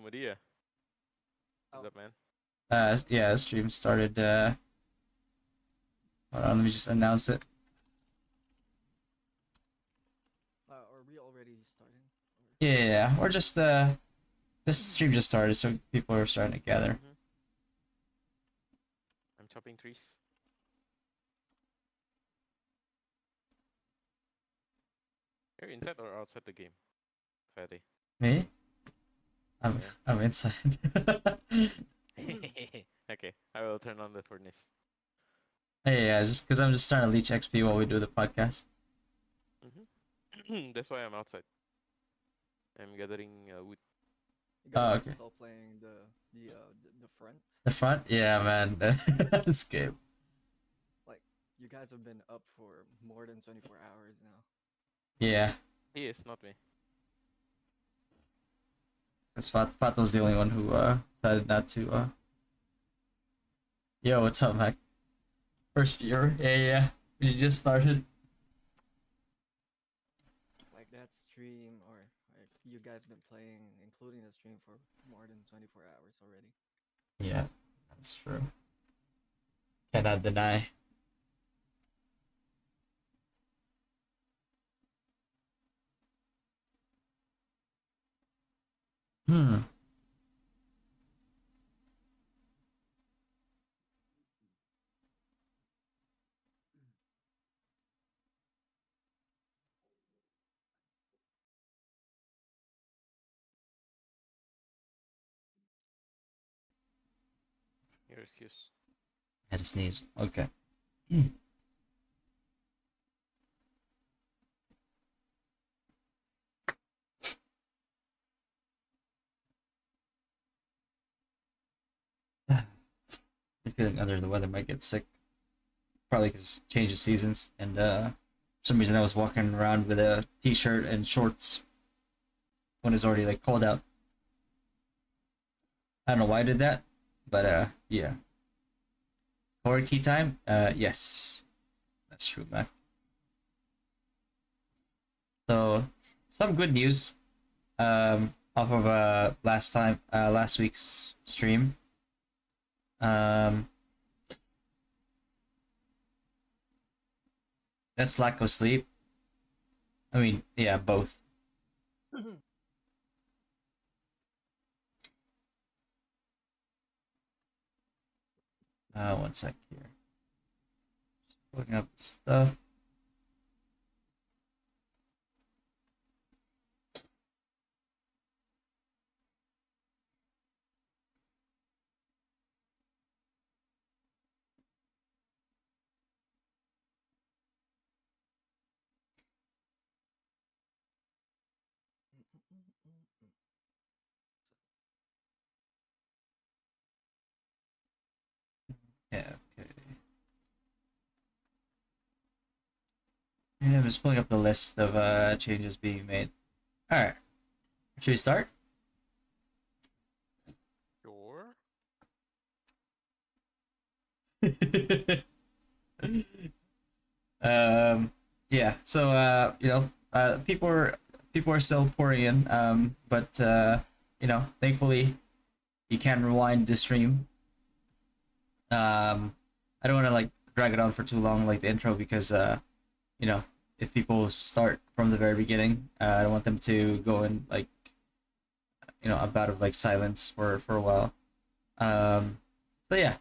Maria, what's Oh, up, man? Yeah, the stream started. Hold on, let me just announce it. are we already starting? Yeah, we're just this stream just started, so people are starting to gather. Mm-hmm. I'm chopping trees. You're inside or outside the game, Fatty? Me? I'm Yeah. I'm inside. Okay, I will turn on the furnace. Hey, yeah, just because I'm just trying to leech XP while we do the podcast. That's why I'm outside. I'm gathering wood. You Oh, guys are okay. still playing the front. The front? Yeah, man. This game. Like you guys have been up for more than 24 hours now. Yeah, He is, not me. because Fato's the only one who decided not to. Yo, what's up, Mac? First viewer? Yeah. We just started. Like that stream, or like you guys been playing, including the stream, for more than 24 hours already. Yeah, that's true. Cannot deny. Hmm. Your excuse. Had to sneeze. Okay. You're feeling under the weather, might get sick. Probably because change of seasons, and for some reason I was walking around with a t-shirt and shorts when it's already like cold out. I don't know why I did that, but yeah. Horror tea time? Yes, that's true, Mac. So some good news off of last week's stream. Um, that's lack of sleep. I mean, yeah, both. One sec here. Looking up stuff. Yeah, okay. Yeah, I'm just pulling up the list of changes being made. All right, should we start? Sure. Yeah. So people are still pouring in. But thankfully, you can rewind the stream. I don't want to like drag it on for too long, like the intro, because you know, if people start from the very beginning, I don't want them to go in like a bout of like silence for a while. Um, so yeah.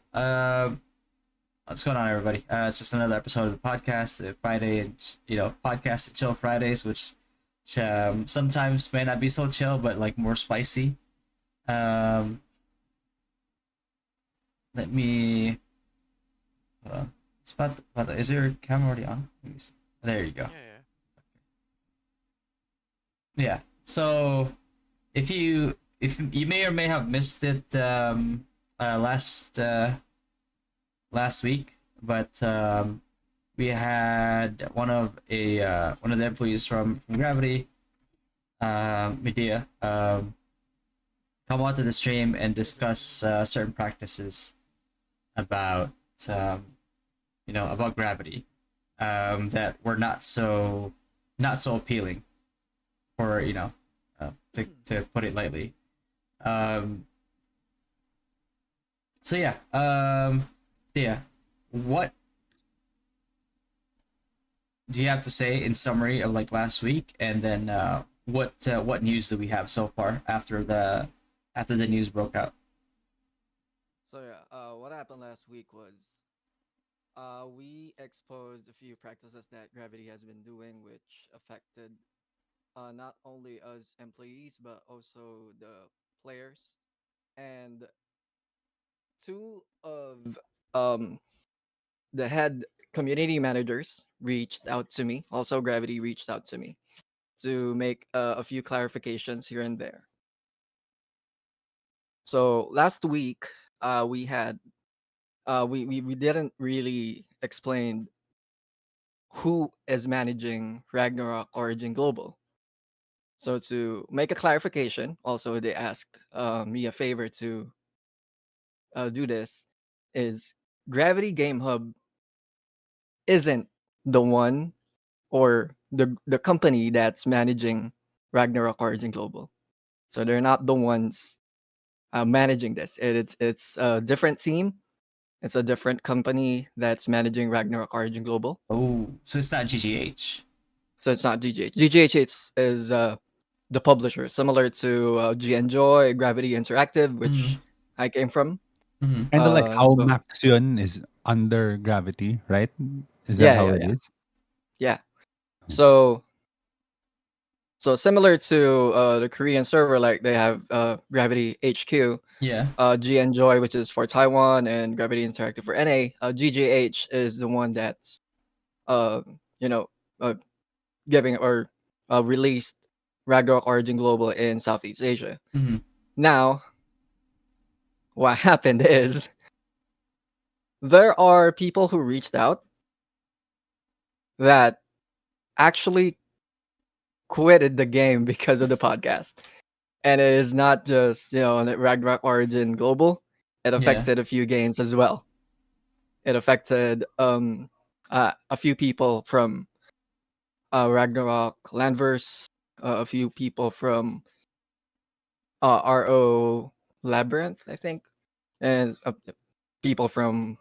What's going on, everybody? It's just another episode of the podcast, Friday, and podcast and chill Fridays, which sometimes may not be so chill, but like more spicy. Um, Let me. Is your camera already on? Let me see. There you go. Yeah, yeah. Yeah. So if you may or may have missed it last week, but we had one of the employees from Gravity, Medea, come onto the stream and discuss certain practices about about Gravity that were not so appealing for to put it lightly. Um, so yeah, yeah. What do you have to say in summary of like last week, and then what news do we have so far after the news broke out? So yeah, what happened last week was we exposed a few practices that Gravity has been doing, which affected not only us employees but also the players. And two of um, the head community managers reached out to me. Also, Gravity reached out to me to make a few clarifications here and there. So last week, we had we didn't really explain who is managing Ragnarok Origin Global. So to make a clarification, also they asked me a favor to do this. Is Gravity Game Hub isn't the one or the company that's managing Ragnarok Origin Global. So they're not the ones managing this. It's a different team. It's a different company that's managing Ragnarok Origin Global. Oh, so it's not GGH. So it's not GGH. GGH is the publisher, similar to G Enjoy, Gravity Interactive, Mm-hmm. which I came from. Mm-hmm. Kind of like how So Maxion is under Gravity, right? Is that yeah, how yeah, it yeah, is? yeah. So similar to the Korean server, like they have Gravity HQ, Yeah. G Enjoy, which is for Taiwan, and Gravity Interactive for NA. GGH is the one that's uh, you know uh, giving or released Ragnarok Origin Global in Southeast Asia. Mm-hmm. Now, what happened is there are people who reached out that actually quitted the game because of the podcast. And it is not just, Ragnarok Origin Global. It Yeah. affected a few games as well. It affected a few people from Ragnarok Landverse, a few people from RO Labyrinth, I think, and people from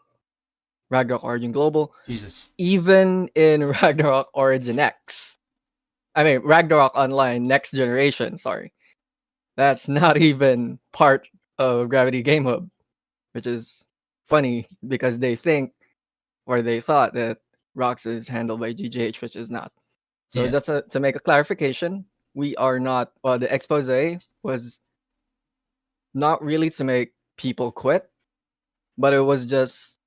Ragnarok Origin Global, Jesus. even in Ragnarok Origin X. I mean, Ragnarok Online Next Generation, sorry. That's not even part of Gravity Game Hub, which is funny because they think or they thought that Rox is handled by GGH, which is not. So Yeah. just to make a clarification, we are not, well, the expose was not really to make people quit, but it was just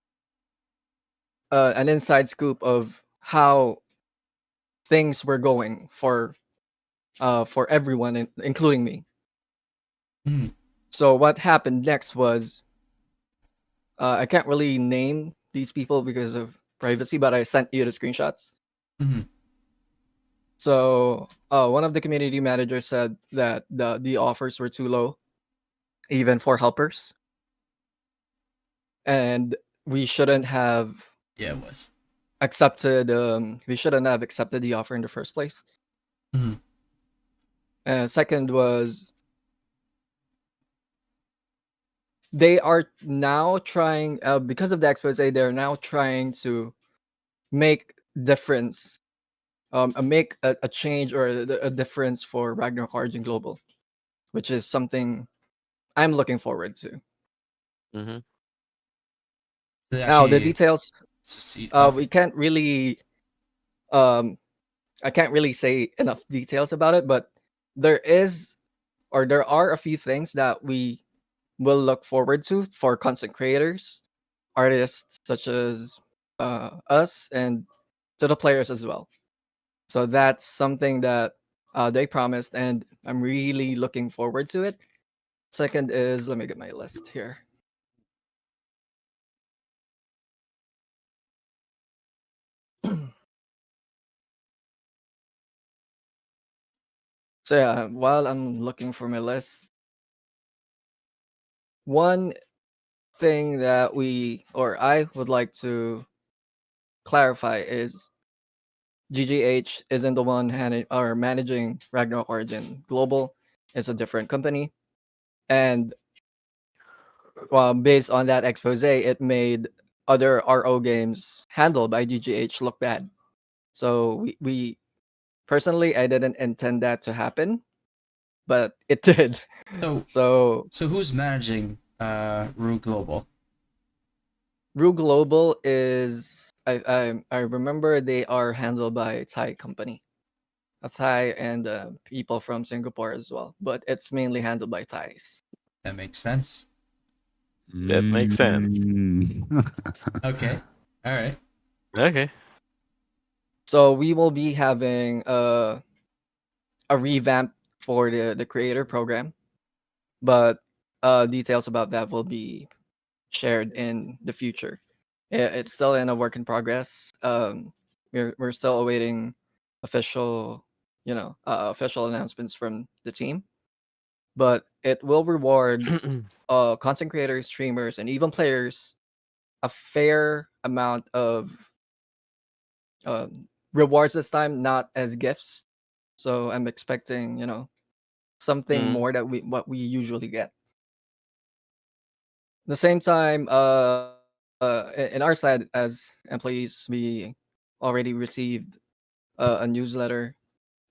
an inside scoop of how things were going for everyone, including me. Mm-hmm. So what happened next was I can't really name these people because of privacy, but I sent you the screenshots. Mm-hmm. So one of the community managers said that the offers were too low, even for helpers, and we shouldn't have Yeah, it was. accepted. We shouldn't have accepted the offer in the first place. Mm-hmm. And second was they are now trying because of the expose. They're now trying to make difference, make a change or a difference for Ragnarok Origin Global, which is something I'm looking forward to. Mm-hmm. They Now the actually details, succeed. Okay. we can't really, um, I can't really say enough details about it, but there is or there are a few things that we will look forward to for content creators, artists such as us, and to the players as well. So that's something that they promised, and I'm really looking forward to it. Second is, let me get my list here. So yeah, while I'm looking for my list, one thing that we or I would like to clarify is GGH isn't the one or managing Ragnarok Origin Global. It's a different company. and based on that expose, it made other RO games handled by GGH look bad. So we personally, I didn't intend that to happen, but it did. So So so who's managing Rue Global? Rue Global is I remember they are handled by a Thai company, a Thai and people from Singapore as well, but it's mainly handled by Thais. That makes sense. That makes sense. Okay. All right. Okay. So we will be having a revamp for the creator program, but details about that will be shared in the future. It's still in a work in progress. We're still awaiting official, official announcements from the team. But it will reward content creators, streamers, and even players a fair amount of rewards this time, not as gifts. So I'm expecting, something Mm. more that what we usually get. The same time, in our side as employees, we already received a newsletter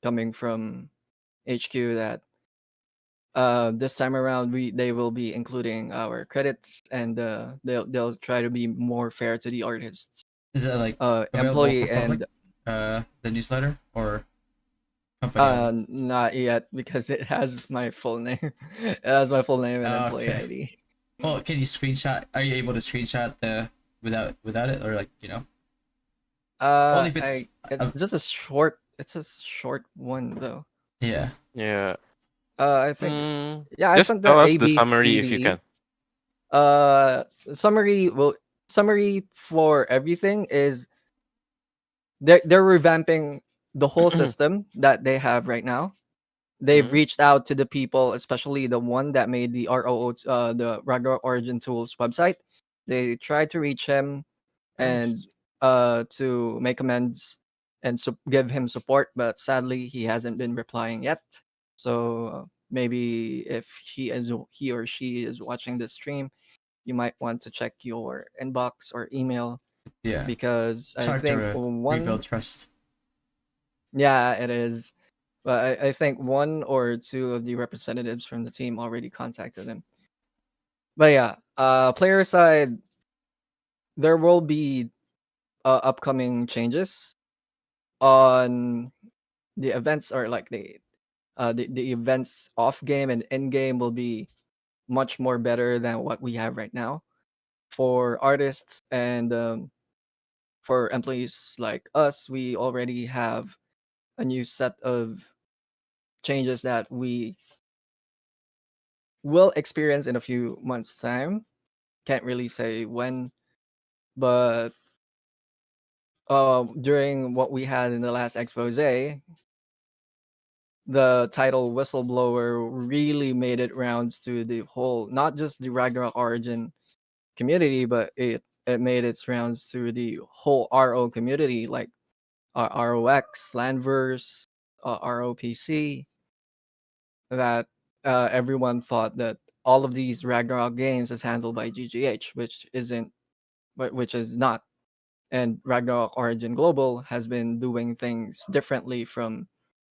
coming from HQ that this time around they will be including our credits, and they'll try to be more fair to the artists, Is that like available for employee public? and The newsletter or company only? not yet because it has my full name. It has my full name and employee Okay. ID. Well, can you screenshot? Are you able to screenshot the without it, or like only if it's It's just a short. It's a short one though. yeah. Yeah. I think yeah, I Just sent the tell us A the B summary C if you D E. can. Summary summary for everything is they're revamping the whole system that they have right now. They've Mm. reached out to the people, especially the one that made the the Ragnarok Origin Tools website. They tried to reach him Nice. and to make amends and give him support, but sadly he hasn't been replying yet. So maybe if he or she is watching this stream, you might want to check your inbox or email, Yeah. because It's I hard think to rebuild trust. yeah, it is. But I think one or two of the representatives from the team already contacted him. But yeah, player side, there will be upcoming changes on the events, or like the events off game and in game will be much more better than what we have right now for artists and for employees like us. We already have a new set of changes that we will experience in a few months time. Can't really say when, but during what we had in the last expose, the title Whistleblower really made it rounds to the whole, not just the Ragnarok Origin community, but it made its rounds to the whole RO community, like ROX, Landverse, ROPC, that everyone thought that all of these Ragnarok games is handled by GGH, which isn't, which is not. And Ragnarok Origin Global has been doing things differently from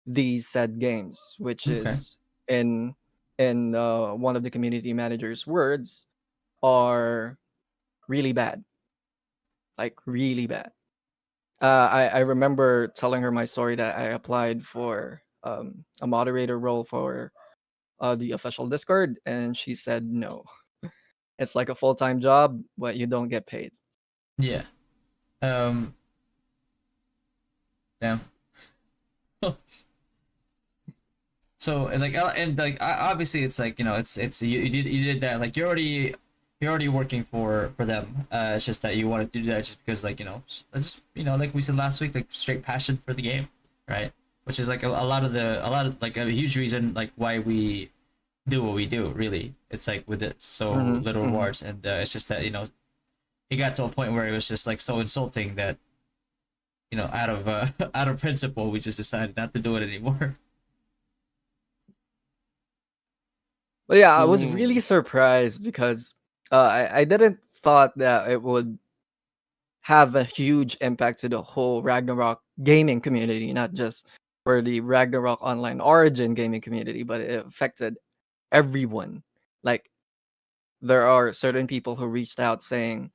these said games, which Okay. is in one of the community managers' words, are really bad, like really bad. I remember telling her my story that I applied for a moderator role for the official Discord, and she said no. It's like a full time job, but you don't get paid. Yeah. Um. Damn. So obviously it's like it's you did that, like you're already working for them. It's just that you wanted to do that just because just like we said last week, like straight passion for the game, right? Which is like a lot of like a huge reason like why we do what we do. Really, it's like with it so Hmm. little Hmm. rewards, and it's just that it got to a point where it was just like so insulting that out of out of principle we just decided not to do it anymore. But But yeah, I was Mm. really surprised because I didn't thought that it would have a huge impact to the whole Ragnarok gaming community, not just for the Ragnarok Online Origin gaming community, but it affected everyone. Like there are certain people who reached out saying,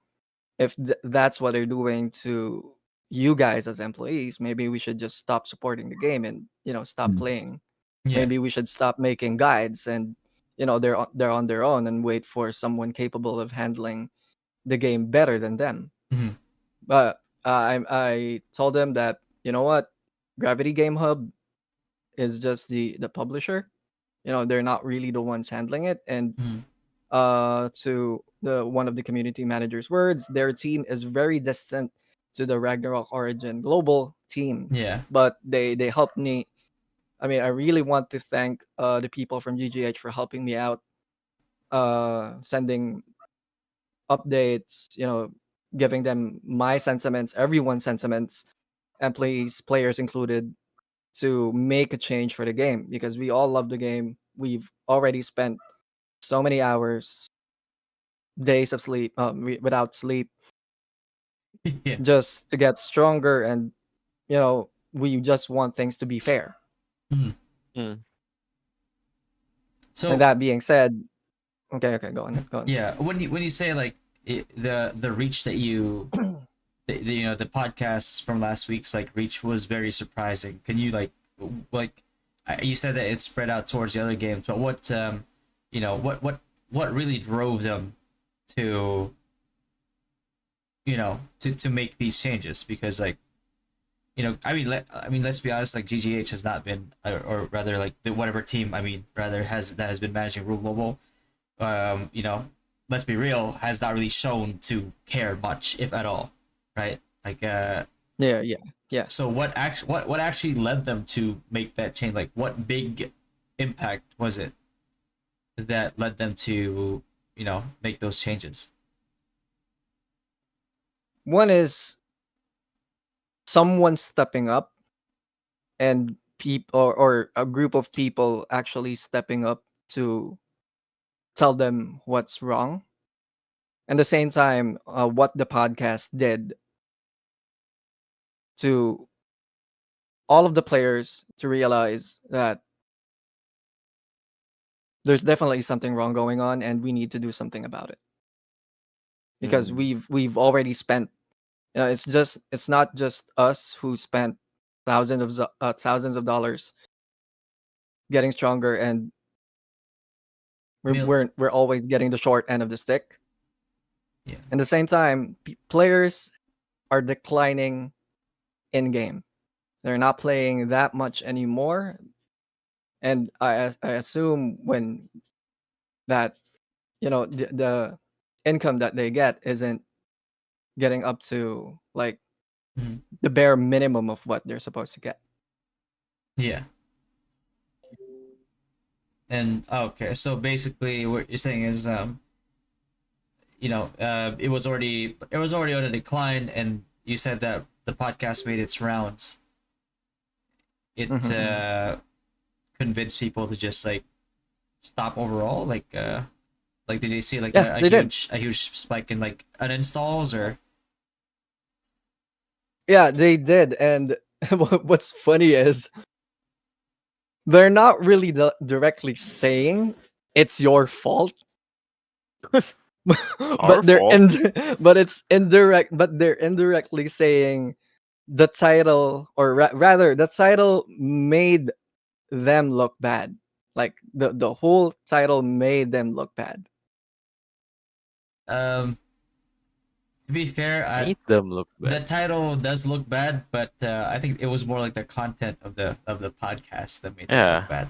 if that's what they're doing to you guys as employees, maybe we should just stop supporting the game and stop Mm. playing. Yeah. Maybe we should stop making guides and they're on their own and wait for someone capable of handling the game better than them. Mhm. But I told them that you know what, Gravity Game Hub is just the publisher. They're not really the ones handling it. And Mhm. to the one of the community managers' words, their team is very distant to the Ragnarok Origin global team. Yeah. But they helped me. I mean, I really want to thank the people from GGH for helping me out, sending updates, giving them my sentiments, everyone's sentiments, employees, players included, to make a change for the game because we all love the game. We've already spent so many hours, days of sleep, without sleep, Yeah. just to get stronger, and we just want things to be fair. Mhm. Mm. And So that being said, okay, go on. yeah, when you say like the reach that you the podcasts from last week's like reach was very surprising. Can you like you said that it spread out towards the other games, but what what really drove them to to make these changes? Because like I mean let's be honest, like GGH has not been or rather like the whatever team rather has been managing Rule Global, let's be real, has not really shown to care much, if at all, right? Like Yeah. so what actually led them to make that change? Like what big impact was it that led them to make those changes? One is someone stepping up, and people or a group of people actually stepping up to tell them what's wrong. And the same time, what the podcast did to all of the players to realize that there's definitely something wrong going on and we need to do something about it because Mm. we've already spent, it's not just us who spent thousands of dollars getting stronger, and we're, Mil- we're we're always getting the short end of the stick. yeah. At the same time, players are declining in game. They're not playing that much anymore, and I assume when that the income that they get isn't getting up to like Mhm. the bare minimum of what they're supposed to get. Yeah. And okay, so basically what you're saying is it was already on a decline, and you said that the podcast made its rounds. It Mhm. convinced people to just like stop overall. Like did they see like Yeah, they did. a huge spike in like uninstalls or? Yeah, they did. And what's funny is they're not really directly saying it's your fault, Our fault. but it's indirect. But they're indirectly saying the title, or rather, the title made them look bad. Like the whole title made them look bad. um to be fair, Made them look the bad. title does look bad, but I think it was more like the content of the podcast that made them Yeah. look bad.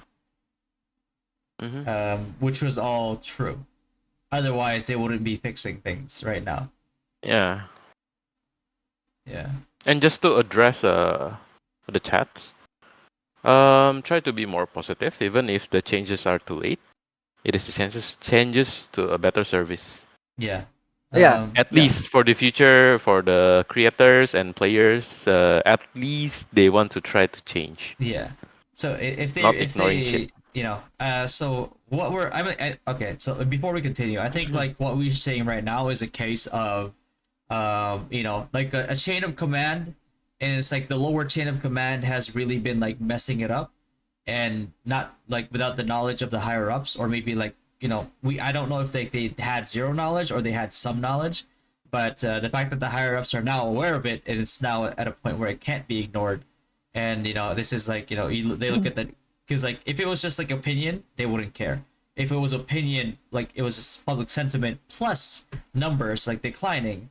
Mm-hmm. Which was all true. Otherwise, they wouldn't be fixing things right now. Yeah. Yeah. And just to address the chats, try to be more positive, even if the changes are too late. It is the changes to a better service. Yeah. Yeah, At yeah, least for the future, for the creators and players, at least they want to try to change, Yeah. So not ignoring shit. So what we're okay. So before we continue, I think like what we're saying right now is a case of, like a chain of command, and it's like the lower chain of command has really been like messing it up, and not like without the knowledge of the higher ups, or maybe like I don't know if they had zero knowledge or they had some knowledge, but the fact that the higher ups are now aware of it, and it's now at a point where it can't be ignored, and this is like they look at that, because like if it was just like opinion, they wouldn't care. If it was opinion, like it was just public sentiment plus numbers like declining,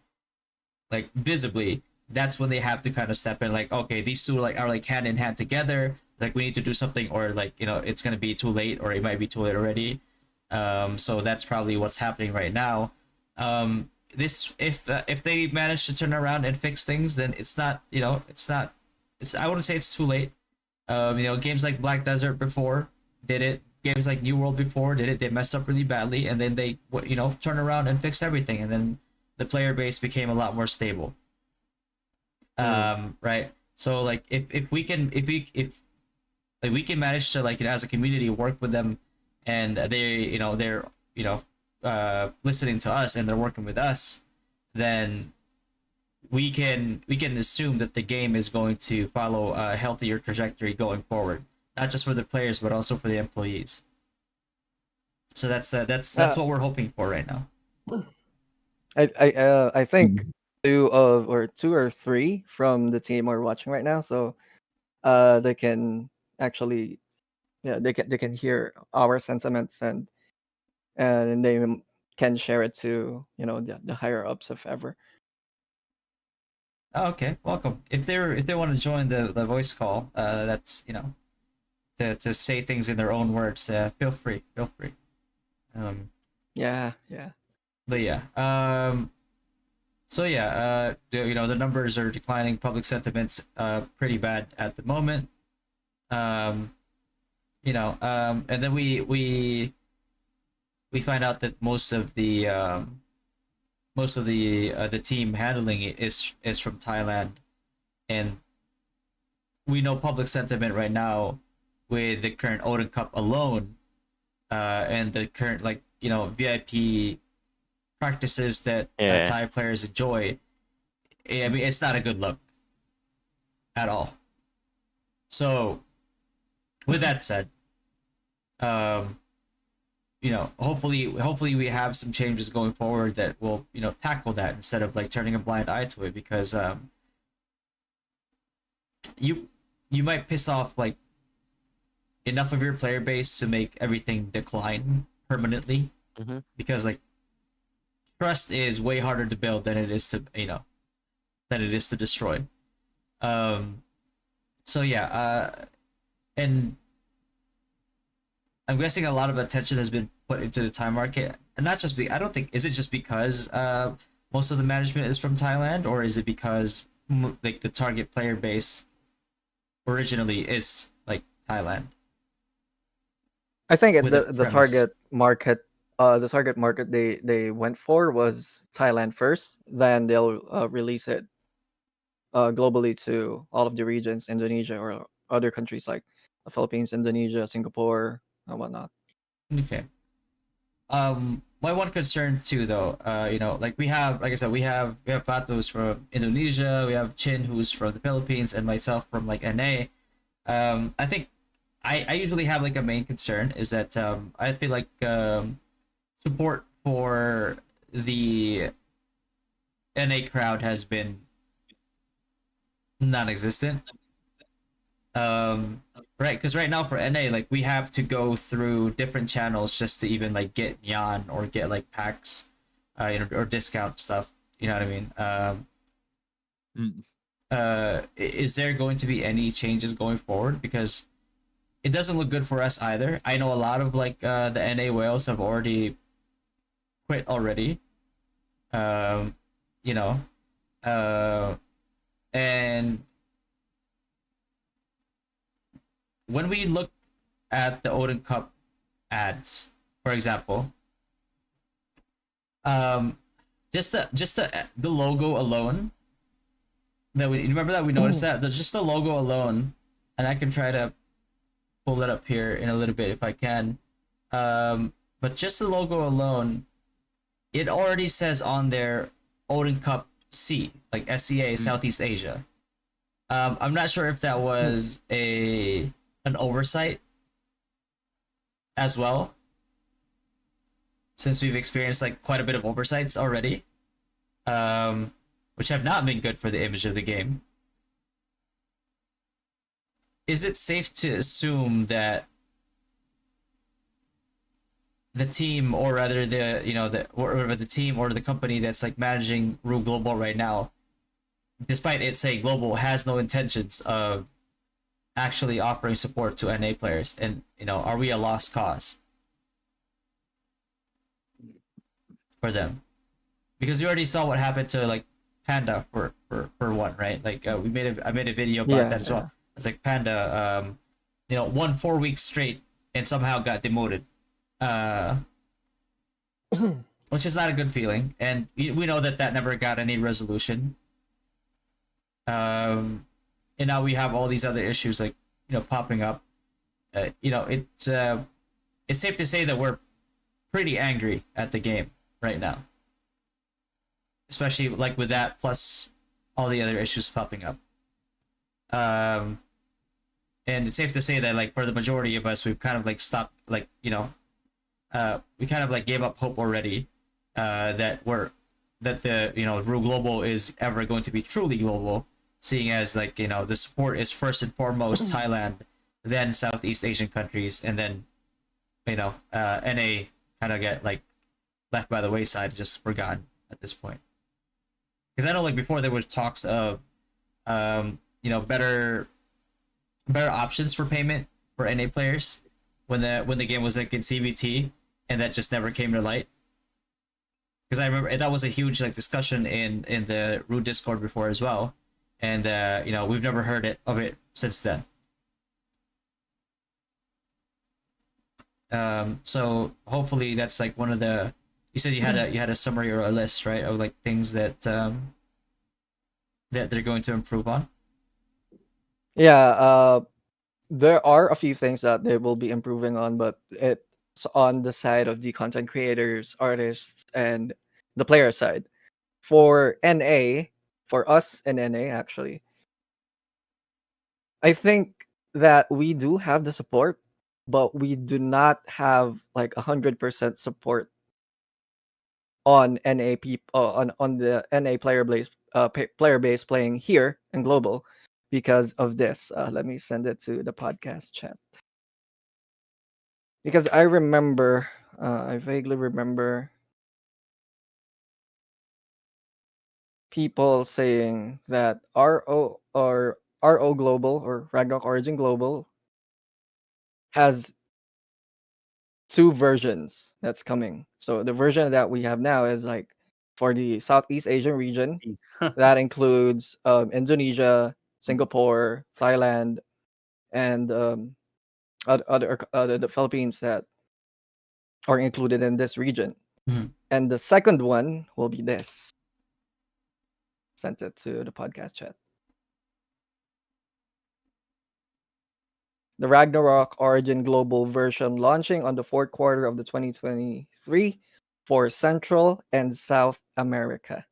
like visibly, that's when they have to kind of step in, like, okay, these two like are like hand in hand together, like we need to do something, or like it's gonna be too late, or it might be too late already. So that's probably what's happening right now. This if they manage to turn around and fix things, then it's not I wouldn't say it's too late. Games like Black Desert before did it. Games like New World before did it. They messed up really badly, and then they turn around and fix everything, and then the player base became a lot more stable. Right. So like if we can manage to like as a community work with them, and they're listening to us and they're working with us, then we can assume that the game is going to follow a healthier trajectory going forward, not just for the players but also for the employees. So that's what we're hoping for right now. I think two or three from the team are watching right now, so they can actually they can hear our sentiments, and they can share it to the higher ups if ever. Oh, okay, welcome. If they want to join the voice call, that's to say things in their own words, feel free. Yeah. But yeah, so yeah, the numbers are declining. Public sentiment's pretty bad at the moment. And then we find out that most of the team handling it is from Thailand, and we know public sentiment right now with the current Odin Cup alone, and the current VIP practices that Thai players enjoy. I mean, it's not a good look at all. So, with that said, hopefully we have some changes going forward that will tackle that, instead of like turning a blind eye to it, because you might piss off like enough of your player base to make everything decline permanently, because like trust is way harder to build than it is to destroy. So yeah, and I'm guessing a lot of attention has been put into the Thai market, and not just I don't think, is it just because most of the management is from Thailand, or is it because like the target player base originally is like Thailand? I think With the premise. target market they went for was Thailand first. Then they'll release it globally to all of the regions, Indonesia or other countries like the Philippines, Indonesia, Singapore, and whatnot. Okay. My one concern too, though, like we have, like I said, we have Fatos from Indonesia, we have Chin who's from the Philippines, and myself from like NA. I think I usually have like a main concern is that I feel like support for the NA crowd has been non-existent. Right, because right now for NA, like we have to go through different channels just to even like get Yan or get like packs, or discount stuff. You know what I mean? Is there going to be any changes going forward? Because it doesn't look good for us either. I know a lot of like the NA whales have already quit already. And when we look at the Odin Cup ads, for example, just the logo alone, that we remember that we noticed that just the logo alone, and I can try to pull it up here in a little bit if I can. But just the logo alone, it already says on there Odin Cup C, like SCA, Southeast Asia. I'm not sure if that was an oversight as well, since we've experienced like quite a bit of oversights already, which have not been good for the image of the game. Is it safe to assume that the team, or rather the team or the company that's like managing Rue Global right now, despite it saying Global, has no intentions of actually offering support to NA players? And are we a lost cause for them? Because we already saw what happened to like Panda for one, right? Like I made a video about that as well. It's like Panda, won 4 weeks straight and somehow got demoted, which is not a good feeling. And we know that never got any resolution. And now we have all these other issues like popping up. It's safe to say that we're pretty angry at the game right now, especially like with that plus all the other issues popping up. And it's safe to say that like for the majority of us, we've kind of like stopped, like we kind of like gave up hope already, that the Rue Global is ever going to be truly global, seeing as like the support is first and foremost Thailand, then Southeast Asian countries, and then NA kind of get like left by the wayside, just forgotten at this point. Because I know like before there was talks of better options for payment for NA players when the game was like in CBT, and that just never came to light. Because I remember that was a huge like discussion in the Rue Discord before as well, and we've never heard of it since then. So hopefully that's like one of the, you said you had a summary or a list, right, of like things that that they're going to improve on. Yeah, there are a few things that they will be improving on, but it's on the side of the content creators, artists, and the player side. For NA, for us in NA, actually, I think that we do have the support, but we do not have like 100% support on NA people on the NA player base playing here in global because of this. Let me send it to the podcast chat. Because I remember, I vaguely remember people saying that RO Global or Ragnarok Origin Global has two versions that's coming. So the version that we have now is like for the Southeast Asian region. That includes Indonesia, Singapore, Thailand, and other the Philippines that are included in this region. Mhm. And the second one will be this. Sent it to the podcast chat. The Ragnarok Origin Global version launching on the fourth quarter of the 2023 for Central and South America.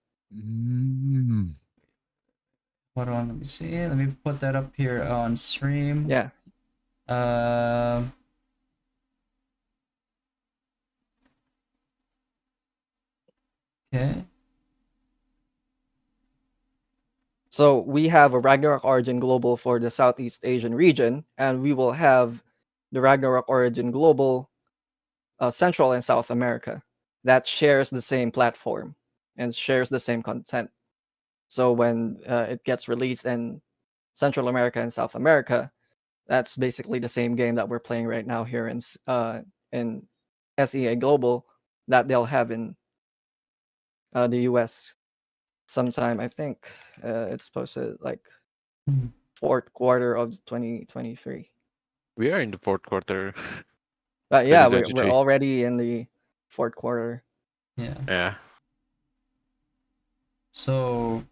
Hold on, let me see. Let me put that up here on stream. Yeah. Okay. So we have a Ragnarok Origin Global for the Southeast Asian region, and we will have the Ragnarok Origin Global Central and South America that shares the same platform and shares the same content. So when it gets released in Central America and South America, that's basically the same game that we're playing right now here in SEA Global that they'll have in the US sometime. I think it's supposed to like fourth quarter of 2023. We are in the fourth quarter. Yeah, we're 2023. already in the fourth quarter. Yeah. Yeah. So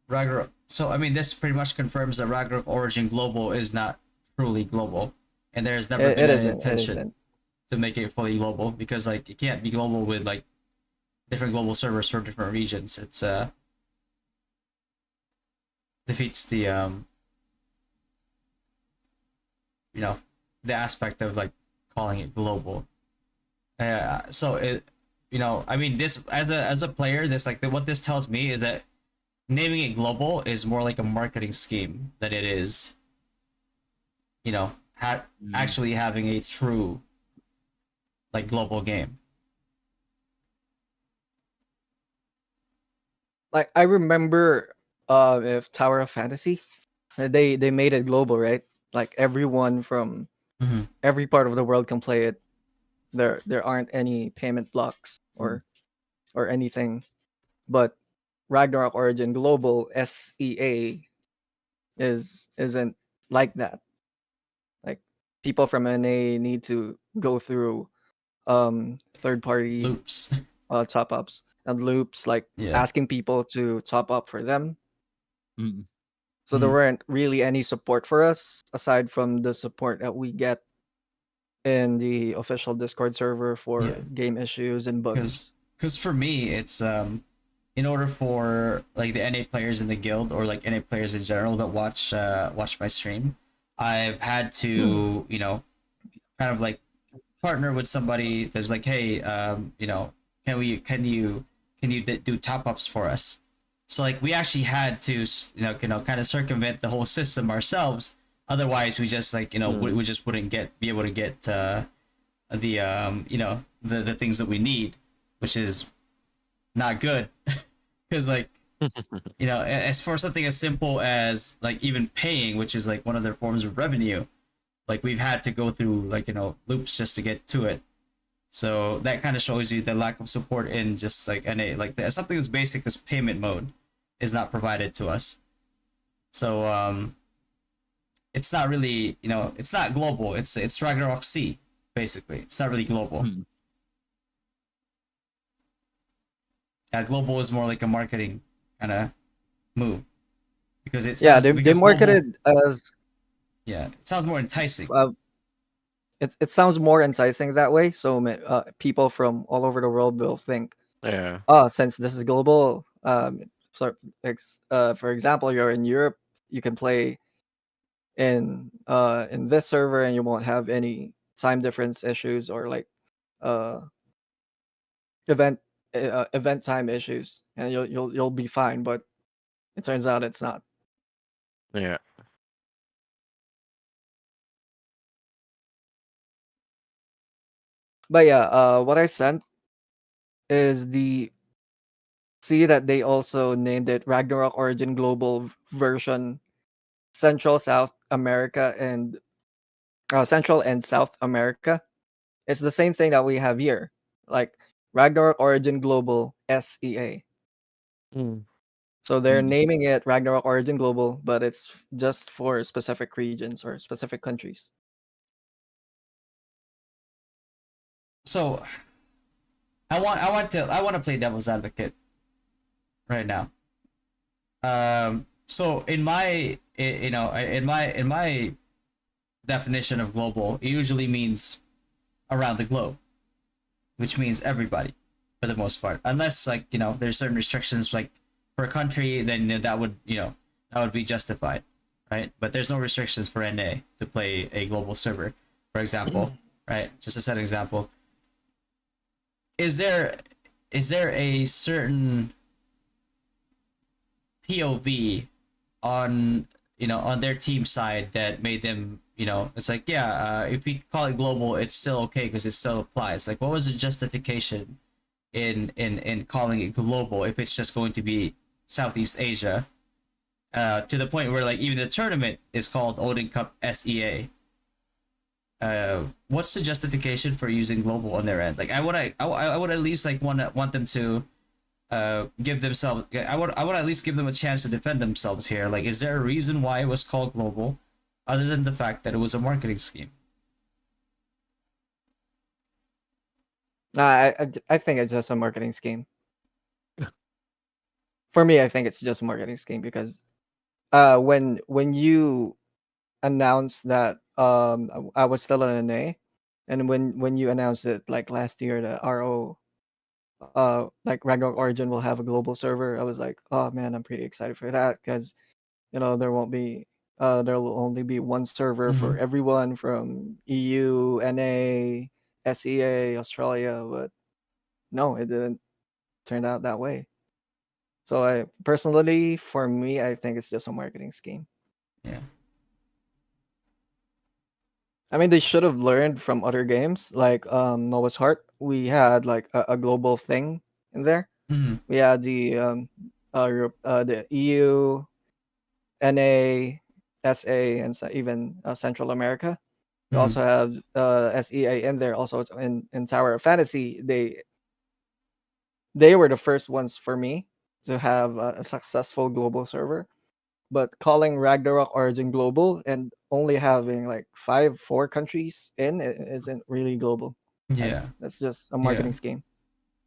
Ragnarok. So I mean, this pretty much confirms that Ragnarok Origin Global is not truly global, and there's never It, been it any isn't. It intention isn't. to make it fully global, because like it can't be global with like different global servers for different regions. It's defeats the you know, the aspect of like calling it global. So it, I mean, this as a player, this like what this tells me is that naming it global is more like a marketing scheme than it is, Mm. actually having a true like global game. Like I remember, if Tower of Fantasy, they made it global, right? Like everyone from Mm-hmm. every part of the world can play it. There aren't any payment blocks or anything. But Ragnarok Origin Global SEA isn't like that. Like people from NA need to go through third party Loops. top ups and loops, like Yeah. asking people to top up for them. Mm. So there weren't really any support for us aside from the support that we get in the official Discord server Yeah. for game issues and bugs. Because for me, it's in order for like the NA players in the guild, or like NA players in general that watch my stream, I've had to kind of like partner with somebody that's like, hey, can you do top ups for us? So like we actually had to kind of circumvent the whole system ourselves. Otherwise, we just like we just wouldn't be able to get the the things that we need, which is not good. Because like as for something as simple as like even paying, which is like one of their forms of revenue, like we've had to go through like loops just to get to it. So that kind of shows you the lack of support in just like NA, like something as basic as payment mode is not provided to us. So it's not really it's not global. It's Ragnarok C basically. It's not really global. Mm. Yeah, global is more like a marketing kind of move, because it Yeah, sounds they because global, marketed as yeah, it sounds more enticing. uh, it sounds more enticing that way. So people from all over the world will think, Yeah. oh, since this is global, for example, you're in Europe, you can play in this server and you won't have any time difference issues or like uh event event time issues, and you'll be fine. But it turns out it's not. Yeah. But yeah, what I sent is the see that they also named it Ragnarok Origin Global version Central South America and Central and South America. It's the same thing that we have here, like Ragnarok Origin Global SEA. Mm. So they're Mm. naming it Ragnarok Origin Global, but it's just for specific regions or specific countries. So I want to play devil's advocate right now. So in my in my definition of global, it usually means around the globe, which means everybody for the most part, unless like there's certain restrictions like for a country, then that would be justified, right? But there's no restrictions for NA to play a global server, for example, right? Just to set an example, is there a certain POV on on their team side that made them it's like, yeah, if we call it global, it's still okay because it still applies. Like, what was the justification in calling it global if it's just going to be Southeast Asia, to the point where like even the tournament is called Odin Cup SEA? What's the justification for using global on their end? Like, I would at least like want them to give themselves, I would at least give them a chance to defend themselves here. Like, is there a reason why it was called global other than the fact that it was a marketing scheme? I think it's just a marketing scheme. For me, I think it's just a marketing scheme because when you announce that I was still an NA, and when you announced it like last year, the RO like Ragnarok Origin will have a global server, I was like, oh man, I'm pretty excited for that because there won't be there will only be one server for Mhm. everyone from EU, NA, SEA, Australia, but no, it didn't turn out that way. So I personally, for me, I think it's just a marketing scheme. Yeah. I mean, they should have learned from other games like Noah's Heart. We had like a global thing in there. Mhm. We had the EU, NA, SA, and even Central America. We Mhm. also have SEA in there. Also, it's in Tower of Fantasy. They were the first ones for me to have a successful global server. But calling Ragnarok Origin global and only having like four countries in it isn't really global. Yeah. That's just a Yeah. marketing scheme.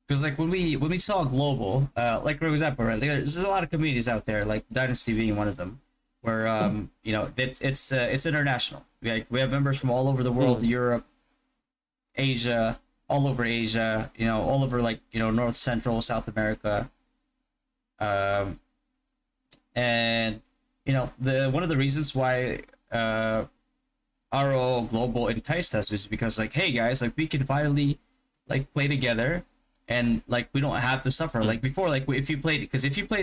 Because like when we saw global, like for example, right, there's a lot of communities out there, like Dynasty being one of them, where it's international. We have members from all over the world, Mm. Europe, Asia, all over Asia, all over like North Central, South America, um, and the one of the reasons why RO Global enticed us was because like, hey guys, like we can finally like play together, and like we don't have to suffer Mm. like before. Like if you played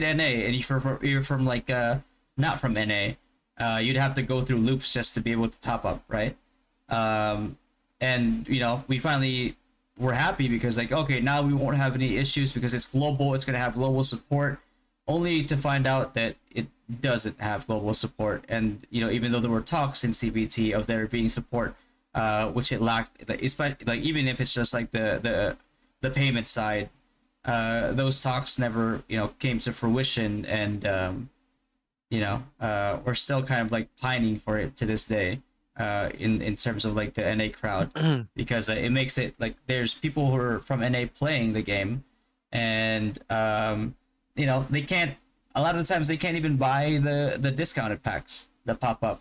NA and you're from like not from NA, you'd have to go through loops just to be able to top up, right? Um, and we finally were happy because like, okay, now we won't have any issues because it's global. It's gonna have global support, only to find out that it doesn't have global support. And even though there were talks in CBT of there being support, which it lacked, like even if it's just like the payment side, those talks never came to fruition. And we're still kind of like pining for it to this day, in terms of like the NA crowd, because it makes it like there's people who are from NA playing the game, and they can't, a lot of the times they can't even buy the discounted packs that pop up.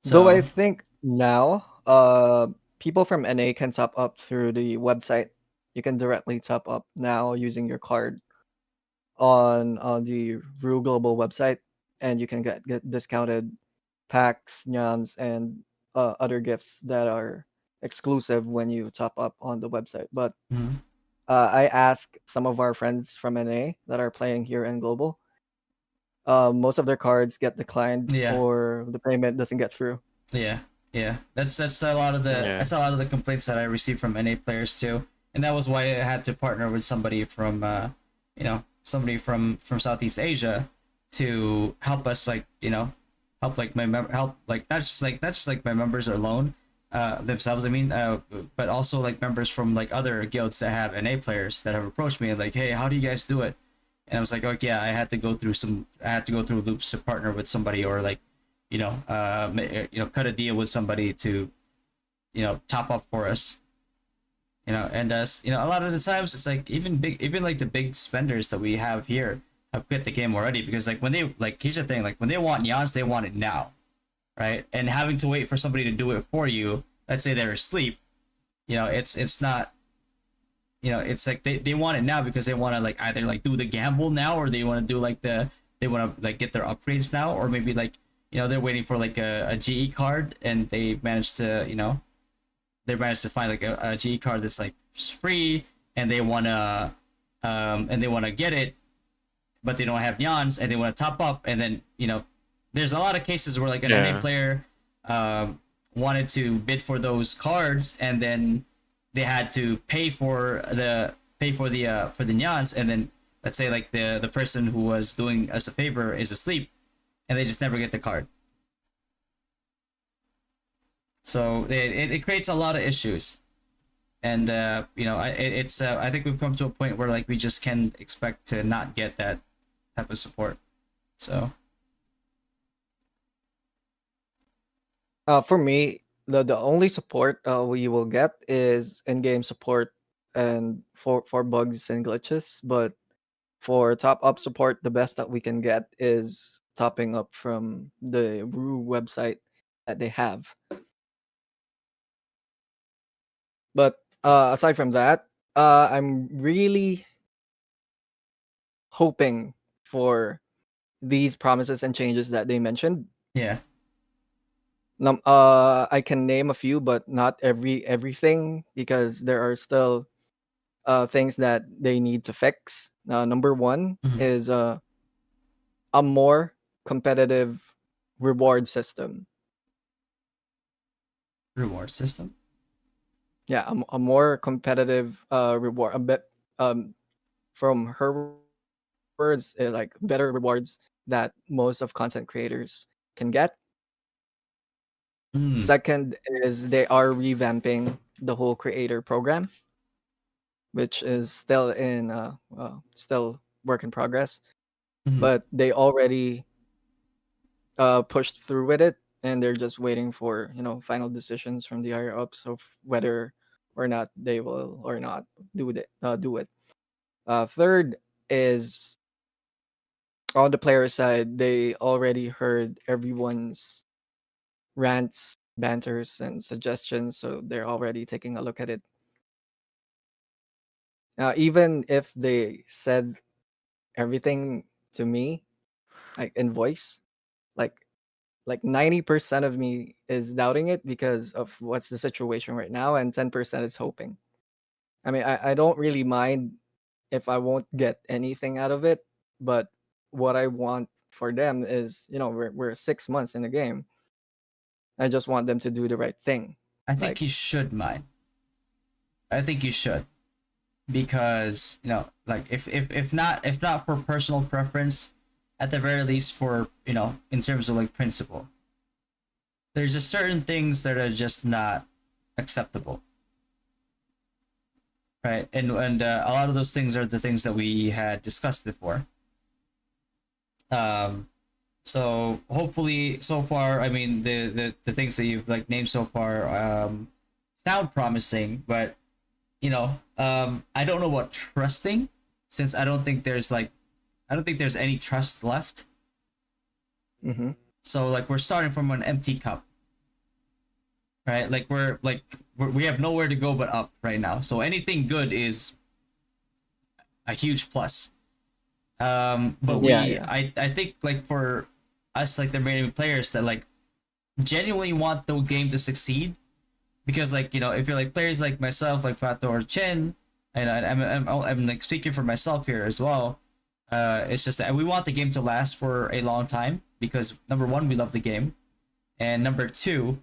Though I So think now, people from NA can top up through the website. You can directly top up now using your card on the Rue Global website, and you can get discounted packs, nyans, and other gifts that are exclusive when you top up on the website. But mhm. I asked some of our friends from NA that are playing here in Global. Most of their cards get declined Yeah, or the payment doesn't get through. yeah, yeah. That's a lot of the Yeah. that's a lot of the complaints that I received from NA players too, and that was why I had to partner with somebody from somebody from Southeast Asia to help us, like help like help like not just like my members alone, themselves, I mean, but also like members from like other guilds that have NA players that have approached me and like, hey, how do you guys do it? And I was like, okay, yeah, I had to go through loops to partner with somebody, or like cut a deal with somebody to top up for us. And us, a lot of the times it's like even like the big spenders that we have here have quit the game already, because like when they, like, here's the thing, like when they want yawns, they want it now, right? And having to wait for somebody to do it for you, let's say they're asleep, it's not, it's like they want it now because they want to like either like do the gamble now, or they want to do like they want to like get their upgrades now, or maybe like they're waiting for like a GE card, and they managed to find like a GE card that's like free, and they wanna get it, but they don't have yawns, and they want to top up. And then there's a lot of cases where like an NA Yeah. player wanted to bid for those cards, and then they had to pay for the yawns, and then let's say like the person who was doing us a favor is asleep, and they just never get the card. So it creates a lot of issues. And I think we've come to a point where like we just can expect to not get that type of support. So For me, the only support we will get is in-game support and for bugs and glitches. But for top up support, the best that we can get is topping up from the Rue website that they have. But aside from that, I'm really hoping for these promises and changes that they mentioned. Yeah. I can name a few, but not everything because there are still things that they need to fix. Number one Mhm. is a more competitive reward system. Reward system. Yeah, a more competitive reward, a bit from her words, like better rewards that most of content creators can get. Mm. Second is they are revamping the whole creator program, which is still work in progress, Mhm. but they already pushed through with it, and they're just waiting for final decisions from the higher ups of whether or not they will or not do it. Third is on the player side, they already heard everyone's rants, banters, and suggestions, so they're already taking a look at it. Even if they said everything to me, like in voice, like 90% of me is doubting it because of what's the situation right now, and 10% is hoping. I mean, I don't really mind if I won't get anything out of it, but what I want for them is, we're 6 months in the game. I just want them to do the right thing. I think Like, you should mind. I think you should, because like if not for personal preference, at the very least for in terms of like principle, there's just certain things that are just not acceptable, right? And a lot of those things are the things that we had discussed before. Um, so hopefully, so far, I mean, the things that you've like named so far sound promising, but I don't know what trusting, since I don't think there's any trust left. mm-hmm. So like we're starting from an empty cup, right? Like we have nowhere to go but up right now. So anything good is a huge plus. But Yeah, we yeah. I think like for us, like the remaining players that like genuinely want the game to succeed, because like if you're like players like myself, like Fato or Chen, and I'm like speaking for myself here as well. It's just that we want the game to last for a long time, because number one, we love the game, and number two,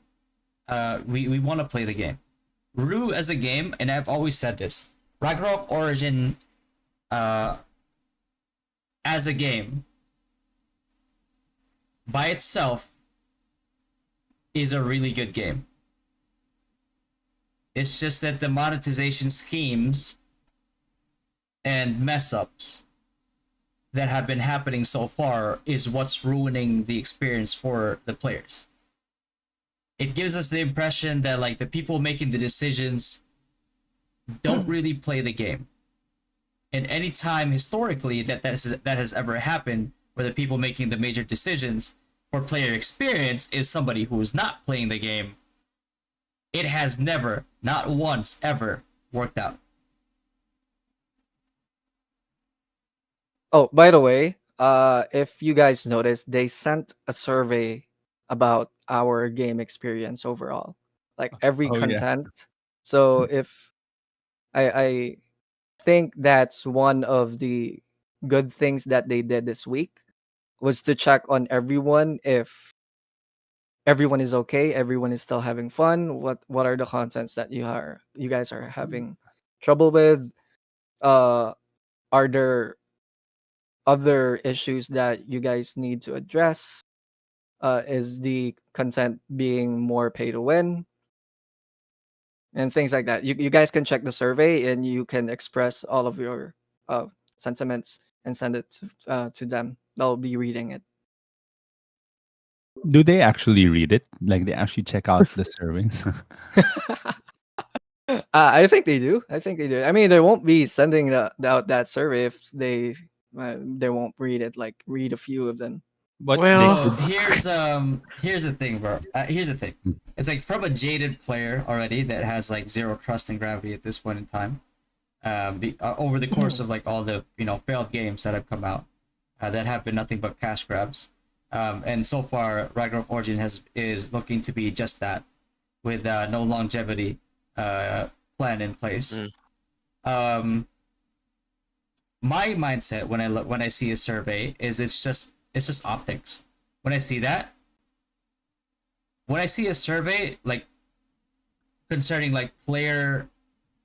we want to play the game. Rue as a game, and I've always said this, Ragnarok Origin uh, as a game by itself is a really good game. It's just that the monetization schemes and mess ups that have been happening so far is what's ruining the experience for the players. It gives us the impression that like the people making the decisions don't really play the game. And any time historically that has ever happened, where the people making the major decisions for player experience is somebody who is not playing the game, it has never, not once, ever worked out. Oh, by the way, if you guys noticed, they sent a survey about our game experience overall, like every Oh yeah. content. So if I think that's one of the good things that they did this week, was to check on everyone if everyone is okay, everyone is still having fun. What are the contents that you guys are having trouble with? Uh, are there other issues that you guys need to address? Is the content being more pay to win and things like that? You guys can check the survey and you can express all of your sentiments and send it to them. They'll be reading it. Do they actually read it? Like they actually check out the surveys? I think they do. I think they do. I mean, they won't be sending out that survey if they won't read it. Like read a few of them. But So, they Well, so could. here's the thing, bro. Here's the thing. Mm. It's like from a jaded player already that has like zero trust in gravity at this point in time. Over the course of like all the failed games that have come out, that have been nothing but cash grabs. And so far, Ragnarok Origin is looking to be just that, with no longevity plan in place. mm, Um, my mindset when I see a survey is it's just optics. When I see that, when I see a survey like concerning like player,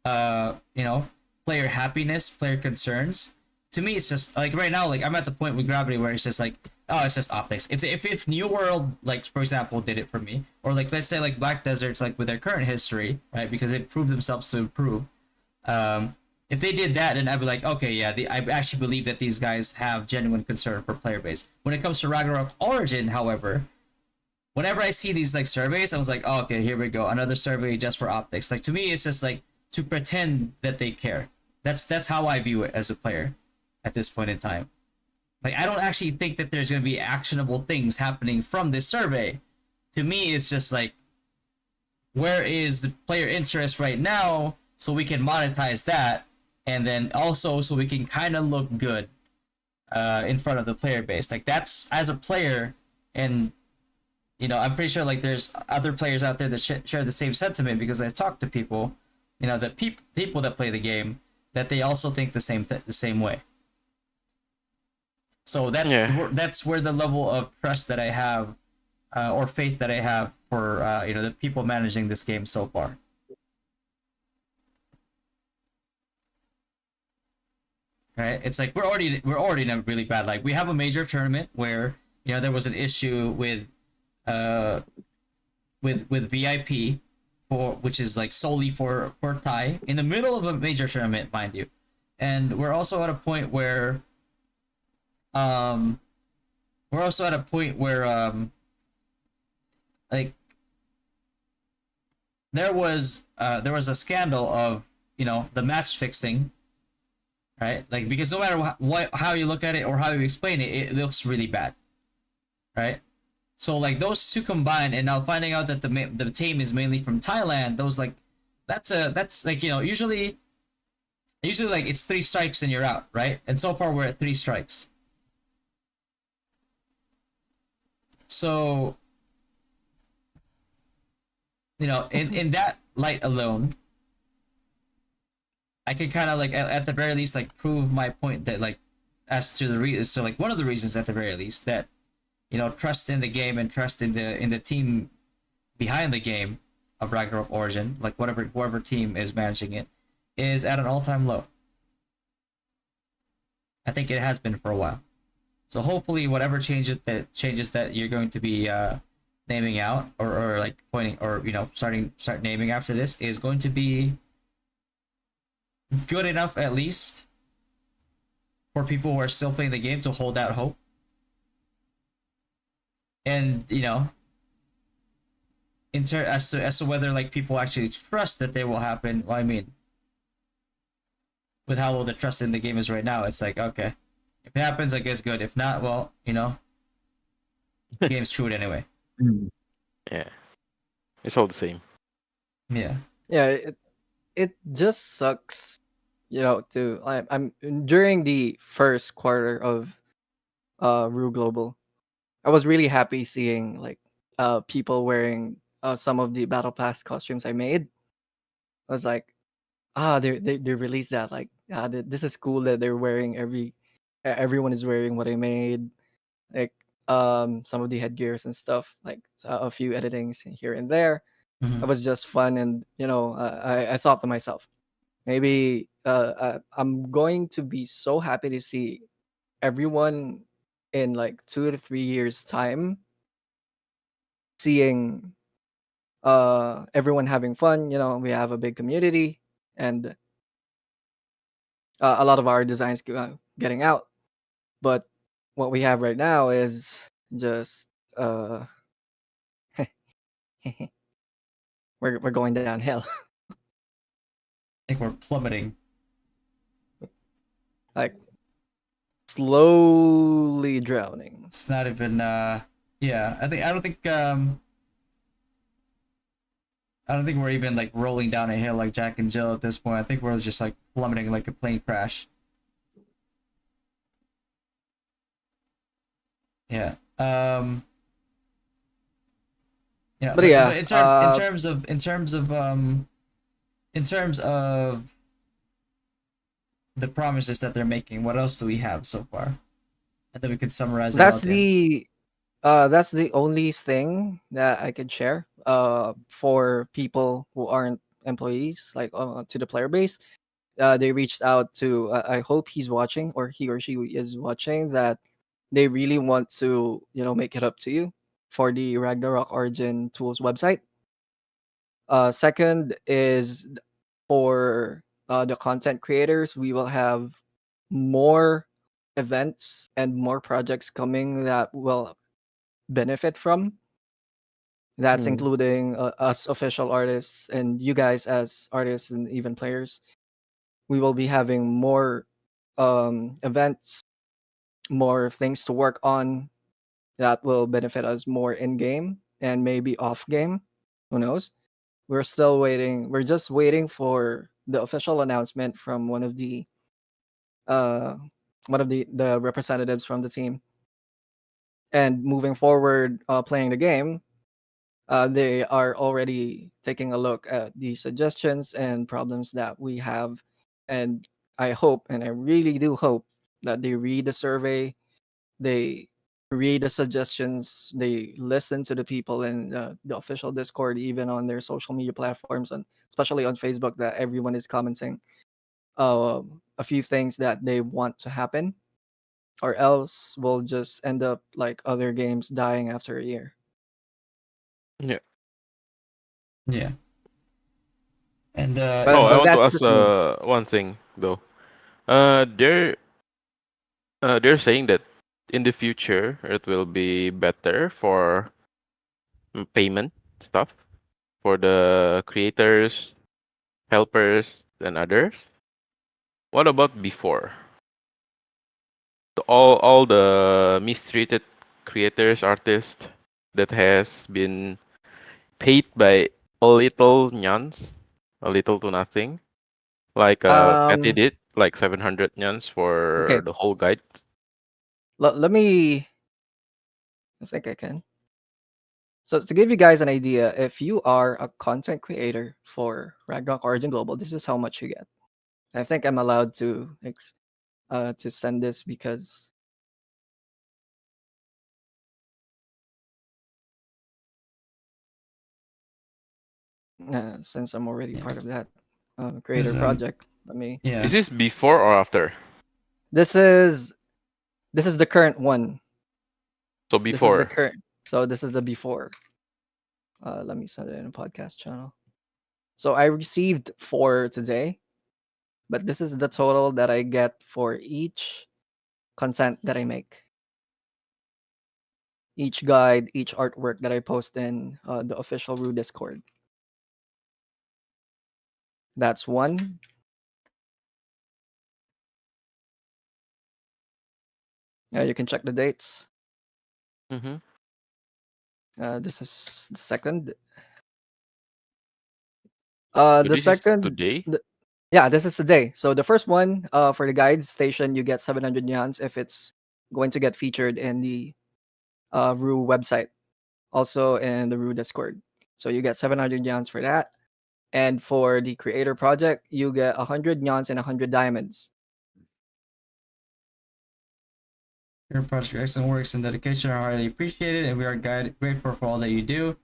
player happiness, player concerns, to me it's just like right now, like I'm at the point with gravity where it's just like, oh, it's just optics. If New World, like for example, did it for me, or like let's say like Black Deserts, like with their current history, right, because they proved themselves to improve. If they did that, then I'd be like, okay, yeah, I actually believe that these guys have genuine concern for player base. When it comes to Ragnarok Origin, however, whenever I see these like surveys, I was like, oh, okay, here we go, another survey just for optics. Like to me, it's just like to pretend that they care. That's how I view it as a player at this point in time. Like I don't actually think that there's gonna be actionable things happening from this survey. To me, it's just like, where is the player interest right now, so we can monetize that, and then also so we can kind of look good in front of the player base. Like that's as a player, and I'm pretty sure like there's other players out there that share the same sentiment, because I talk to people, the people that play the game, that they also think the same way. So yeah. that's where the level of trust that I have, or faith that I have for the people managing this game so far. Right? It's like we're already in a really bad, like we have a major tournament where there was an issue with VIP, for which is like solely for Thai, in the middle of a major tournament, mind you. And we're also at a point where like there was a scandal of the match fixing, right? Like because no matter how you look at it or how you explain it, it looks really bad, right? So like those two combined, and now finding out that the team is mainly from Thailand, those like that's like usually like it's 3 strikes and you're out, right? And so far we're at 3 strikes. So in that light alone, I can kind of like at the very least like prove my point that like as to like one of the reasons at the very least that trust in the game and trust in the team behind the game of Ragnarok Origin, like whoever team is managing it, is at an all-time low. I think it has been for a while. So hopefully whatever changes that you're going to be naming out, or like pointing, or start naming after this, is going to be good enough at least for people who are still playing the game to hold out hope. And as to whether like people actually trust that they will happen. Well, I mean, with how low the trust in the game is right now, it's like, okay, if it happens, I guess good. If not, well, the game's screwed anyway. Yeah. It's all the same. Yeah. Yeah, it just sucks, I'm during the first quarter of Rue Global. I was really happy seeing like people wearing some of the battle pass costumes I made. I was like, they released that, like, this is cool that they're wearing everyone is wearing what I made, like some of the headgears and stuff, like a few editings here and there. It was just fun, and I thought to myself, maybe I'm going to be so happy to see everyone in like 2 to 3 years time, seeing everyone having fun. We have a big community, and a lot of our designs getting out. But what we have right now is just we're going downhill. I think we're plummeting. Like slowly drowning. It's not even. Yeah, I don't think we're even like rolling down a hill like Jack and Jill at this point. I think we're just like plummeting like a plane crash. Yeah. Yeah, But yeah, but in terms of the promises that they're making, what else do we have so far? And then we could summarize it all that's at the end. that's the only thing that I could share for people who aren't employees, like to the player base. They reached out to, I hope he's watching, or he or she is watching, that they really want to, make it up to you for the Ragnarok Origin tools website. Second is for the content creators. We will have more events and more projects coming that will benefit from. That's Mm. including us official artists and you guys as artists and even players. We will be having more events, more things to work on that will benefit us more in game and maybe off game. Who knows? We're still waiting. We're just waiting for the official announcement from uh one of the representatives from the team. And moving forward, playing the game, they are already taking a look at the suggestions and problems that we have. And I hope, and I really do hope, that they read the survey, they read the suggestions, they listen to the people in the official Discord, even on their social media platforms, and especially on Facebook, that everyone is commenting a few things that they want to happen, or else we'll just end up like other games dying after a year. Yeah. Yeah. And But Oh, I but want to that's ask just me. one thing though. They're saying that in the future it will be better for payment stuff for the creators, helpers, and others. What about before? All the mistreated creators, artists that has been paid by a little nyans, a little to nothing, like Petty Um, did, like 700 nyans for okay, the whole guide. let me. I think I can. So to give you guys an idea, if you are a content creator for Ragnarok Origin Global, this is how much you get. I think I'm allowed to send this because since I'm already yeah, part of that creator because project. Let me. yeah, Is this before or after? This is this is the current one. So This is the before. current. So this is the before. Let me send it in a podcast channel. So I received 4 today, but this is the total that I get for each content that I make. Each guide, each artwork that I post in the official Rue Discord. That's one. You can check the dates. Mm-hmm. This is the second. So The this is second, today. yeah, this is today. So the first one, for the guides station, you get 700 nyans if it's going to get featured in the Rue website, also in the Rue Discord. So you get 700 nyans for that. And for the creator project, you get 100 nyans and 100 diamonds. your project excellent works and dedication are highly appreciated, and we are grateful for all that you do.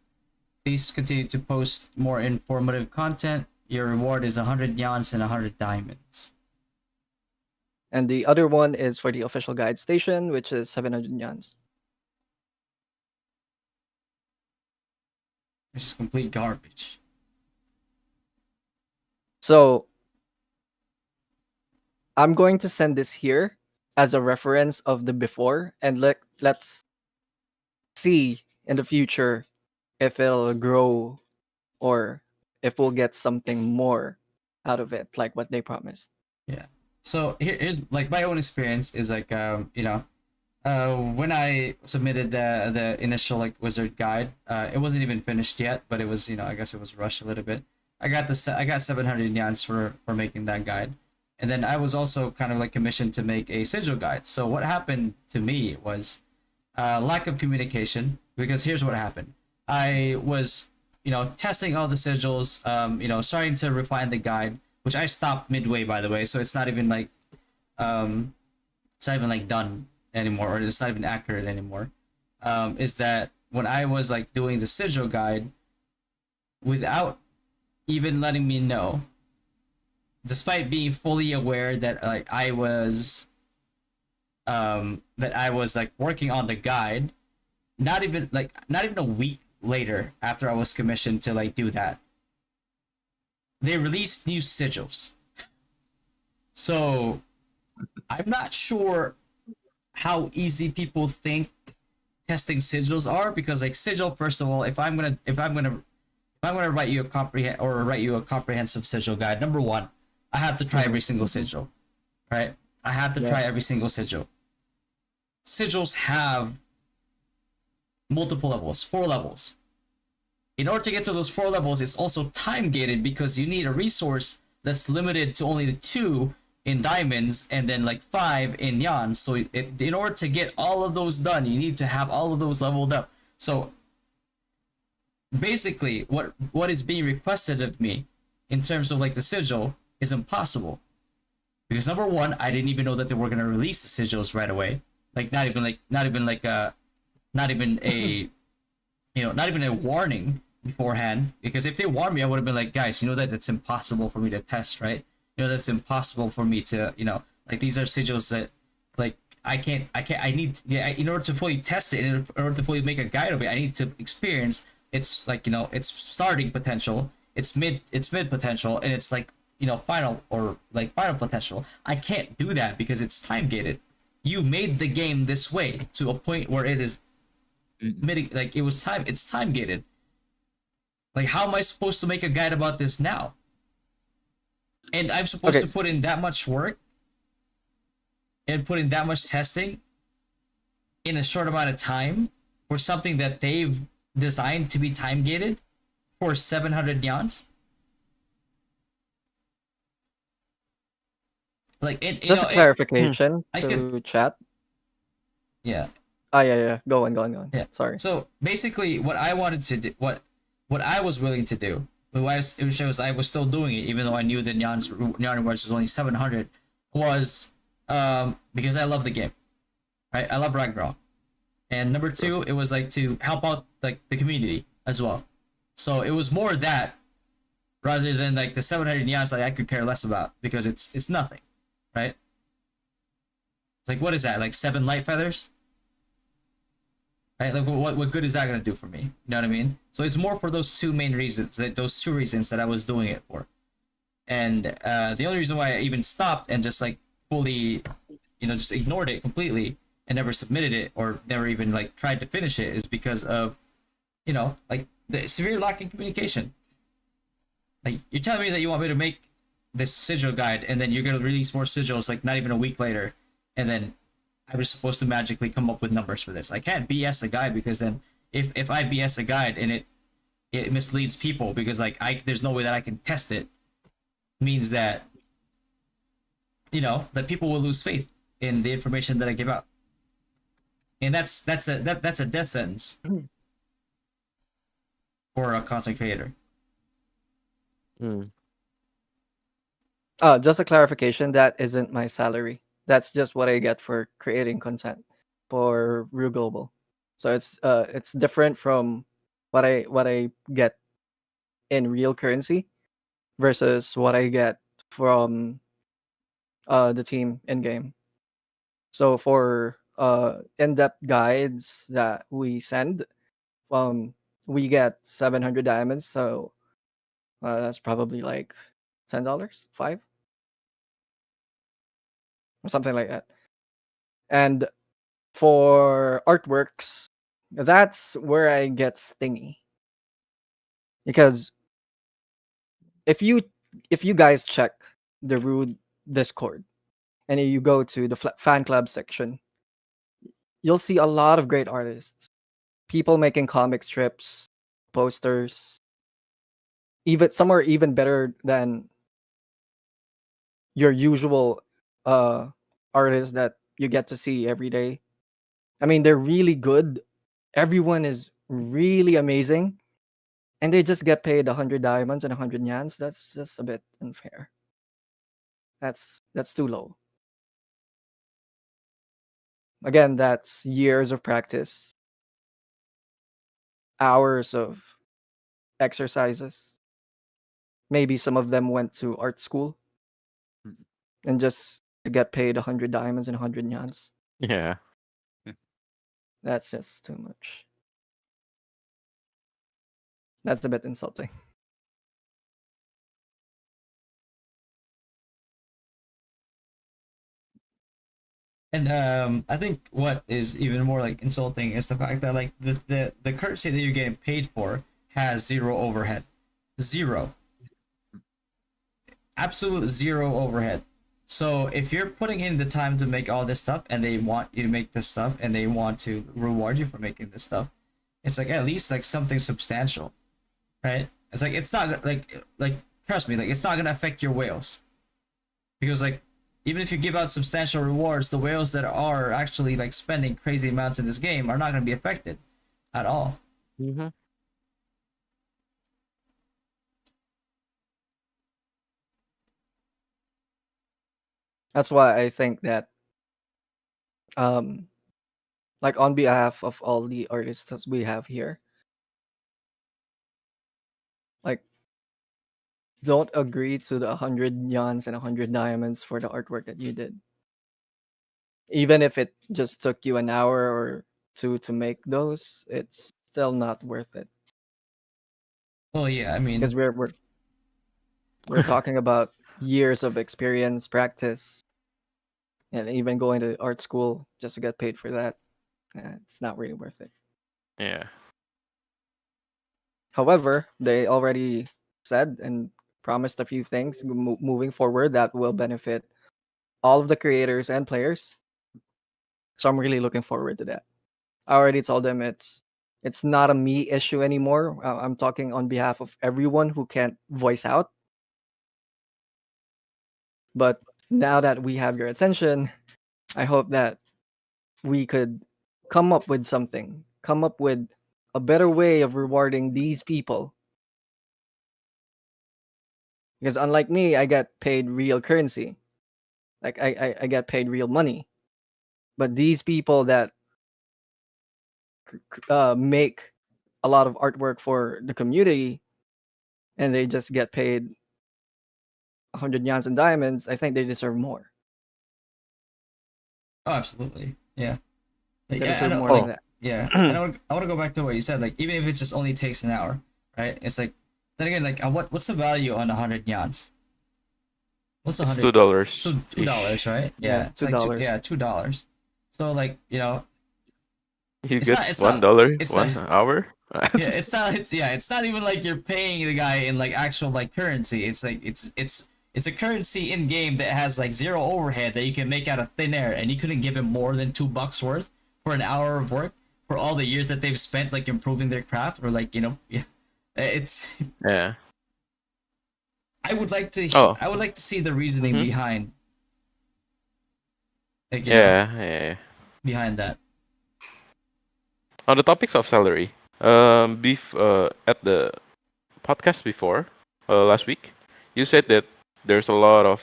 Please continue to post more informative content. Your reward is 100 yans and 100 diamonds. And the other one is for the official guide station, which is 700 nyans. Which is complete garbage. So I'm going to send this here as a reference of the before, and let's see in the future if it'll grow or if we'll get something more out of it, like what they promised. Yeah. So here's like my own experience is like When I submitted the initial like wizard guide, it wasn't even finished yet, but it was, I guess it was rushed a little bit. I got 700 yans for making that guide, and then I was also kind of like commissioned to make a sigil guide. So what happened to me was lack of communication, because here's what happened. I was, testing all the sigils, starting to refine the guide, which I stopped midway, by the way. So um, it's not even like done anymore, or it's not even accurate anymore. Is that when I was like doing the sigil guide, without even letting me know, despite being fully aware that like that I was like working on the guide, not even a week later after I was commissioned to like do that, they released new sigils. So I'm not sure how easy people think testing sigils are, because like sigil, first of all, if I'm gonna write you a comprehensive sigil guide, number one, I have to try every single sigil, right? I have to try every single sigil. Sigils have multiple levels, 4 levels. In order to get to those 4 levels, it's also time gated, because you need a resource that's limited to only the 2 in diamonds and then like 5 in yans. So in order to get all of those done, you need to have all of those leveled up. So basically, what is being requested of me in terms of like the sigil is impossible, because number one, I didn't even know that they were gonna release the sigils right away. Like not even a not even a warning beforehand. Because if they warned me, I would have been like, guys, you know that it's impossible for me to test, right? You know that's impossible for me to, like, these are sigils that like I need, yeah, in order to fully test it, in order to fully make a guide of it, I need to experience its like its starting potential, its mid potential, and it's like final, or like final potential. I can't do that because it's time gated. You made the game this way to a point where it is like it's time gated. Like, how am I supposed to make a guide about this now? And I'm supposed to put in that much work and put in that much testing in a short amount of time for something that they've designed to be time gated for 700 yans? Like, Just a clarification I to could, chat. yeah. Yeah. Go on. Yeah. Sorry. So basically, what I wanted to do, what I was willing to do, I was still doing it, even though I knew that Nyan rewards was only 700, was because I love the game, right? I love Ragnarok, and number two, it was like to help out like the community as well. So it was more that, rather than like the 700 Nyans that I could care less about, because it's nothing, right? It's like, what is that, like 7 light feathers? Right? Like, what good is that gonna do for me? You know what I mean? So it's more for those two main reasons, those 2 reasons that I was doing it for. And the only reason why I even stopped and just like fully, just ignored it completely and never submitted it, or never even like tried to finish it, is because of, like, the severe lack in communication. Like, you're telling me that you want me to make this sigil guide, and then you're gonna release more sigils like not even a week later, and then I was supposed to magically come up with numbers for this. I can't BS a guide, because then if I BS a guide and it misleads people, because like there's no way that I can test it, means that that people will lose faith in the information that I give out, and that's a death sentence for a content creator. Just a clarification. That isn't my salary. That's just what I get for creating content for Rue Global. So it's different from what I get in real currency versus what I get from the team in game. So for in-depth guides that we send, we get 700 diamonds. So that's probably like $10, 5, or something like that. And for artworks, that's where I get stingy, because if you guys check the Rude Discord and you go to the fan club section, you'll see a lot of great artists, people making comic strips, posters, even some are even better than your usual artists that you get to see every day. I mean, they're really good. Everyone is really amazing, and they just get paid 100 diamonds and 100 yans. That's just a bit unfair. That's too low. Again, that's years of practice, hours of exercises. Maybe some of them went to art school Mm. and just to get paid 100 diamonds and 100 yans. Yeah. That's just too much. That's a bit insulting. And I think what is even more like insulting is the fact that like the currency that you're getting paid for has zero overhead, zero, absolute zero overhead. So if you're putting in the time to make all this stuff, and they want you to make this stuff, and they want to reward you for making this stuff, it's like at least like something substantial, right? It's like it's not like trust me, like it's not gonna affect your whales, because like even if you give out substantial rewards, the whales that are actually like spending crazy amounts in this game are not going to be affected at all. Mm-hmm. That's why I think that um like on behalf of all the artists that we have here, like don't agree to the 100 yans and 100 diamonds for the artwork that you did. Even if it just took you an hour or two to make those, it's still not worth it. Well, yeah, I mean, Because we're talking about years of experience, practice, and even going to art school just to get paid for that. It's not really worth it. Yeah. However, they already said and promised a few things moving forward that will benefit all of the creators and players. So I'm really looking forward to that. I already told them it's not a me issue anymore. I'm talking on behalf of everyone who can't voice out. But now that we have your attention, I hope that we could come up with something, come up with a better way of rewarding these people. Because unlike me, I get paid real currency. Like I get paid real money. But these people that make a lot of artwork for the community and they just get paid 100 yans and diamonds, I think they deserve more. oh, absolutely, yeah, They yeah, I deserve know, more than like, Oh. that. yeah, and I want to go back to what you said, like even if it just only takes an hour, right? It's like then again, like what's the value on 100 yans? What's a It's hundred? $2 So $2, ish. right? Yeah, It's like $2. yeah, $2. So like You it's get not it's $1 not it's not 1 hour. yeah, it's not even like you're paying the guy in like actual like currency. It's like it's a currency in game that has like zero overhead that you can make out of thin air, and you couldn't give him more than $2 worth for an hour of work for all the years that they've spent like improving their craft, or like yeah, it's Yeah. Oh. I would like to see the reasoning Mm-hmm. behind like Yeah. Yeah. behind that. On the topics of salary, at the podcast before, last week, you said that there's a lot of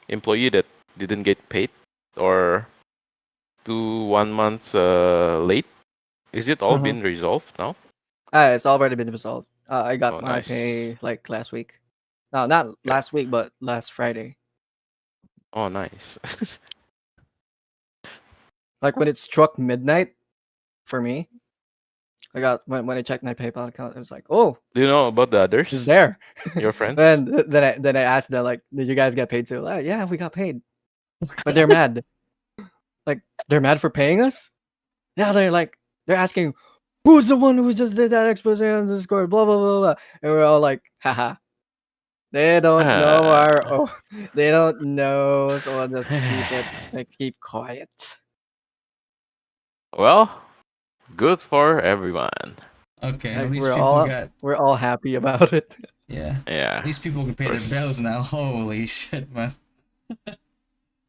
employee that didn't get paid or 1 month late. Is it all Mm-hmm. been resolved now? It's already been resolved. I got Oh, my nice. pay like last week. No, not Yeah. last week, but last Friday. Oh, nice. Like when it struck midnight for me, I got when I checked my PayPal account, it was like, oh, Do you know about the it's others? there. Your friends? Then I asked them like, did you guys get paid too? Yeah, we got paid, but they're mad. Like they're mad for paying us. Yeah, they're asking, who's the one who just did that expose on Discord? Blah blah blah blah. And we're all like, haha. They don't know our Ah. they don't know, so I'll just keep it like keep quiet. Well, good for everyone. Okay, at Like least people got we're all happy about it. yeah. At Yeah. least people can pay their First. bills now. Holy shit, man.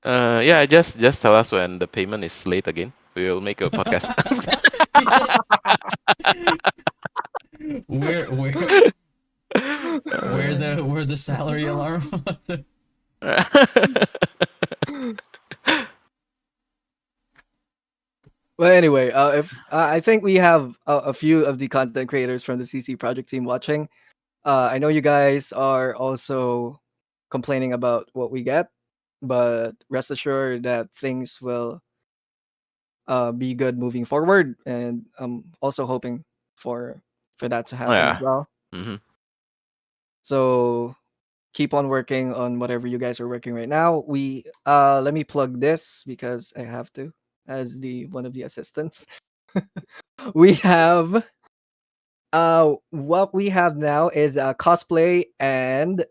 Yeah, just tell us when the payment is late again. We will make a podcast. where Uh, where the salary alarm? Well, anyway, if I think we have a few of the content creators from the CC project team watching. I know you guys are also complaining about what we get, but rest assured that things will be good moving forward, and I'm also hoping for that to happen as yeah. well. Hmm. So keep on working on whatever you guys are working right now. We let me plug this because I have to as the one of the assistants. We have what we have now is a cosplay and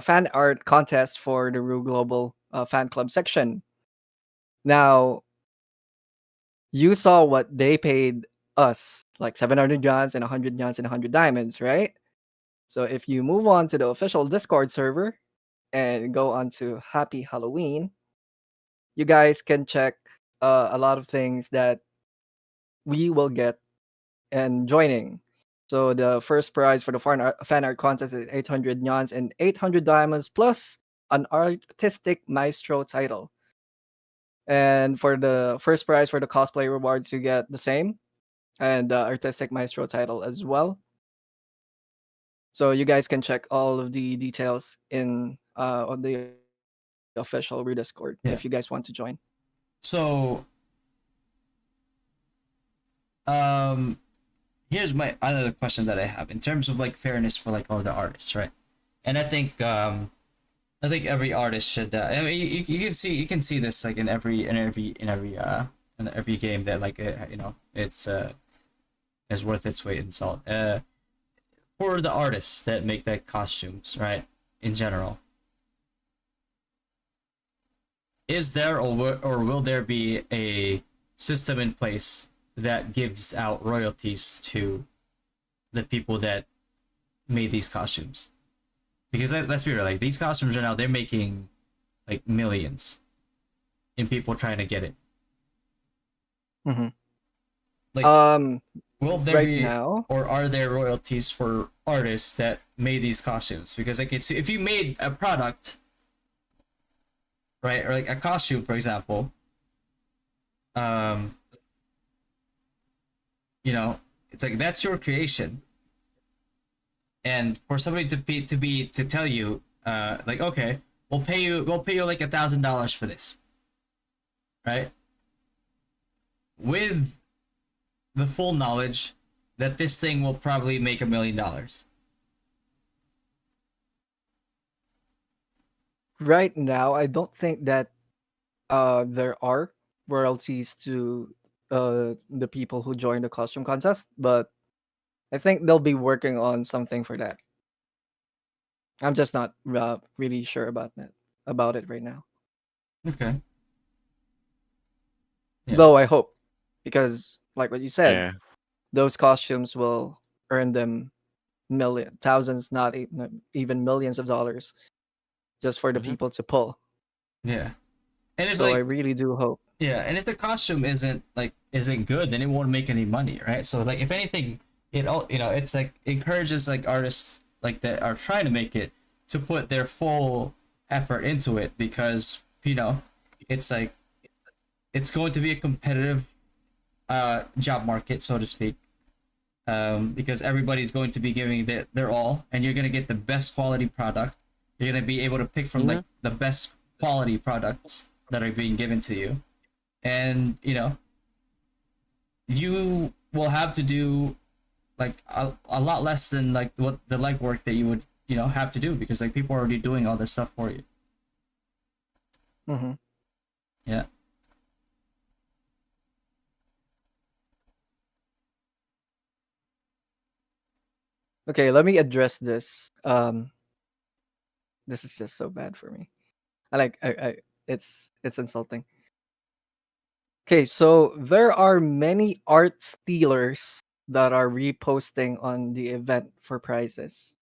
fan art contest for the Rue Global fan club section. Now, you saw what they paid us, like 700 yuans and 100 yuans and 100 diamonds, right? So if you move on to the official Discord server and go on to Happy Halloween, you guys can check a lot of things that we will get and joining. So the first prize for the fan art contest is 800 nyans and 800 diamonds plus an artistic maestro title. And for the first prize for the cosplay rewards, you get the same and the artistic maestro title as well. So you guys can check all of the details in on the official Discord if you guys want to join. Yeah. So um here's my another question that I have in terms of like fairness for like all the artists, right? And I think every artist should. I mean, you can see this like in every game that like is worth its weight in salt. For the artists that make the costumes, right? In general, is there or will there be a system in place that gives out royalties to the people that made these costumes? Because let's be real, like these costumes right now, they're making like millions in people trying to get it. Mm-hmm. Like, will there Right be now, or are there royalties for artists that made these costumes? Because like it's if you made a product, right, or like a costume, for example, um, you know, it's like that's your creation, and for somebody to tell you, like okay, we'll pay you like $1,000 for this, right? With the full knowledge that this thing will probably make $1 million. right now, I don't think that there are royalties to the people who join the costume contest, but I think they'll be working on something for that. I'm just not really sure about it right now. Okay. Yeah. Though I hope, because like what you said, Yeah. those costumes will earn them thousands, not even millions of dollars, just for the Hmm. people to pull. Yeah. And if So I like really do hope. yeah, and if the costume isn't good, then it won't make any money, right? So like if anything, it all it's like encourages like artists like that are trying to make it to put their full effort into it because it's like it's going to be a competitive job market, so to speak. Because everybody's going to be giving their all, and you're gonna get the best quality product. You're gonna be able to pick from Hmm. like the best quality products that are being given to you, and you will have to do like a lot less than like what the legwork that you would have to do because like people are already doing all this stuff for you. Hmm. Yeah. Okay, let me address this. This is just so bad for me. I like I it's insulting. Okay, so there are many art stealers that are reposting on the event for prizes.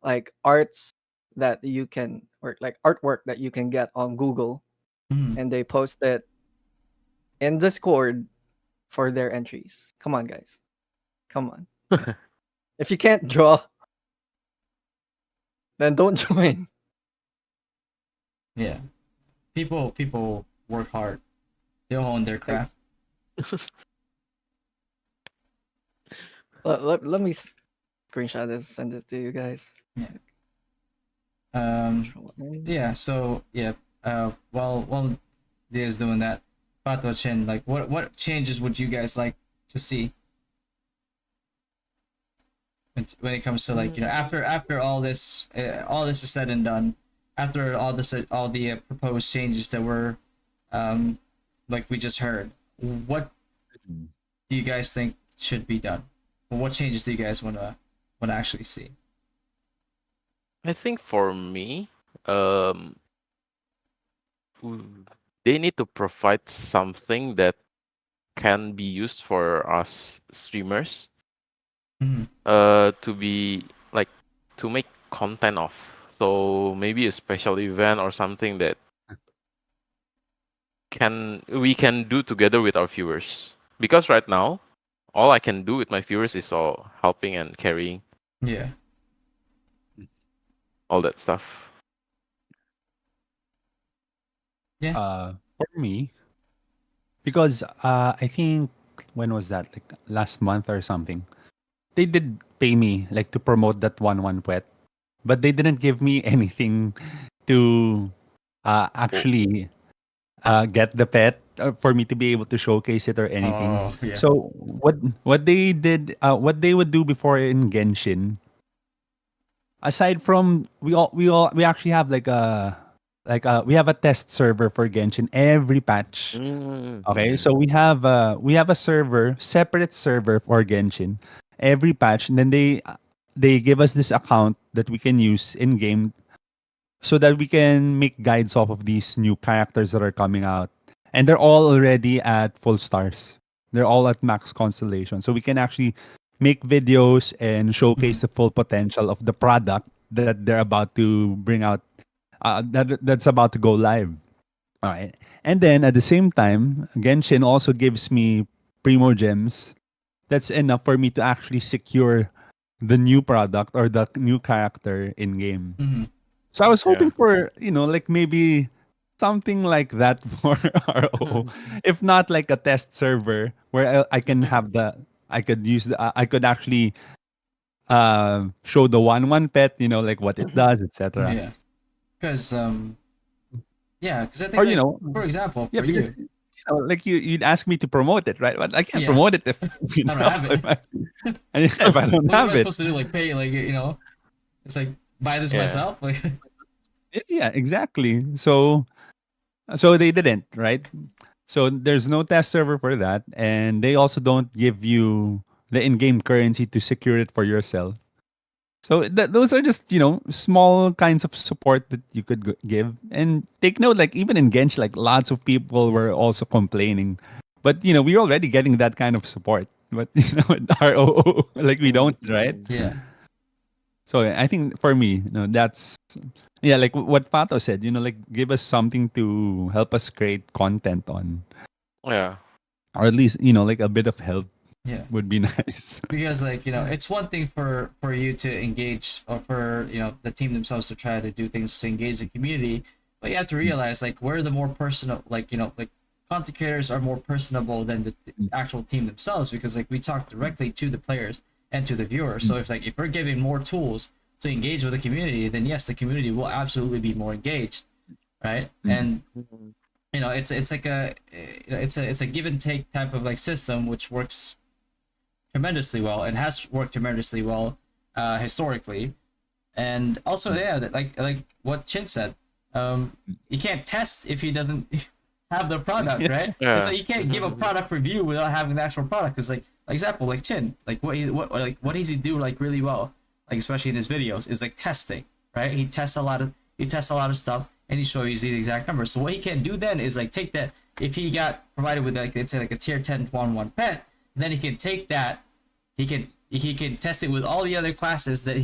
Like arts that you can, or like artwork that you can get on Google, Mhm. and they post it in Discord for their entries. Come on, guys. Come on. If you can't draw, then don't join. Yeah. People work hard. They'll hone their Like, craft. let me screenshot this, send it to you guys. Yeah. Um. Control N. Yeah. So yeah. While Dia's doing that, Pato Chen, like, what changes would you guys like to see when it comes to, like, after all this is said and done, after all the proposed changes that were like we just heard, what do you guys think should be done? Well, what changes do you guys want to actually see? I think for me, um, they need to provide something that can be used for us streamers, Mm-hmm. to be like to make content of. So maybe a special event or something that we can do together with our viewers. Because right now, all I can do with my viewers is all helping and carrying Yeah. all that stuff. Yeah. For me, because I think when was that? Like last month or something. They did pay me like to promote that one pet, but they didn't give me anything to actually get the pet for me to be able to showcase it or anything. Oh yeah. So what they did, what they would do before in Genshin, aside from we actually have we have a test server for Genshin every patch. Okay, Mm. so we have a server, separate server for Genshin every patch, and then they give us this account that we can use in game so that we can make guides off of these new characters that are coming out. And they're all already at full stars. They're all at max constellation. So we can actually make videos and showcase the full potential of the product that they're about to bring out, that's about to go live. All right. And then at the same time, Genshin also gives me Primo Gems. That's enough for me to actually secure the new product or the new character in game. Mm-hmm. So I was Yeah. hoping for, like maybe something like that for RO. If not like a test server where I can have I could use I could actually show the one pet, like what it does, etc. Yeah. Because I think, Or like, for example, yeah, for because you, like you'd ask me to promote it, right? But I can't Yeah. promote it if I don't have it. if I don't what am have I it. supposed to do? Like, pay, like, it's like, buy this Yeah. myself. Like, Yeah, exactly. So they didn't, right? So there's no test server for that, and they also don't give you the in-game currency to secure it for yourself. So those are just small kinds of support that you could give. And take note, like even in Genshin, like lots of people were also complaining, but we're already getting that kind of support. But with ROO, like we don't, right? yeah. So I think for me, that's like what Pato said. Like give us something to help us create content on, Yeah. or at least like a bit of help Yeah. would be nice. Because, like, it's one thing for you to engage, or for the team themselves to try to do things to engage the community, but you have to realize, like, we're the more personal, like, like, content creators are more personable than the actual team themselves, because, like, we talk directly to the players and to the viewers. So if we're giving more tools to engage with the community, then yes, the community will absolutely be more engaged, right? And it's like it's a give and take type of, like, system, which works tremendously well and has worked tremendously well historically. And also, yeah, that, like what Chin said, you can't test if he doesn't have the product, right? Yeah. It's like you can't give a product review without having the actual product. Because, like example, like Chin, like what does he do, like, really well, like, especially in his videos, is like testing, right? He tests a lot of stuff, and he shows you the exact numbers. So what he can do then is, like, take that if he got provided with like let's say like a tier 10 1-1 pet, then he can take that, he can test it with all the other classes that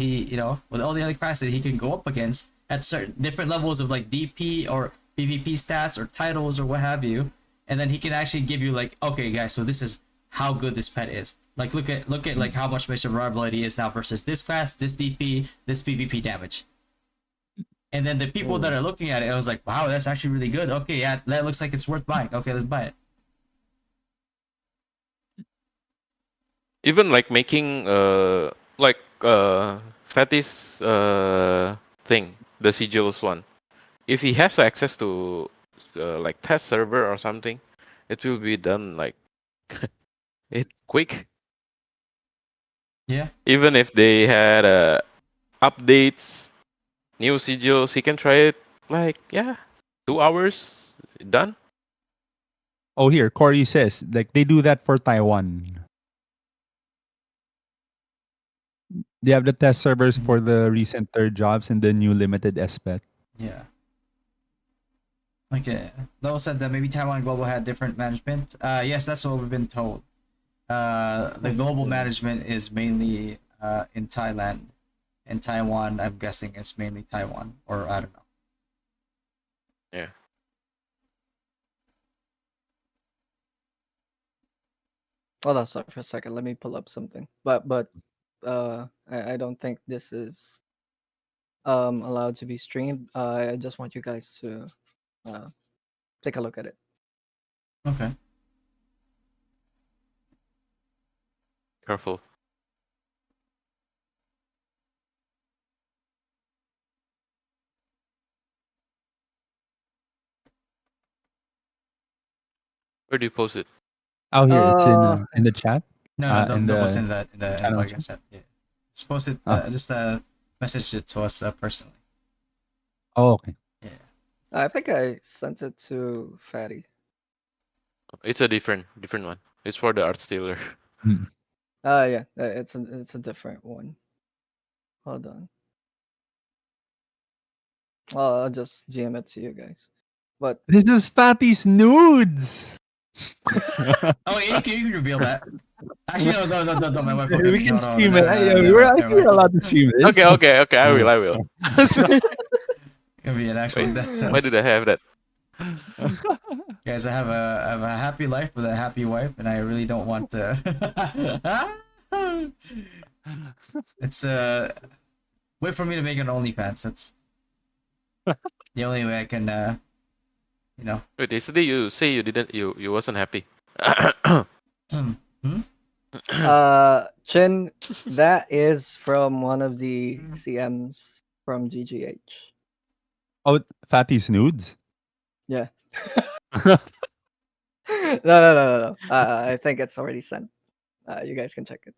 with all the other classes he can go up against at certain different levels of like DP or PvP stats or titles or what have you, and then he can actually give you like, okay guys, so this is how good this pet is. Like look at like how much survivability is now versus this class, this DP, this PvP damage. And then the people that are looking at it, I was like, wow, that's actually really good. Okay, yeah, that looks like it's worth buying. Okay, let's buy it. Even like making Fatty's thing, the sigils one. If he has access to like test server or something, it will be done like it quick. Yeah. Even if they had updates, new sigils, he can try it like 2 hours done. Oh, here Corey says like they do that for Taiwan. They have the test servers for the recent third jobs and the new limited SPET. Yeah. Okay. Lowell said that maybe Taiwan Global had different management. Yes, that's what we've been told. The global management is mainly in Thailand. And Taiwan, I'm guessing, is mainly Taiwan. Or I don't know. Yeah. Hold on, sorry for a second. Let me pull up something. But I don't think this is allowed to be streamed. I just want you guys to take a look at it. Okay. Careful. Where do you post it? Oh, here it's in the chat. No, In don't post the in the channel podcast chat. Yeah. Just post it. Oh. Just message it to us personally. Oh, okay. Yeah. I think I sent it to Fatty. It's a different one. It's for the art stealer. Mm. Yeah, it's a different one. Hold on. I'll just GM it to you guys. But This is Fatty's nudes. Oh, yeah, you can reveal that. Actually, no, my wife will We get can no, stream no, it. no, Yeah, never we're mind, I never think we're mind. allowed to stream this. Okay, I will. It'll be an actual Wait, death why sentence. did I have that? Guys, I have a happy life with a happy wife, and I really don't want to. It's wait for me to make an OnlyFans. That's the only way I can Wait, yesterday you say you wasn't happy. Chin, that is from one of the CMs from GGH. Oh, Fatty's nudes. Yeah. No. I think it's already sent. You guys can check it.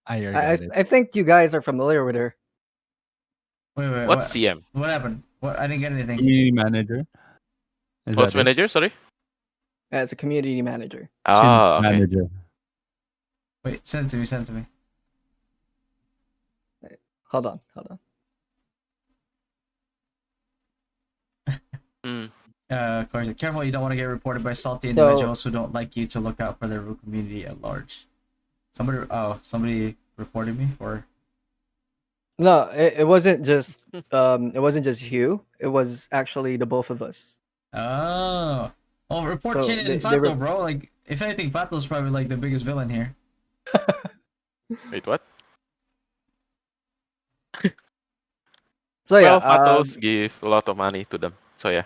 I got it. I think you guys are familiar with her. Wait, What's CM? what happened? What, I didn't get anything. Community manager. Is What's that it? manager? Sorry. As a community manager. Ah, okay. Manager. Wait, send it to me. Hold on. Of course, careful you don't want to get reported by salty So- individuals who don't like you to look out for the Ru community at large. Somebody reported me for. No, it wasn't just you. It was actually the both of us. Oh, report So Chin and they Fato, were- bro. Like, if anything, Fato's probably like the biggest villain here. Wait, what? So yeah, Well, Patos give a lot of money to them. So yeah.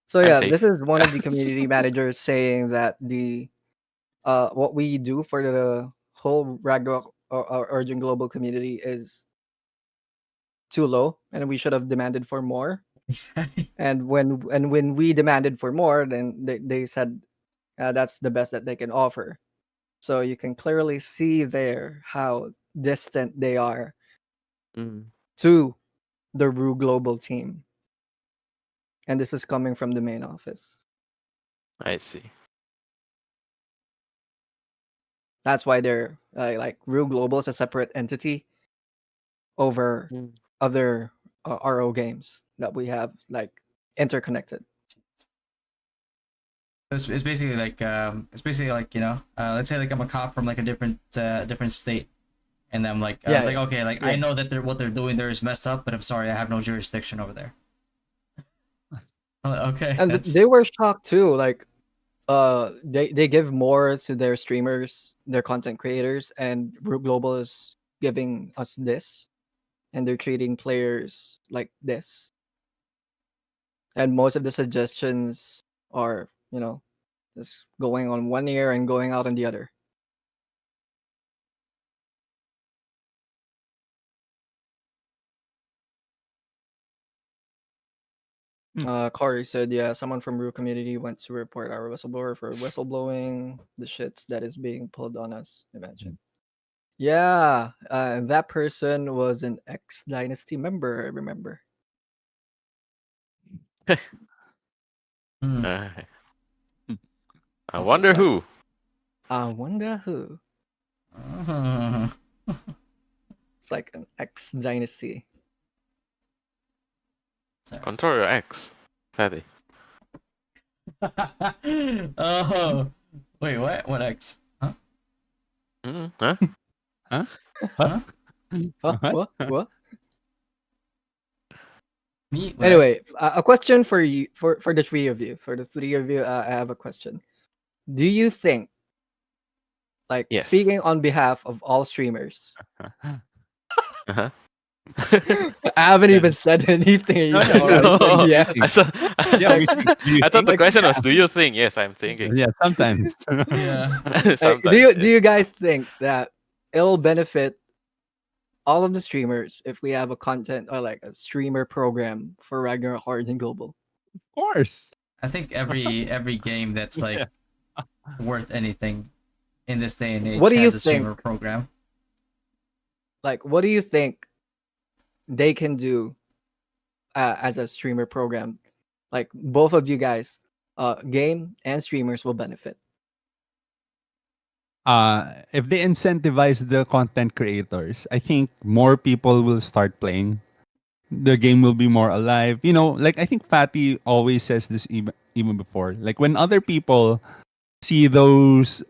So I'm yeah, safe. this is one of the community managers saying that the what we do for the whole Ragnarok or Origin global community is too low, and we should have demanded for more. And when we demanded for more, then they said that's the best that they can offer. So you can clearly see there how distant they are Mm, to the Ru global team, and this is coming from the main office. I see. That's why they're like Ru Global is a separate entity over Mm. other RO games that we have like interconnected. It's basically like let's say like I'm a cop from like a different state, and I'm like, I Yeah, was like, yeah, okay, like yeah. I know that what they're doing there is messed up, but I'm sorry, I have no jurisdiction over there. I'm like, okay, And that's they were shocked too. Like, they give more to their streamers, their content creators, and Root Global is giving us this, and they're treating players like this. And most of the suggestions are, just going on one ear and going out on the other. Corey said, yeah, someone from Root community went to report our whistleblower for whistleblowing the shits that is being pulled on us. Imagine. Yeah, that person was an X Dynasty member, I remember. mm. I It's wonder like, who. I wonder who. Uh-huh. It's like an X Dynasty. Sorry. Control your X, fatty. Oh, wait, what? What X? Huh? Huh? Huh? Huh? What? What? Me? What Anyway, a question for you, for the three of you. For the three of you, I have a question. Do you think, like, Yes. speaking on behalf of all streamers, Uh-huh. I haven't even said anything, and you No, no, already no, said no. yes. I saw, Yeah, we think. Do you I thought the think? question was, Yeah. do you think? Yes, I'm thinking. Yeah, sometimes. Yeah. Like, do Sometimes, you yes. guys think that it'll benefit all of the streamers if we have a content or like a streamer program for Ragnarok Origin Global? Of course. I think every game that's like Yeah. worth anything in this day and age What do you has a streamer think? program. Like, what do you think they can do as a streamer program? Like, both of you guys, game and streamers will benefit. If they incentivize the content creators, I think more people will start playing. The game will be more alive. Like I think Fatty always says this even before. Like when other people see those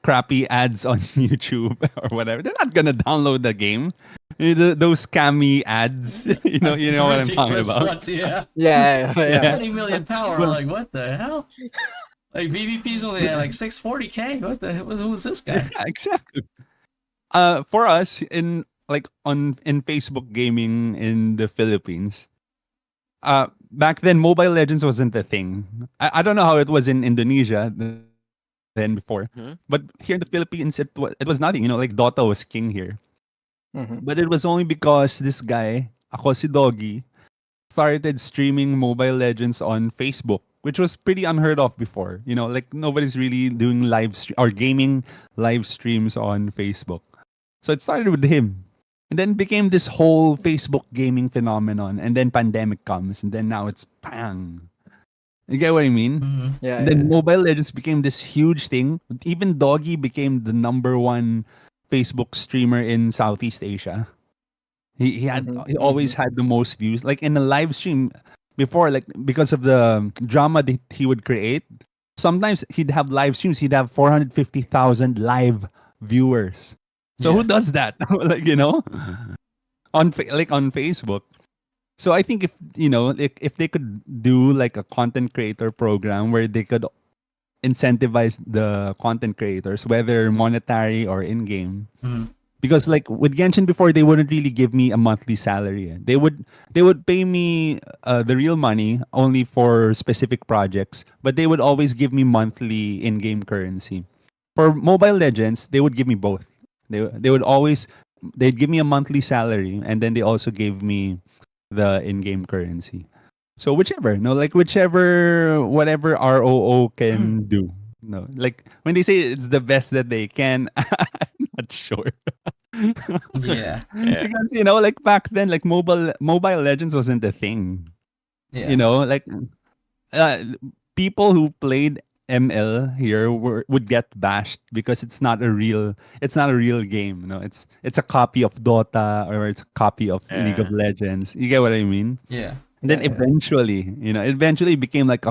crappy ads on YouTube or whatever, they're not gonna download the game. Those scammy ads. You know what I'm talking Ridiculous about. ones, yeah. Yeah, Yeah. 20 million power. Well- Like, what the hell? Like, VVP's only at like 640K. What the hell? Who's this guy? Yeah, exactly. For us in Facebook gaming in the Philippines, back then Mobile Legends wasn't a thing. I don't know how it was in Indonesia then before, Mhm. but here in the Philippines it was nothing. Like Dota was king here, Mhm. but it was only because this guy, ako si Doggy, started streaming Mobile Legends on Facebook, which was pretty unheard of before. Like nobody's really doing or gaming live streams on Facebook. So it started with him. And then became this whole Facebook gaming phenomenon. And then pandemic comes. And then now it's bang. You get what I mean? Mhm. Yeah, And then yeah. Mobile Legends became this huge thing. Even Doggy became the number one Facebook streamer in Southeast Asia. He always had the most views. Like in a live stream before, like because of the drama that he would create, sometimes he'd have live streams, he'd have 450,000 live viewers. So who Yeah. does that? Like, on Facebook. So I think if they could do like a content creator program where they could incentivize the content creators, whether monetary or in game, Mhm. because like with Genshin before, they wouldn't really give me a monthly salary. They would pay me the real money only for specific projects, but they would always give me monthly in-game currency. For Mobile Legends, they would give me both. They'd give me a monthly salary, and then they also gave me the in-game currency. So whichever, no, like whatever ROO can do. No, like when they say it's the best that they can, I'm not sure. Yeah. Yeah. Because like back then, like Mobile Legends wasn't a thing. Yeah. Like uh, people who played ML here would get bashed because it's not a real game. It's a copy of Dota or it's a copy of League of Yeah. Legends. You get what I mean? Yeah. And then Yeah, yeah. eventually, it became like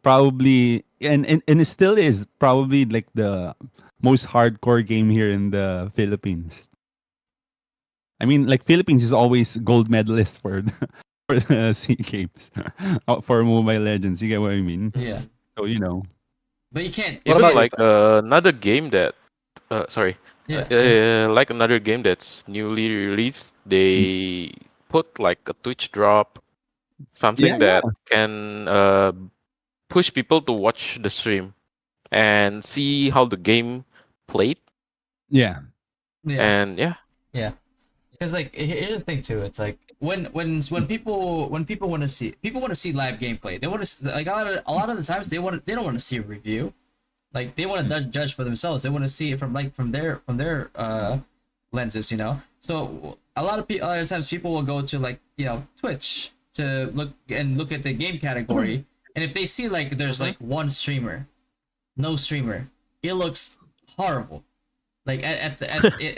probably and it still is probably like the most hardcore game here in the Philippines. I mean, like Philippines is always gold medalist for for the SEA Games for Mobile Legends. You get what I mean? Yeah, So but you can't. What Even about you, like Todd? another game that, sorry, Yeah, like another game that's newly released, they put like a Twitch drop, yeah, something that can push people to watch the stream and see how the game played. yeah, yeah, And yeah, yeah. Because like here's the thing too. It's like when people want to see live gameplay. They want to like a lot of the times they don't want to see a review. Like they want to judge for themselves. They want to see it from their lenses, you know. So a lot of times people will go to like Twitch to look at the game category, and if they see like there's like one streamer, no streamer, it looks horrible. Like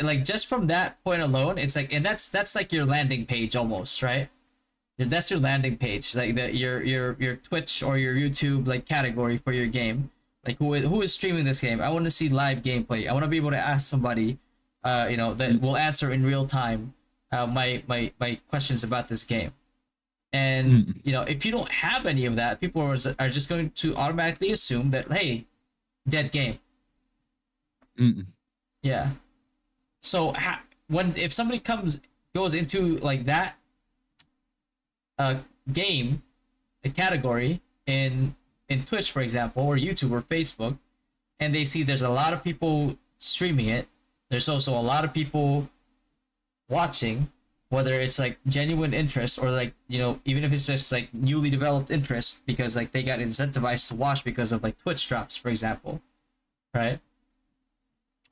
like just from that point alone, it's like, and that's like your landing page almost, right? That's your landing page, like your Twitch or your YouTube like category for your game. Like who is streaming this game? I want to see live gameplay. I want to be able to ask somebody, that will answer in real time, my questions about this game. And if you don't have any of that, people are just going to automatically assume that, hey, dead game. Yeah. So if somebody goes into like that game, a category in Twitch, for example, or YouTube or Facebook, and they see there's a lot of people streaming it, there's also a lot of people watching, whether it's like genuine interest or like even if it's just like newly developed interest because like they got incentivized to watch because of like Twitch drops, for example, right?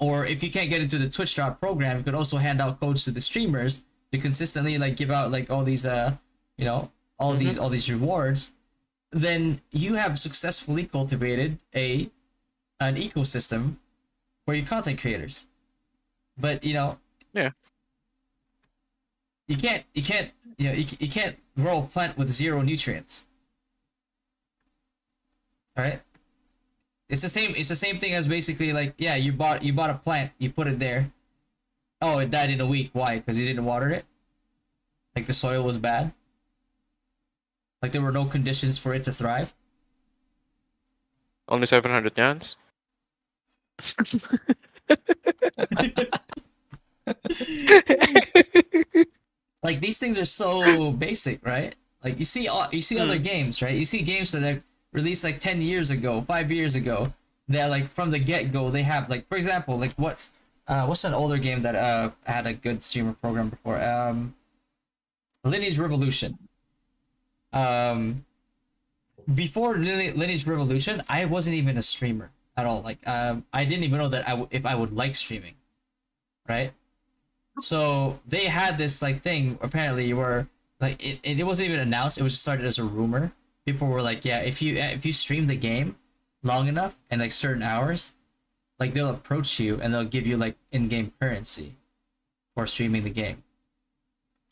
Or if you can't get into the Twitch drop program, you could also hand out codes to the streamers to consistently like give out like all these all these rewards. Then you have successfully cultivated an ecosystem for your content creators. But yeah, you can't you can't grow a plant with zero nutrients, right? It's the same thing as basically like, yeah, you bought a plant, you put it there. Oh, it died in a week. Why? Because you didn't water it? Like the soil was bad? Like there were no conditions for it to thrive? only 700 yans. Like these things are so basic, right? Like you see other games, right? You see games that are released like 10 years ago, 5 years ago, that like from the get-go they have like, for example, like what's an older game that had a good streamer program before? Lineage Revolution. Before Lineage Revolution, I wasn't even a streamer at all. Like I didn't even know that if I would like streaming, right? So they had this like thing apparently where like it wasn't even announced. It was just started as a rumor. People were like, yeah, if you stream the game long enough and like certain hours, like they'll approach you and they'll give you like in-game currency for streaming the game.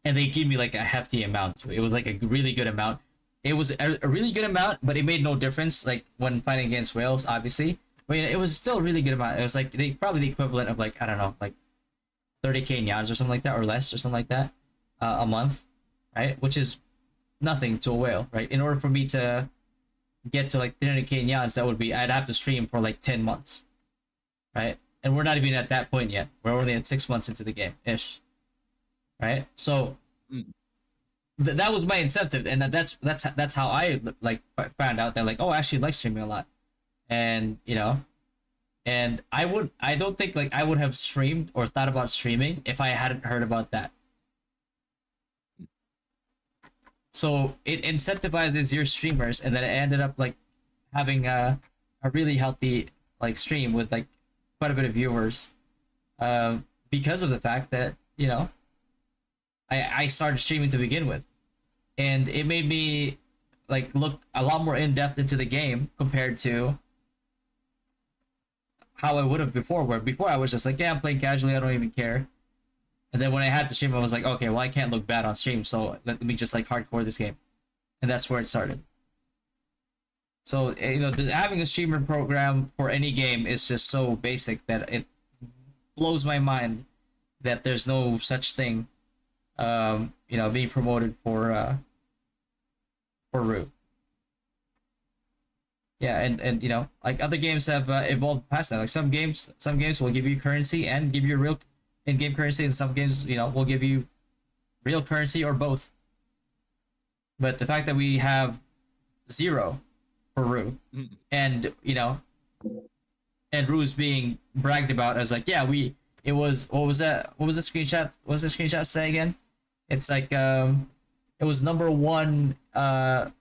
And they gave me like a hefty amount to it. It was like a really good amount. It was a really good amount, but it made no difference like when fighting against whales, obviously. But it was still a really good amount. It was like probably the equivalent of like, I don't know, like 30k nyans or something like that, or less or something like that, a month, right? Which is nothing to a whale, right? In order for me to get to like 300k nyans, I'd have to stream for like 10 months, right? And we're not even at that point yet. We're only at 6 months into the game ish, right? So that was my incentive, and that's how I like found out that like, oh, I actually like streaming a lot, and and I don't think like I would have streamed or thought about streaming if I hadn't heard about that. So it incentivizes your streamers, and then it ended up like having a really healthy like stream with like quite a bit of viewers, because of the fact that I started streaming to begin with, and it made me like look a lot more in depth into the game compared to how I would have before. Where before I was just like, yeah, I'm playing casually, I don't even care. And then when I had to stream, I was like, okay, well, I can't look bad on stream, so let me just like hardcore this game, and that's where it started. So having a streamer program for any game is just so basic that it blows my mind that there's no such thing, being promoted for Rue. Yeah, and like other games have evolved past that. Like some games will give you currency and give you real in-game currency, and some games will give you real currency or both. But the fact that we have 0 for Rue, and and Rue's being bragged about as like, yeah, it was, what was that? What was the screenshot? What was the screenshot say again? It's like it was number 1. What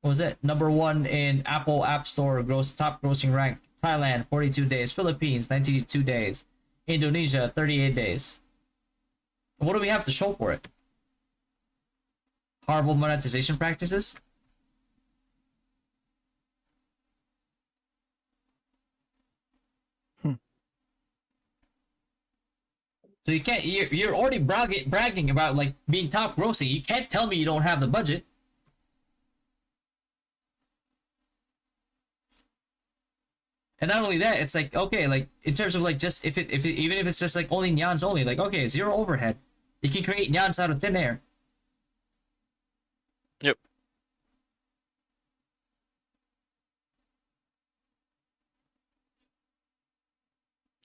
was it? Number 1 in Apple App Store top grossing rank. Thailand 42 days. Philippines 92 days. Indonesia 38 days. What do we have to show for it? Horrible monetization practices? So you can't. You're already bragging about like being top grossing. You can't tell me you don't have the budget. And not only that, it's like, okay, like in terms of like just if it even if it's just like only nyans only, like okay, 0 overhead, you can create nyans out of thin air. Yep.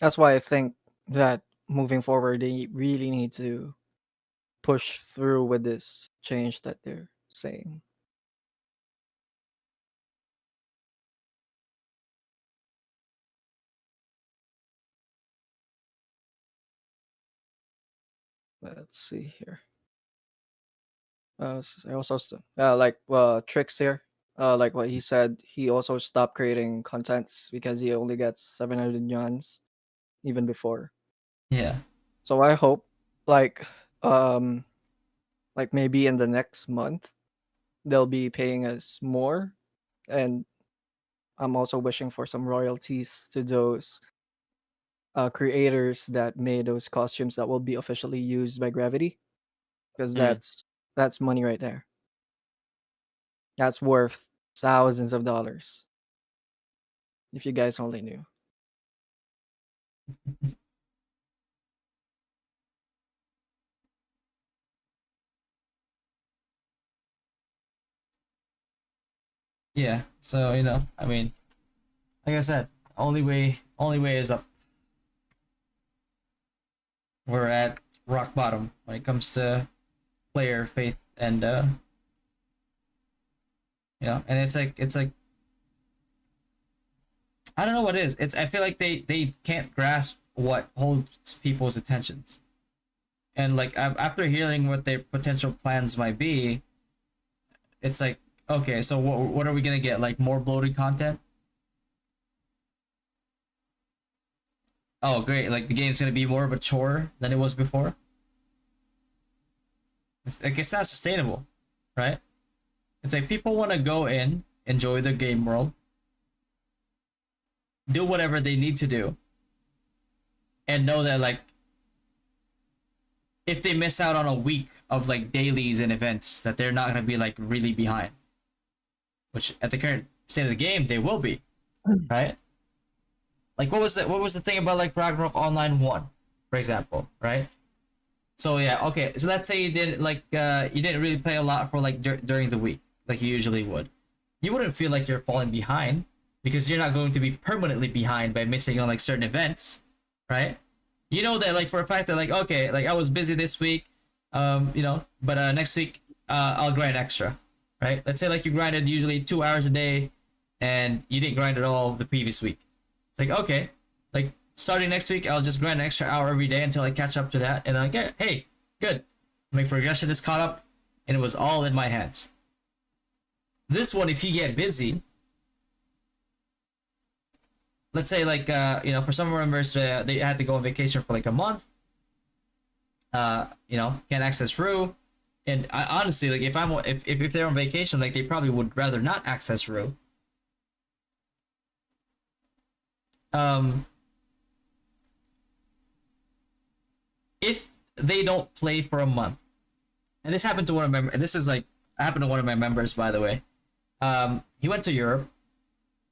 That's why I think that moving forward, they really need to push through with this change that they're saying. Let's see here. I also like tricks here. Like what he said, he also stopped creating contents because he only gets 700 yuans even before. Yeah. So I hope like maybe in the next month they'll be paying us more, and I'm also wishing for some royalties to those creators that made those costumes that will be officially used by Gravity, because that's money right there. That's worth thousands of dollars. If you guys only knew. Yeah. So I mean, like I said, only way is up. We're at rock bottom when it comes to player faith and and it's like I don't know what it is. I feel like they can't grasp what holds people's attentions. And like after hearing what their potential plans might be, it's like, okay, so what are we gonna get? Like more bloated content? Oh, great! Like the game's gonna be more of a chore than it was before. I guess not sustainable, right? It's like people want to go in, enjoy the game world, do whatever they need to do, and know that like if they miss out on a week of like dailies and events, that they're not gonna be like really behind. Which at the current state of the game, they will be, right? Like what was the thing about like Ragnarok Online 1, for example, right? So yeah, okay. So let's say you didn't really play a lot for like during the week, like you usually would. You wouldn't feel like you're falling behind because you're not going to be permanently behind by missing on like certain events, right? You know that like for a fact that like, okay, like I was busy this week, but next week I'll grind extra, right? Let's say like you grinded usually 2 hours a day, and you didn't grind at all the previous week. It's like, okay, like starting next week, I'll just grind an extra hour every day until I catch up to that, and I get, hey, good, my progression is caught up, and it was all in my hands. This one, if you get busy, let's say like for some members they had to go on vacation for like a month, can't access Rue, and I honestly like if they're on vacation, like they probably would rather not access Rue. If they don't play for a month, and this happened to one of my members, by the way. He went to Europe,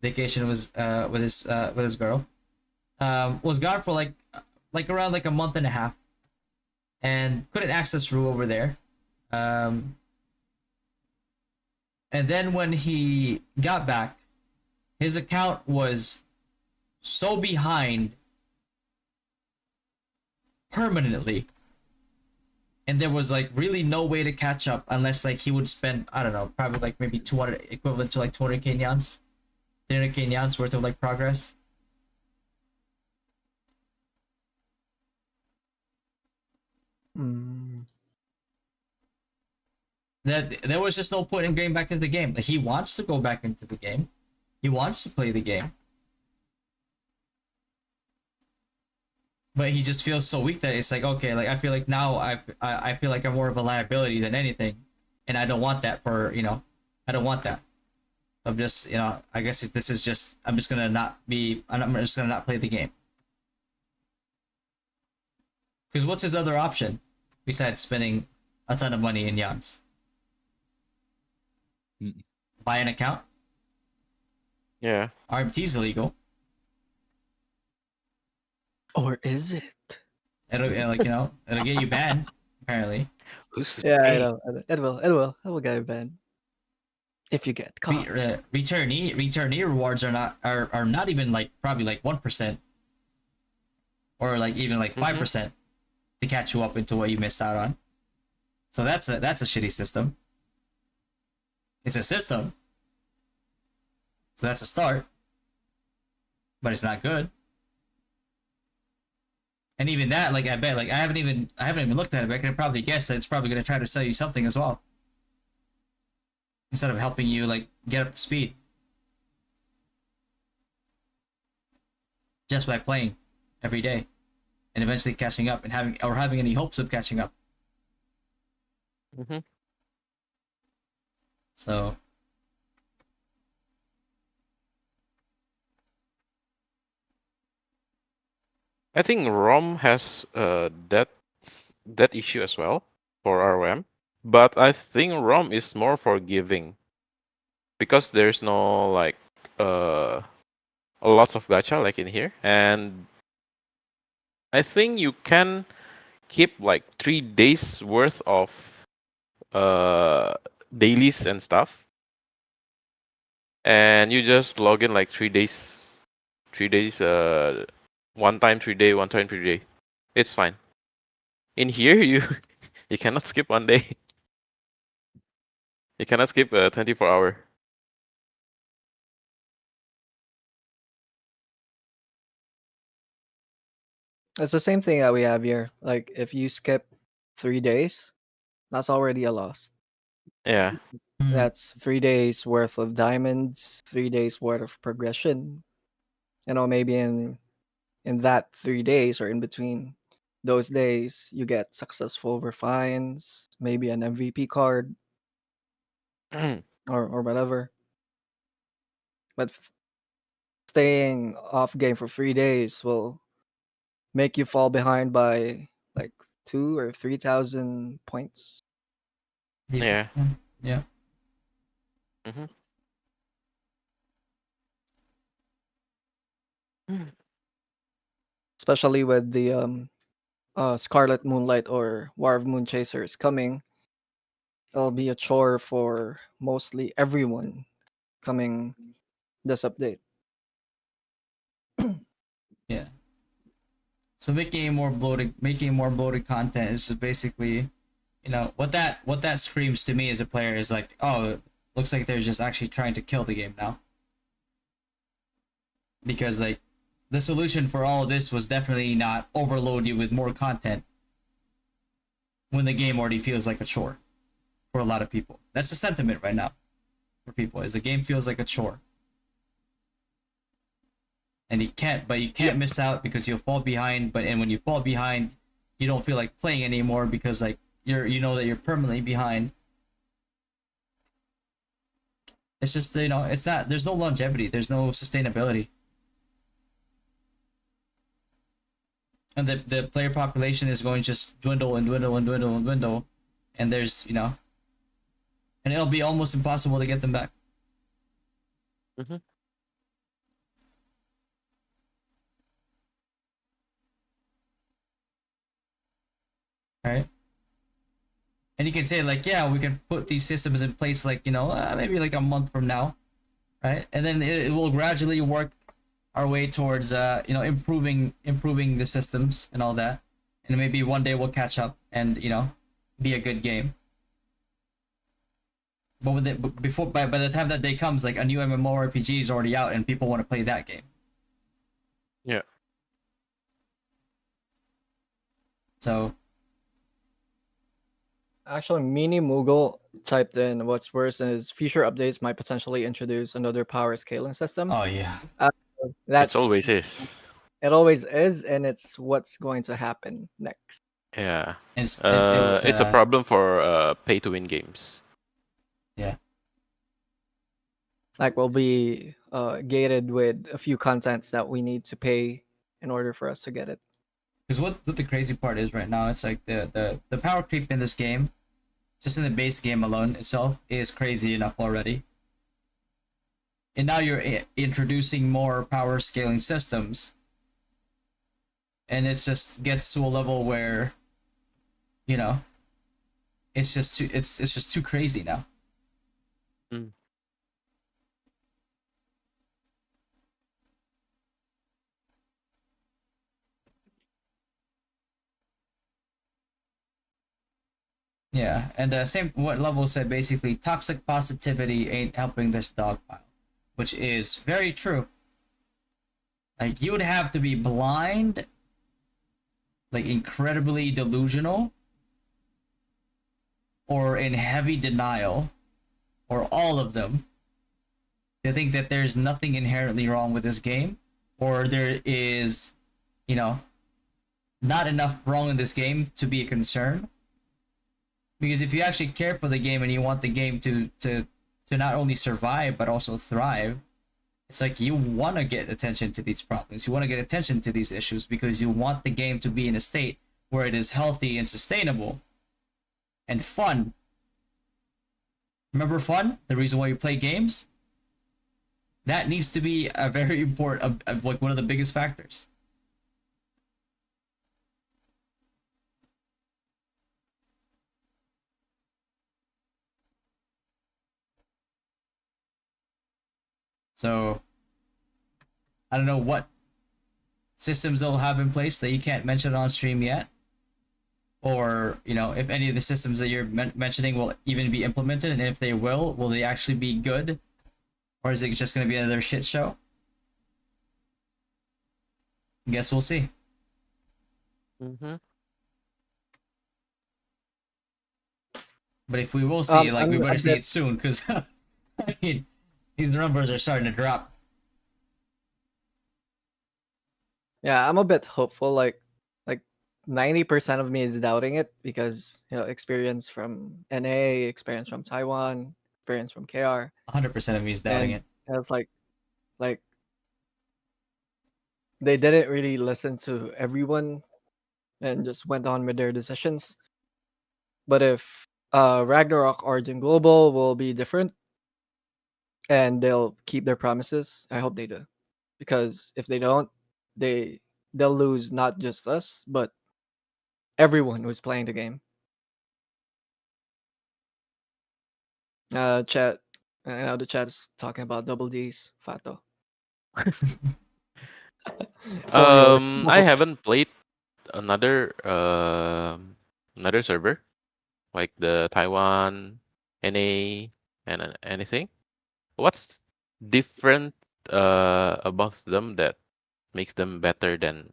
vacation was with his girl. Was gone for like around like a month and a half, and couldn't access Rue over there. And then when he got back, his account was so behind permanently, and there was like really no way to catch up unless like he would spend, I don't know, probably like maybe 200, equivalent to like 200 Kenyans, 300 Kenyans worth of like progress. Mm. That there was just no point in getting back into the game. Like, he wants to go back into the game, he wants to play the game, but he just feels so weak that it's like, okay, like I feel like now I feel like I'm more of a liability than anything, and I don't want that for, I don't want that. I'm just, I guess this is just, I'm just gonna not play the game. Because what's his other option besides spending a ton of money in Yans? Buy an account. Yeah. RMT's illegal. Or is it? It'll it'll get you banned apparently. Who's to Yeah, I say? know. It will. It will get you banned. If you get caught. Returnee rewards are not even like probably like 1%, or like even like 5% to catch you up into what you missed out on. So that's a shitty system. It's a system, so that's a start, but it's not good. And even that, like I bet, like I haven't even looked at it, but I can probably guess that it's probably gonna try to sell you something as well, instead of helping you like get up to speed just by playing every day and eventually catching up and having any hopes of catching up. Mm-hmm. So I think ROM has that issue as well for ROM, but I think ROM is more forgiving because there's no like lots of gacha like in here, and I think you can keep like 3 days worth of dailies and stuff, and you just log in like 3 days, 3 days, one time 3 day, one time 3 day. It's fine. In here, you cannot skip one day. You cannot skip a 24-hour. It's the same thing that we have here. Like if you skip 3 days, that's already a loss. Yeah. That's 3 days worth of diamonds, 3 days worth of progression. Maybe in that 3 days or in between those days, you get successful refines, maybe an MVP card or whatever. But staying off game for 3 days will make you fall behind by like 2,000 or 3,000 points. Yeah. Yeah. Mm-hmm. Especially with the Scarlet Moonlight or War of Moon Chasers coming. It'll be a chore for mostly everyone coming this update. Yeah. So making more bloated content is just basically, what that screams to me as a player is like, oh, looks like they're just actually trying to kill the game now. Because like the solution for all of this was definitely not overload you with more content when the game already feels like a chore for a lot of people. That's the sentiment right now for people, is the game feels like a chore. And you can't miss out because you'll fall behind, and when you fall behind, you don't feel like playing anymore because like you know that you're permanently behind. It's just, it's not, there's no longevity, there's no sustainability. And the player population is going to just dwindle and dwindle and dwindle and dwindle, and there's, and it'll be almost impossible to get them back. Mhm. Right? And you can say like, yeah, we can put these systems in place like, maybe like a month from now, right? And then it will gradually work our way towards improving the systems and all that. And maybe one day we'll catch up and, be a good game. But with it before by the time that day comes, like a new MMORPG is already out and people want to play that game. Yeah. So Actually, Mini Moogle typed in what's worse is future updates might potentially introduce another power scaling system. oh yeah. It That's always is. it always is, and it's what's going to happen next. Yeah. And it's It's a problem for pay to win games. yeah. Like we'll be gated with a few contents that we need to pay in order for us to get it. Because what the crazy part is right now, it's like the power creep in this game, just in the base game alone itself, is crazy enough already. And now you're introducing more power scaling systems, and it just gets to a level where, it's just too crazy now. Mm. Yeah, and same what Level said, basically toxic positivity ain't helping this dog pile, which is very true. Like you would have to be blind, like incredibly delusional, or in heavy denial, or all of them, to think that there's nothing inherently wrong with this game, or there is, not enough wrong in this game to be a concern. Because if you actually care for the game and you want the game to not only survive but also thrive, it's like you want to get attention to these problems. You want to get attention to these issues because you want the game to be in a state where it is healthy and sustainable and fun. Remember fun? The reason why you play games? That needs to be a very important, like one of the biggest factors. So, I don't know what systems they'll have in place that you can't mention on stream yet. Or, if any of the systems that you're mentioning will even be implemented, and if they will they actually be good? Or is it just going to be another shit show? Guess we'll see. Mm-hmm. But if we will see, we I'm better a see bit- it soon, because I mean, these numbers are starting to drop. Yeah, I'm a bit hopeful. Like 90% of me is doubting it because experience from NA, experience from Taiwan, experience from KR, 100% of me is doubting and it. it's like they didn't really listen to everyone and just went on with their decisions. But if Ragnarok Origin Global will be different and they'll keep their promises, I hope they do. Because if they don't, they'll lose not just us, but everyone who's playing the game. Chat. I know the chat is talking about double D's, Fato. So your I haven't played another another server like the Taiwan, NA, and anything. What's different about them that makes them better than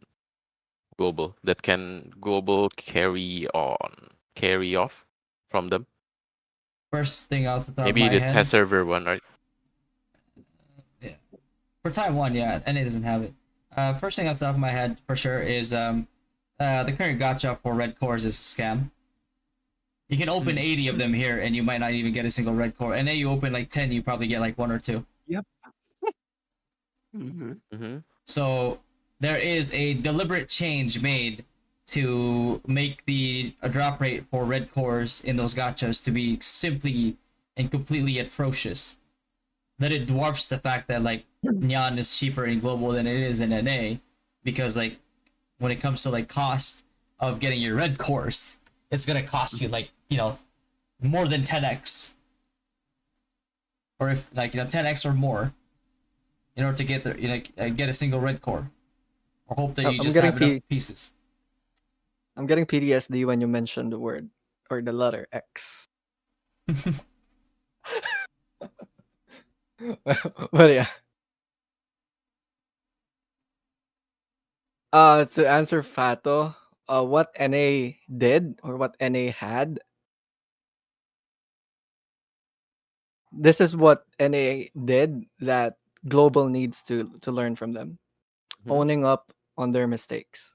global? That can global carry off from them? First thing out the top of Maybe my the test head, server one, right? yeah. For Taiwan, yeah, and it doesn't have it. First thing out the top of my head, for sure, is the current gacha for red cores is a scam. You can open 80 of them here, and you might not even get a single red core. And then you open like 10, you probably get like 1 or 2. Mm-hmm. Mm-hmm. So there is a deliberate change made to make the drop rate for red cores in those gachas to be simply and completely atrocious. that it dwarfs the fact that like Nyan is cheaper in global than it is in NA, because like when it comes to like cost of getting your red cores, it's gonna cost you like more than 10x, or if like 10x or more, in order to get the get a single red core, or hope that you I'm just getting have enough pieces. I'm getting PTSD when you mention the word or the letter X. But yeah. To answer Fato, what NA did or what NA had, this is what NA did that Global needs to learn from them. Mhm. Owning up on their mistakes.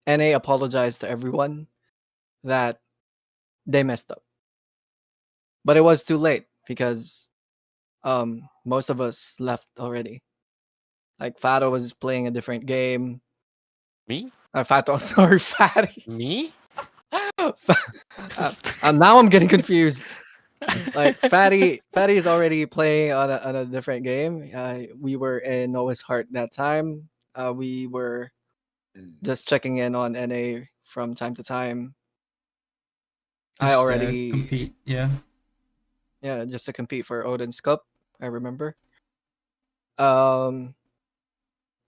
NA apologized to everyone that they messed up. But it was too late because most of us left already. Like Fato was playing a different game. Me? Fato, sorry, Fatty. Me? Now I'm getting confused. Like Fatty is already playing on a different game. We were in Noah's Heart that time. We were just checking in on NA from time to time. I Just already compete. Yeah. just to compete for Odin's Cup. I remember. Um,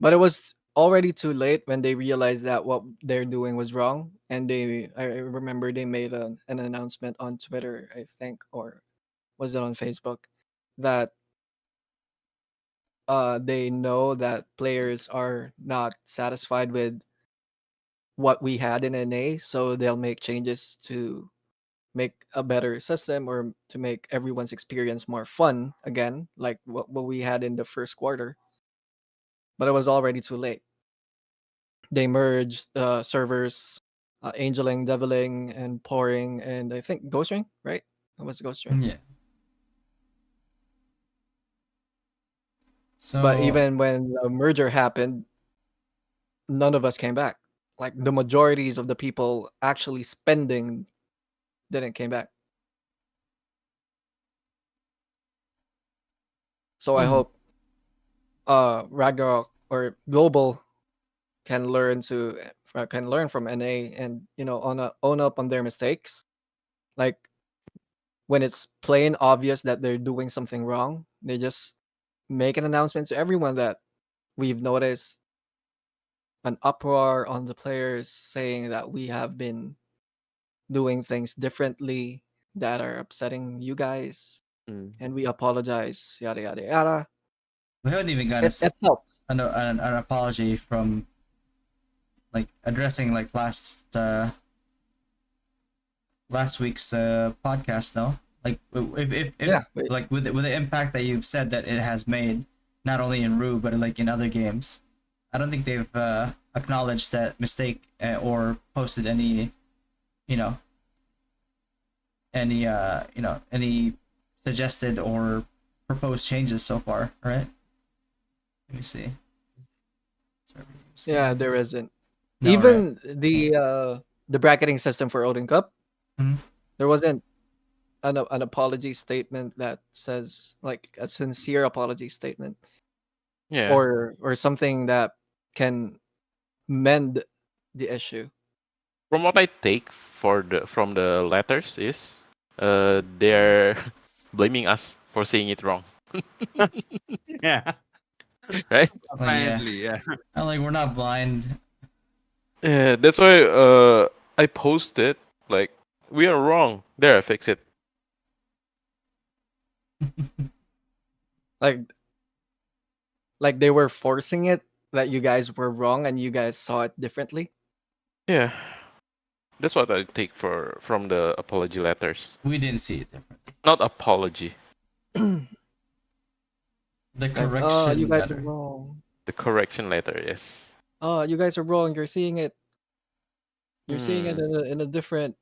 but it was already too late when they realized that what they're doing was wrong, and I remember they made an announcement on Twitter, I think, or was it on Facebook, that they know that players are not satisfied with what we had in NA, so they'll make changes to make a better system or to make everyone's experience more fun again, like what we had in the first quarter. But it was already too late. They merged servers, angeling, deviling, and pouring, and I think Ghost Ring, right? That was Ghost Ring. Yeah. So But even when the merger happened, none of us came back. Like the majorities of the people actually spending didn't came back. So I hope Ragnarok or Global can learn from NA and own up on their mistakes. Like when it's plain obvious that they're doing something wrong, they just make an announcement to everyone that we've noticed an uproar on the players saying that we have been doing things differently that are upsetting you guys, Mm. and we apologize, yada yada yada. we haven't even gotten It helps. an apology from like addressing like last week's podcast. No, like if Yeah, but like with the impact that you've said that it has made, not only in Rue but like in other games, I don't think they've acknowledged that mistake or posted any you know any suggested or proposed changes so far. Right? Let me see. yeah, there isn't. No, right? Even the bracketing system for Odin Cup, Mhm. there wasn't an apology statement that says like a sincere apology statement Yeah. or something that can mend the issue. From what I take from the letters is they're blaming us for saying it wrong, Yeah. right? Like, yeah. Apparently, yeah. I'm like, we're not blind. Yeah, that's why I posted like we are wrong. There, fix it. Like they were forcing it that you guys were wrong and you guys saw it differently. Yeah, that's what I take from the apology letters. We didn't see it differently. Not apology, The Like, correction you guys are letter. wrong. the correction letter. Yes. You guys are wrong. You're seeing it. You're seeing it Hmm. in a different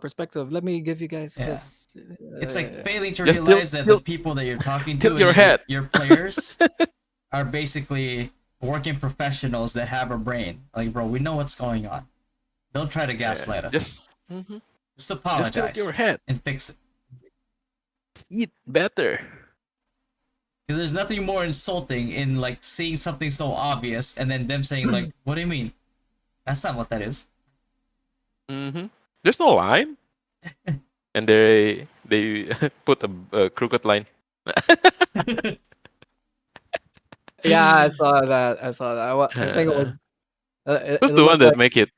perspective. Let me give you guys Yeah. this. It's like failing to Just realize that the tilt- people that you're talking to tilt and your head. your players are basically working professionals that have a brain. Like, bro, we know what's going on. Don't try to gaslight us. Just Just just tilt your apologize head. and fix it. Eat better. Because there's nothing more insulting in like seeing something so obvious and then them saying like, "What do you mean? That's not what that is." Mm-hmm. There's no line, and they put a crooked line. Yeah, I saw that. I saw that. I think it was. Who's It the one looked that like. make it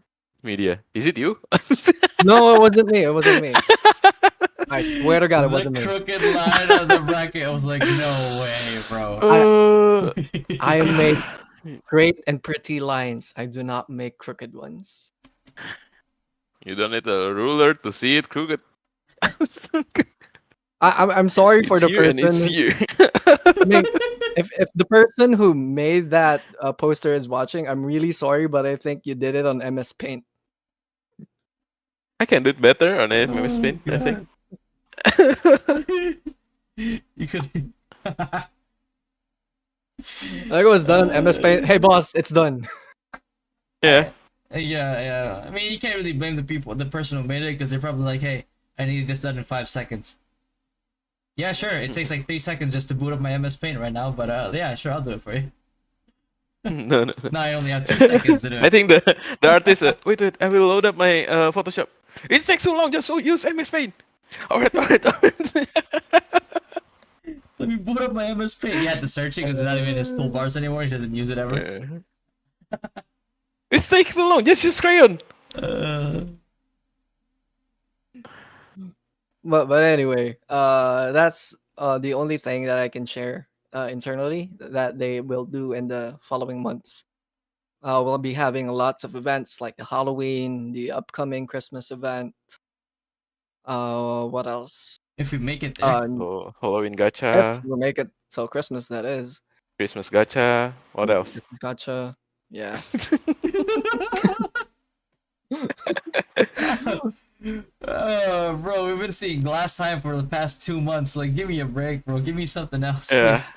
media? Is it you? No, it wasn't me. It wasn't me. I swear to God, it The wasn't me. crooked line on the bracket. I was like, "No way, bro." I make great and pretty lines. I do not make crooked ones. You don't need a ruler to see it crooked. I'm sorry for It's the here and it's person. here. I mean, if the person who made that poster is watching, I'm really sorry, but I think you did it on MS Paint. I can do it better on MS Oh, Paint, I think. You could. I think it was done on MS Paint. Hey, boss, it's done. Yeah. Yeah. I mean, you can't really blame the person who made it, because they're probably like, "Hey, I need this done in 5 seconds." Yeah, sure. It takes like 3 seconds just to boot up my MS Paint right now, but yeah, sure, I'll do it for you. No. Now I only have 2 seconds to do I it. think the artist. Wait, I will load up my Photoshop. It takes so long. Just so use MS Paint. Alright. Let me boot up my MS Paint. You had to search it because it's not even in his toolbars anymore. He doesn't use it ever. Yeah. It takes so long. Just use crayon. But anyway, that's the only thing that I can share internally that they will do in the following months. We'll be having lots of events like the Halloween, the upcoming Christmas event. What else? If we make it there. Oh, Halloween If gacha, we make it till Christmas, that is. Christmas gacha. What else? Gotcha. Yeah. Bro, we've been seeing Glass Time for the past 2 months. Like, give me a break, bro. Give me something else, Yeah. please.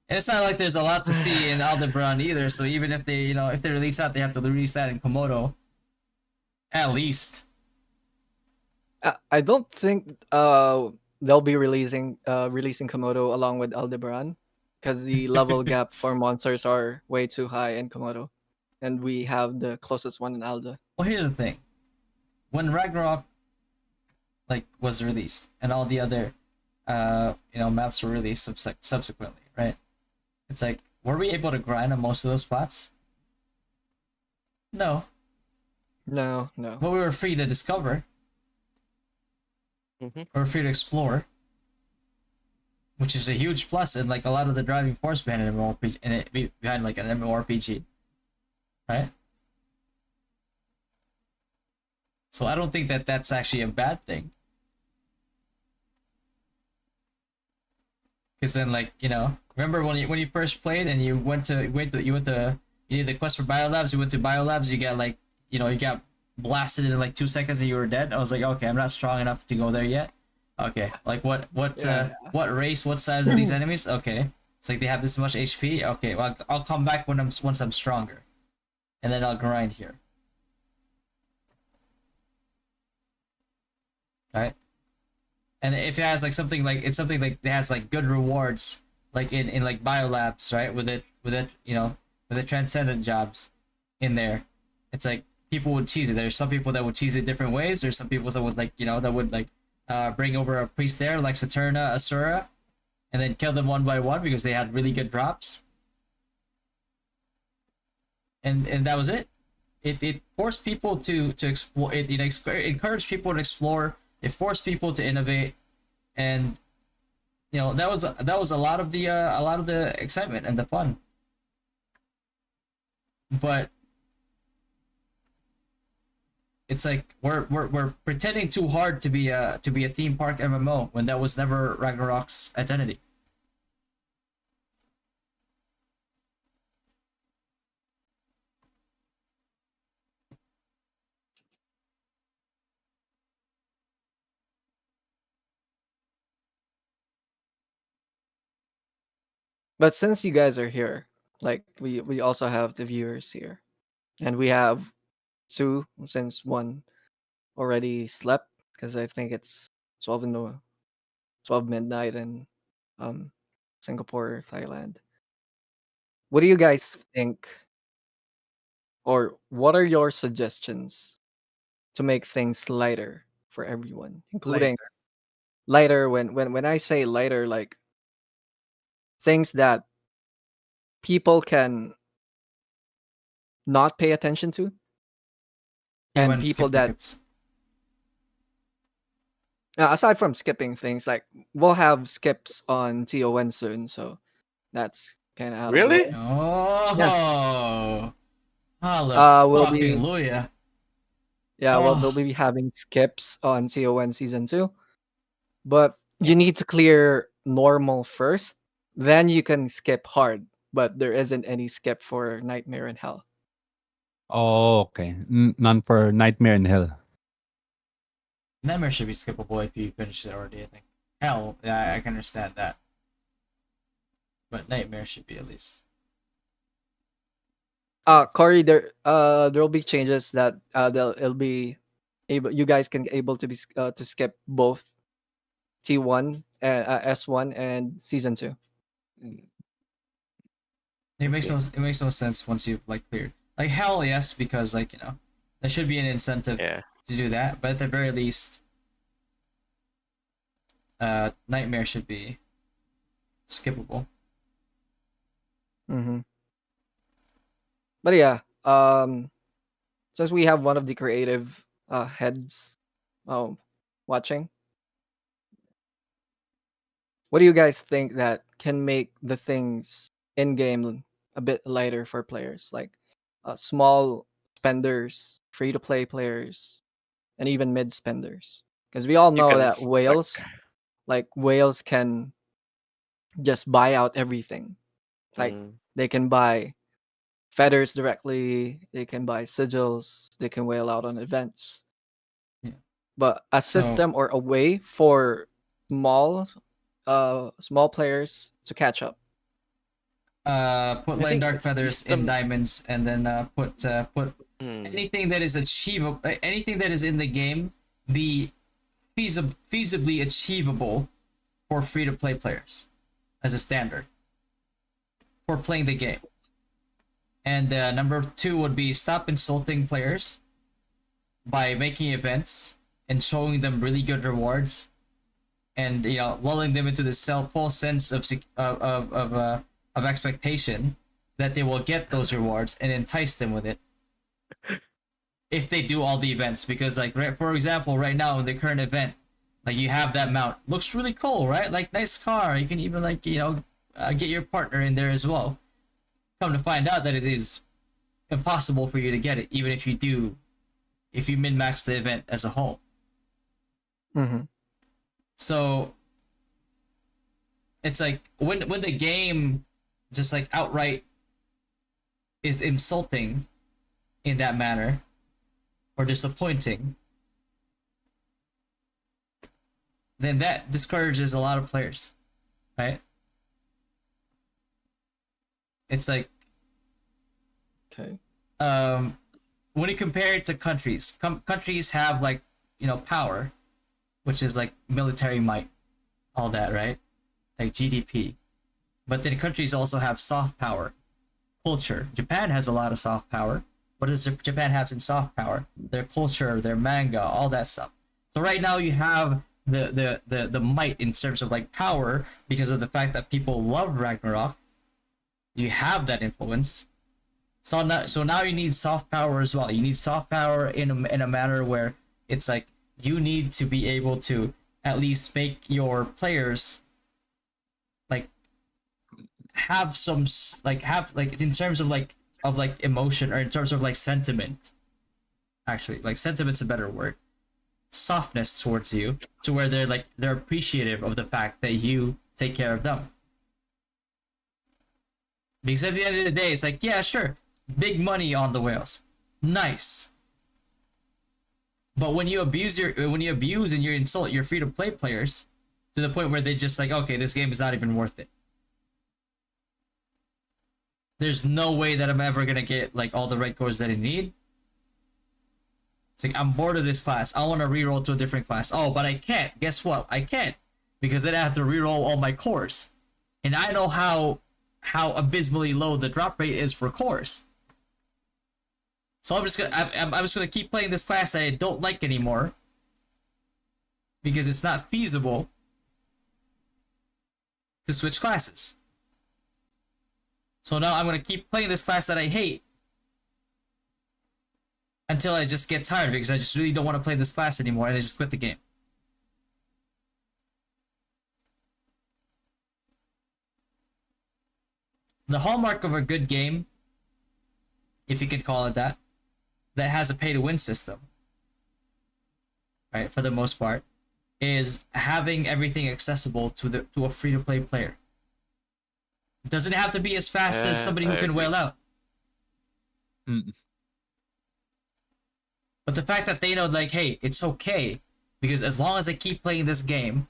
And it's not like there's a lot to see in Aldebaran either. So even if they, if they release that, they have to release that in Komodo. At least. I don't think they'll be releasing Komodo along with Aldebaran because the level gap for monsters are way too high in Komodo, and we have the closest one in Alda. Well, here's the thing. When Ragnarok was released and all the other maps were released subsequently, right? It's like, were we able to grind on most of those spots? No. No. But we were free to discover. Mhm. We were free to explore. Which is a huge plus and like a lot of the driving force behind an MMORPG, behind like an MMORPG. Right? So I don't think that that's actually a bad thing. Because then, remember when you first played and you did the quest for biolabs. You went to biolabs. You got you got blasted in like 2 seconds and you were dead. I was like, okay, I'm not strong enough to go there yet. Okay, like what race, what size are these enemies? Okay, it's like they have this much HP. Okay, well I'll come back once I'm stronger, and then I'll grind here. Right? And if it has something like that has good rewards, like in like biolabs, right? With the transcendent jobs in there, it's like people would cheese it. There's some people that would cheese it different ways. There's some people that would bring over a priest there like Saturna, Asura, and then kill them one by one because they had really good drops. And that was it. It forced people to explore. It encouraged people to explore. It forced people to innovate, and that was a lot of the excitement and the fun. But it's like we're pretending too hard to be a theme park MMO when that was never Ragnarok's identity. But since you guys are here, like we also have the viewers here, and we have two since one already slept because I think it's 12 in the 12 midnight in um Singapore, Thailand. What do you guys think, or what are your suggestions to make things lighter for everyone, including Lighter. lighter when I say lighter, like things that people can not pay attention to, You and went people skip that tickets. aside from skipping things, like we'll have skips on TON soon, so that's kind of out of the Really? way. Oh, We'll be hallelujah. we'll Oh, be having skips on TON season 2, but you need to clear normal first, then you can skip hard. But there isn't any skip for Nightmare in Hell. Oh, okay. None for Nightmare in Hell. Nightmare should be skippable if you finish it already, I think. Hell, yeah, I can understand that. But Nightmare should be at least. Corey, there'll be changes that it'll be able, you guys can able to be to skip both T1 S1 and season 2. It makes Okay. no sense once you've like cleared. Like hell, yes, because like there should be an incentive Yeah. to do that. But at the very least, Nightmare should be skippable. Mm-hmm. But yeah, since we have one of the creative heads watching, what do you guys think that can make the things in game a bit lighter for players, like small spenders, free to play players, and even mid spenders? Because we all You know can that whales, like whales, can just buy out everything. Like Mm, they can buy feathers directly, they can buy sigils, they can whale out on events. Yeah. But a So system or a way for small small players to catch up. put I Light and think Dark Feathers in system. diamonds, and then put Hmm. anything that is achievable, anything that is in the game, be feasibly achievable for free to play players as a standard for playing the game. And number 2 would be stop insulting players by making events and showing them really good rewards, and lulling them into this false sense of of expectation that they will get those rewards and entice them with it if they do all the events. Because like for example, right now in the current event, like you have that mount, looks really cool, right? Like nice car, you can even like get your partner in there as well. Come to find out that it is impossible for you to get it, even if you min-max the event as a whole. Mm-hmm. So it's like when the game just like outright is insulting in that manner or disappointing, then that discourages a lot of players, right? It's like Okay. when you compare it to countries, countries have like power, which is like military might, all that, right? Like GDP. But then countries also have soft power, culture. Japan has a lot of soft power. What does Japan have in soft power? Their culture, their manga, all that stuff. So right now you have the might in terms of like power because of the fact that people love Ragnarok. You have that influence. So now you need soft power as well. You need soft power in a manner where it's like you need to be able to at least make your players like have some have in terms of like emotion, or in terms of like sentiment. Actually, like sentiment's a better word. Softness towards you, to where they're appreciative of the fact that you take care of them. Because at the end of the day, it's like, yeah, sure, big money on the whales, nice. But when you abuse and you insult your free to play players to the point where they just like, okay, this game is not even worth it. There's no way that I'm ever gonna get like all the red cores that I need. It's like, I'm bored of this class. I want to reroll to a different class. Oh, but I can't. Guess what? I can't. because then I have to reroll all my cores, and I know how abysmally low the drop rate is for cores. So I'm just gonna keep playing this class that I don't like anymore because it's not feasible to switch classes. So now I'm gonna keep playing this class that I hate until I just get tired because I just really don't want to play this class anymore and I just quit the game. The hallmark of a good game, if you could call it that has a pay-to-win system, right, for the most part, is having everything accessible to a free-to-play player. It doesn't have to be as fast as somebody who can whale out. But the fact that they know, like, hey, it's okay, because as long as I keep playing this game,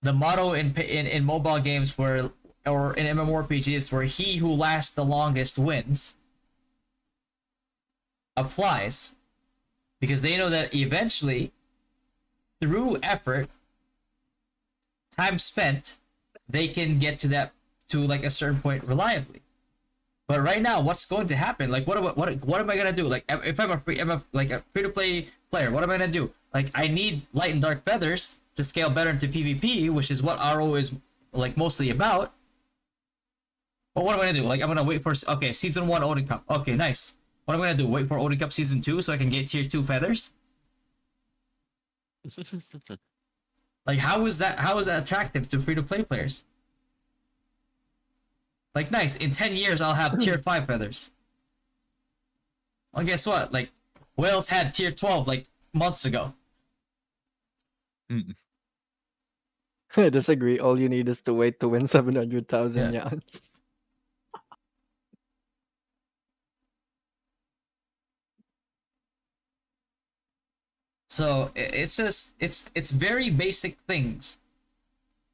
the motto in mobile games or in MMORPGs where he who lasts the longest wins applies, because they know that eventually, through effort, time spent, they can get to like a certain point reliably. But right now, what's going to happen? Like, what am I gonna do? Like, if I'm a free to play player, what am I gonna do? Like, I need light and dark feathers to scale better into PvP, which is what RO is like mostly about. But what am I gonna do? Like, I'm gonna wait for season 1 Odin Cup. Okay, nice. What am I gonna do? Wait for Odin Cup season 2 so I can get tier 2 feathers? Like, how is that attractive to free to play players? Like, nice, in 10 years I'll have tier 5 feathers. Well, guess what? Like, Wales had tier 12 like months ago. I disagree. All you need is to wait to win 700,000 Yeah. yans. So it's just it's very basic things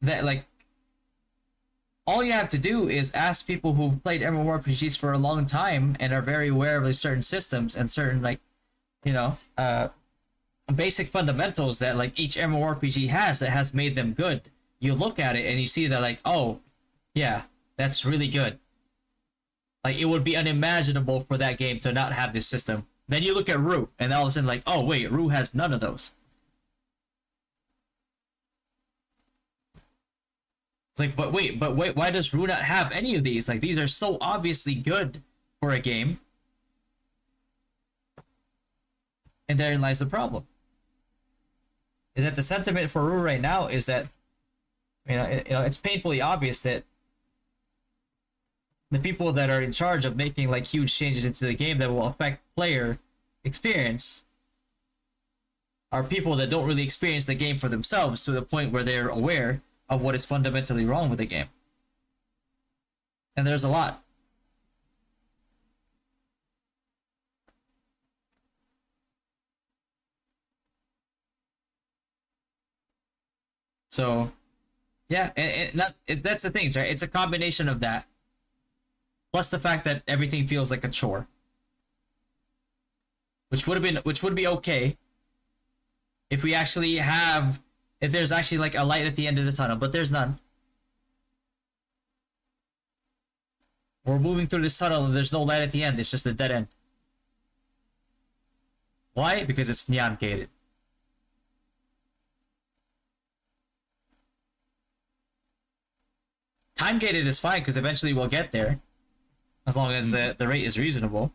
that, like, all you have to do is ask people who've played MMORPGs for a long time and are very aware of certain systems and certain, like, you know, basic fundamentals that, like, each MMORPG has that has made them good. You look at it and you see that, like, oh, yeah, that's really good. Like, it would be unimaginable for that game to not have this system. Then you look at Rue, and all of a sudden, like, oh wait, Rue has none of those. It's like, but wait, why does Rue not have any of these? Like, these are so obviously good for a game. And therein lies the problem. Is that the sentiment for Rue right now is that, it's painfully obvious that the people that are in charge of making, like, huge changes into the game that will affect player experience are people that don't really experience the game for themselves to the point where they're aware of what is fundamentally wrong with the game. And there's a lot. So, yeah, that's the thing, right? It's a combination of that, plus the fact that everything feels like a chore, which would be okay if there's actually, like, a light at the end of the tunnel, but there's none. We're moving through this tunnel and there's no light at the end. It's just a dead end. Why? Because it's neon gated. Time gated is fine because eventually we'll get there, as long as the rate is reasonable.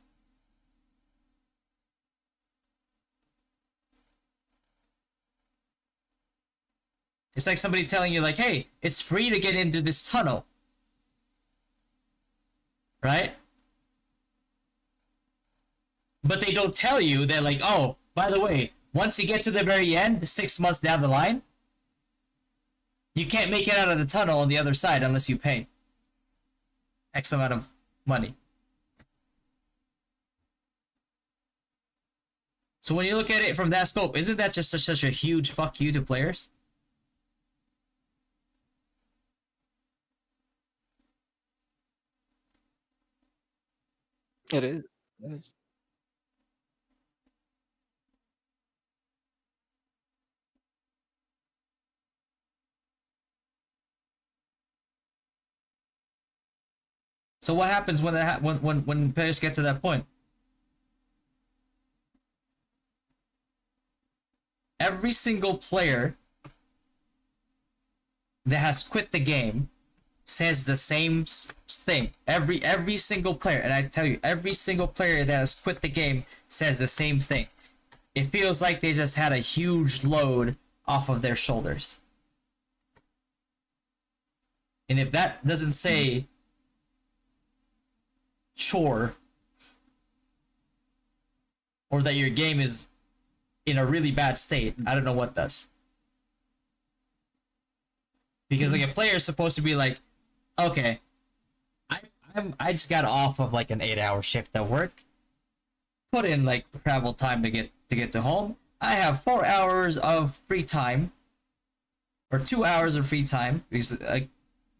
It's like somebody telling you, like, hey, it's free to get into this tunnel. Right? But they don't tell you that, like, oh, by the way, once you get to the very end, 6 months down the line, you can't make it out of the tunnel on the other side unless you pay X amount of money. So when you look at it from that scope, isn't that just such a huge fuck you to players? It is. It is. So what happens when when players get to that point? Every single player that has quit the game says the same thing. Every single player, and I tell you, every single player that has quit the game says the same thing. It feels like they just had a huge load off of their shoulders. And if that doesn't say chore, or that your game is in a really bad state, I don't know what does. Because like a player is supposed to be like, okay, I just got off of like an 8-hour shift at work, put in like travel time to get to home. I have 4 hours of free time, or 2 hours of free time, because like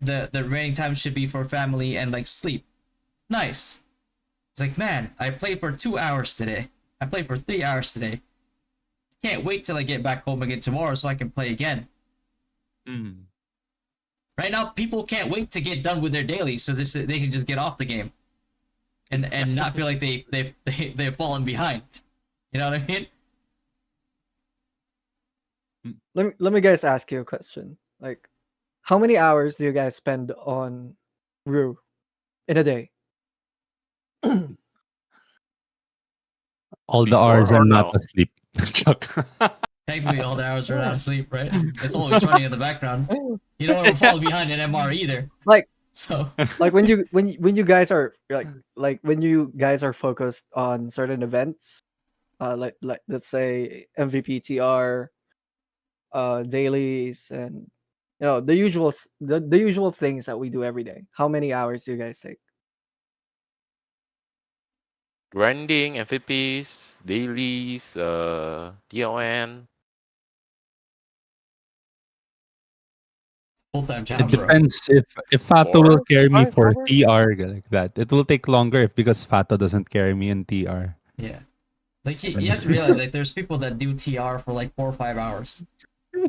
the remaining time should be for family and like sleep. Nice. It's like, man, I played for 2 hours today. I played for 3 hours today. Can't wait till I get back home again tomorrow so I can play again. Right now, people can't wait to get done with their dailies so they can just get off the game, and not feel like they've fallen behind. You know what I mean? Let me guys ask you a question. Like, how many hours do you guys spend on Rue in a day? All the Before hours or I'm not now? asleep. Chuck. Technically, all the hours are not asleep, right? It's always running in the background. You don't want to fall behind in MR either. Like, So like when you guys are like when you guys are focused on certain events, like let's say MVP TR, dailies, and the the usual things that we do every day. How many hours do you guys take? Grinding, FVPs, dailies, TON. full-time It job, bro. depends if Fato will 4 to carry me 5 for hours? TR like that. It will take longer if because Fato doesn't carry me in TR. Yeah. Like you have to realize like there's people that do TR for like 4 or 5 hours. So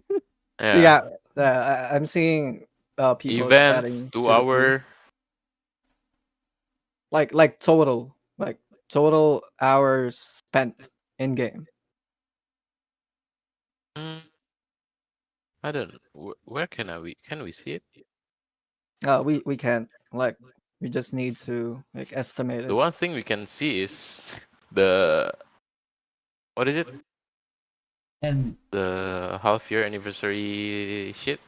Yeah. yeah, I'm seeing people Events, chatting 2 2 to 3, hour. like total hours spent in game. Mm, I don't know. Where can we see it? We can't, like, we just need to like estimate The it one thing we can see is the what is it? And The half year anniversary shit.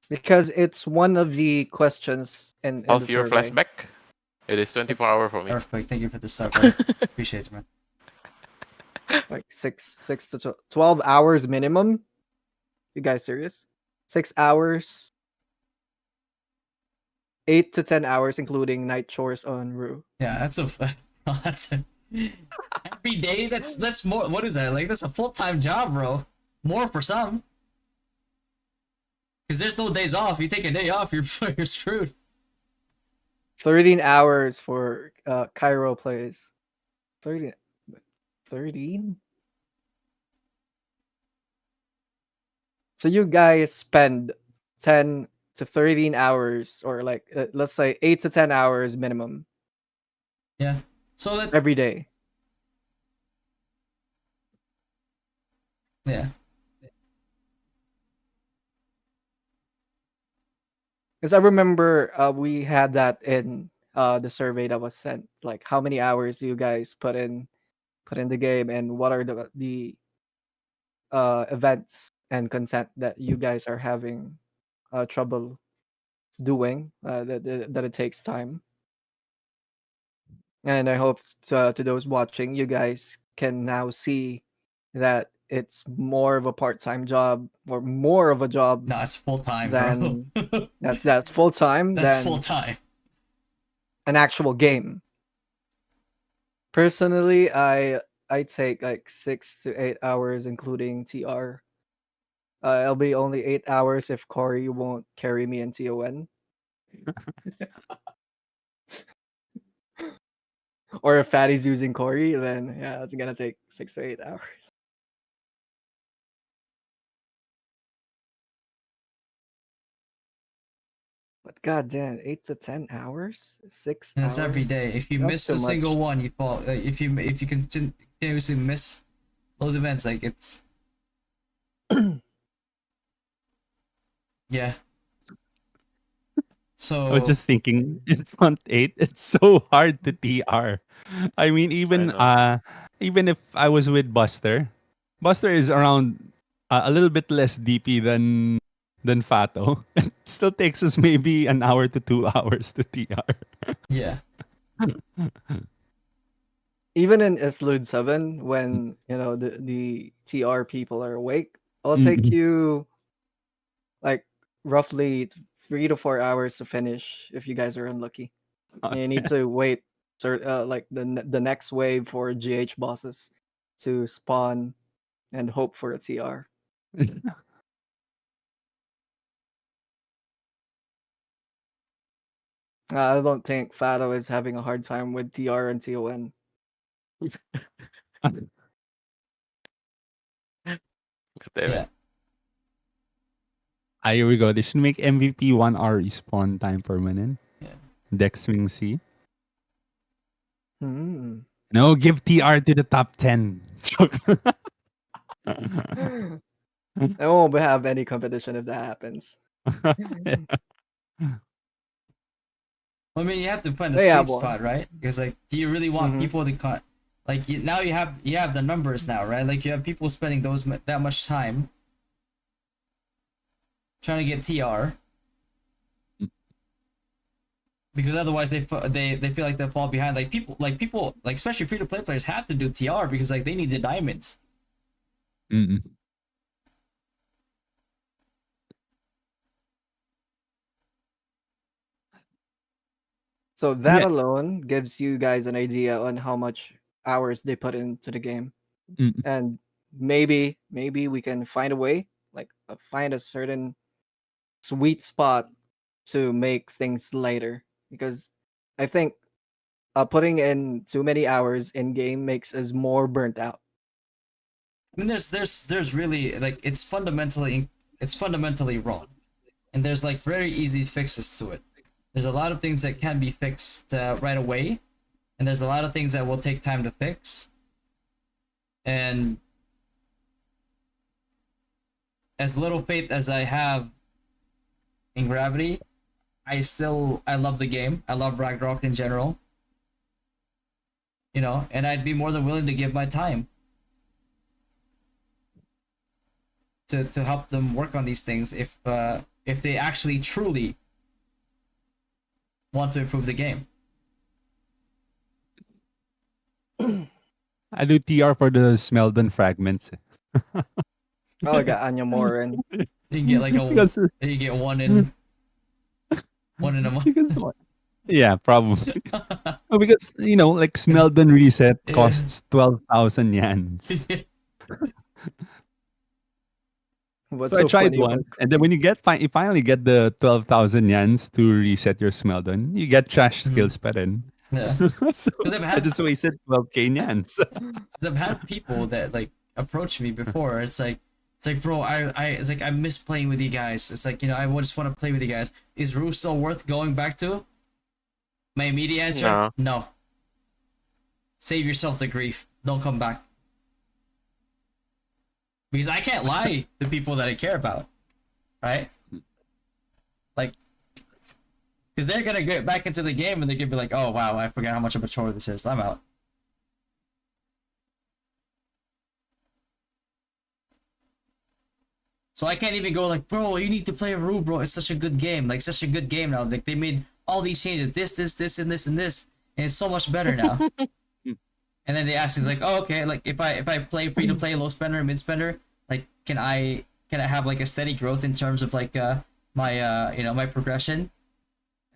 because it's one of the questions in the Half year survey. flashback. It is It's 24 hour for me. Earthquake, thank you for the sub, brother. Appreciate it, man. like 6 to 12 hours minimum. You guys serious? 6 hours, 8 to 10 hours, including night chores on Rue. Yeah, that's a every day. That's more. What is that? Like that's a full-time job, bro. More for some. Because there's no days off. You take a day off, you're screwed. 13 hours for Cairo plays. 13. 13? So you guys spend 10 to 13 hours, or like let's say 8 to 10 hours minimum Yeah. So that every day. yeah. Because I remember we had that in the survey that was sent. Like, how many hours do you guys put in the game, and what are the events and content that you guys are having trouble doing, that it takes time. And I hope to those watching, you guys can now see that it's more of a part-time job, or more of a job No, it's full-time, bro. than that's full-time That's than full-time. an actual game. Personally, I take like 6 to 8 hours, including TR. It'll be only 8 hours if Corey won't carry me in TON. Or if Fatty's using Corey, then yeah, it's gonna take 6 to 8 hours. But goddamn, 8 to 10 hours, 6 And it's every hours. day. If you That's miss too a single much. one, you fall. If you continuously miss those events, like it's yeah. I was So just thinking in front eight, it's so hard to TR. I mean, I know. even if I was with Buster, Buster is around a little bit less DP than Fato. It still takes us maybe an hour to 2 hours to TR. yeah, Even in Islude 7, when the TR people are awake, it'll take Mm-mm. you like roughly 3 to 4 hours to finish if you guys are unlucky. And you need to wait like the next wave for GH bosses to spawn and hope for a TR. I don't think Fado is having a hard time with TR and TON. God damn it. yeah. Here we go. They should make MVP 1 hour respawn time permanent. Yeah. Dex swing C. Hmm. No, give TR to the top 10. I won't have any competition if that happens. I mean, you have to find a They have sweet one. spot, right? Because like, do you really want Mhm. people to cut? Like now you have the numbers now, right? Like you have people spending that much time trying to get TR because otherwise they feel like they fall behind. Like people like especially free to play players have to do TR because like they need the diamonds. Mm-mm. So that Yeah. alone gives you guys an idea on how much hours they put into the game. Mm-mm. And maybe we can find a way, like find a certain sweet spot to make things lighter. Because I think putting in too many hours in game makes us more burnt out. I mean, there's really like it's fundamentally wrong, and there's like very easy fixes to it. There's a lot of things that can be fixed right away, and there's a lot of things that will take time to fix. And as little faith as I have in Gravity, I love the game. I love Ragnarok in general. You know, and I'd be more than willing to give my time to help them work on these things if they actually truly want to improve the game. I do TR for the Smeldon fragments. Oh, I got Anya Morin. You can get like because you get one in a month. because yeah, probably. Oh, because like Smeldon reset Yeah. costs 12,000 yans. What's So I so tried funny about once, and then when you finally get the 12,000 yans to reset your Smeldon, you get trash skills pa rin. Yeah. So Because I just wasted 12k yans. I've had people that like approach me before. It's like bro, it's like I miss playing with you guys. It's like I just want to play with you guys. Is Rue still worth going back to? My immediate answer: No. no. Save yourself the grief. Don't come back. Because I can't lie to people that I care about, right? Like, because they're gonna get back into the game and they're gonna be like, "Oh wow, I forgot how much of a chore this is. I'm out." So I can't even go like, "Bro, you need to play Rue, bro. It's such a good game. Like, such a good game now. Like, they made all these changes. This, and this, and this, and it's so much better now." And then they ask me like, "Oh, okay. Like, if I play free to play, low spender, mid spender, like, can I have like a steady growth in terms of like my my progression?"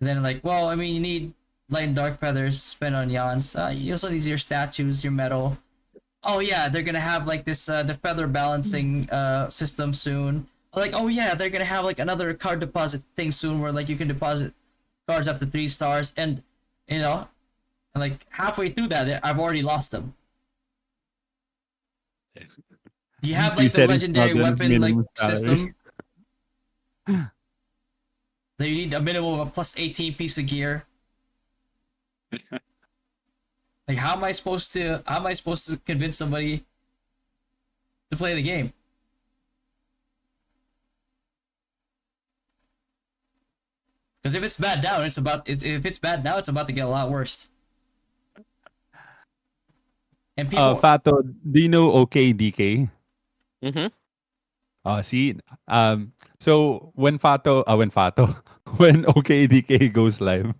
And then like, well, I mean, you need light and dark feathers spent on yawns. You also need your statues, your metal. Oh yeah, they're gonna have like this the feather balancing system soon. Like, oh yeah, they're gonna have like another card deposit thing soon where like you can deposit cards up to 3 stars, and you know, and like halfway through that, I've already lost them. You have like the Resetting legendary Smeldon's weapon like minimum salary. system. That you need a minimum of a plus 18 piece of gear. Like, how am I supposed to convince somebody to play the game? Because if it's bad now, if it's bad now, it's about to get a lot worse. And people, Fato, do you know OKDK? Mm-hmm. See, so when when OKDK goes live,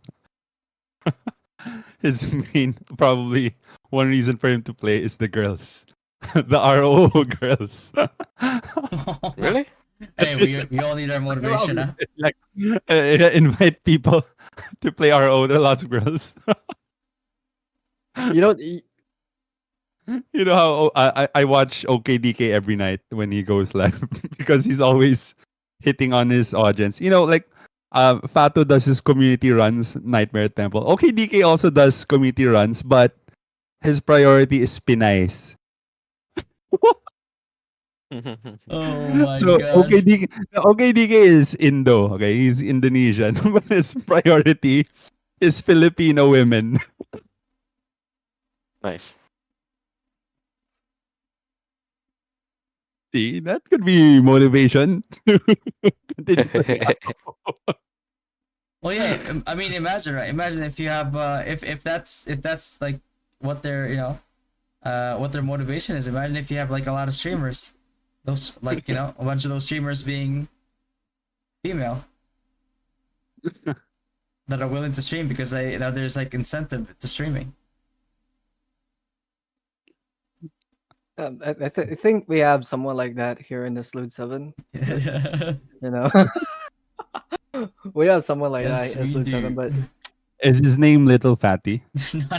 his main probably one reason for him to play is the girls, the RO girls. Really? hey, we all need our motivation, huh? Like invite people to play RO. There are lots of girls. You know, You know how I watch OKDK every night when he goes live because he's always hitting on his audience. You know, like Fato does his community runs, Nightmare Temple. OKDK also does community runs, but his priority is Pinays. Oh my So gosh. OKDK is Indo. Okay, he's Indonesian, but his priority is Filipino women. Nice. See, that could be motivation to continue playing. Well, yeah. I mean, imagine, right? Imagine if you have, if that's like what their, what their motivation is. Imagine if you have like a lot of streamers, those like a bunch of those streamers being female that are willing to stream because there's like incentive to streaming. I think we have someone like that here in the Slude 7. You know, we have someone like Yes, that in we Slude 7, do. but Is his name Little Fatty?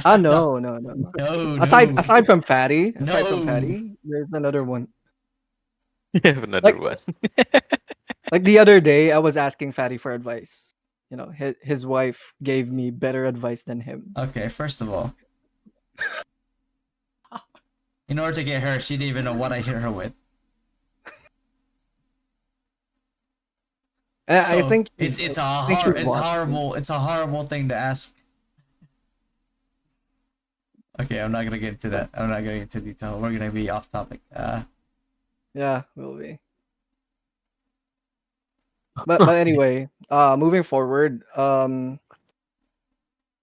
no. No, Aside from Fatty, No. there's another one. You have another Like one. like the other day, I was asking Fatty for advice. You know, his wife gave me better advice than him. Okay, first of all, in order to get her, she didn't even know what I hit her with. And I So think it's I think she's watching. it's a horrible thing to ask. Okay, I'm not gonna get into that. I'm not gonna get into detail. We're gonna be off topic. Yeah, will be. But anyway, moving forward,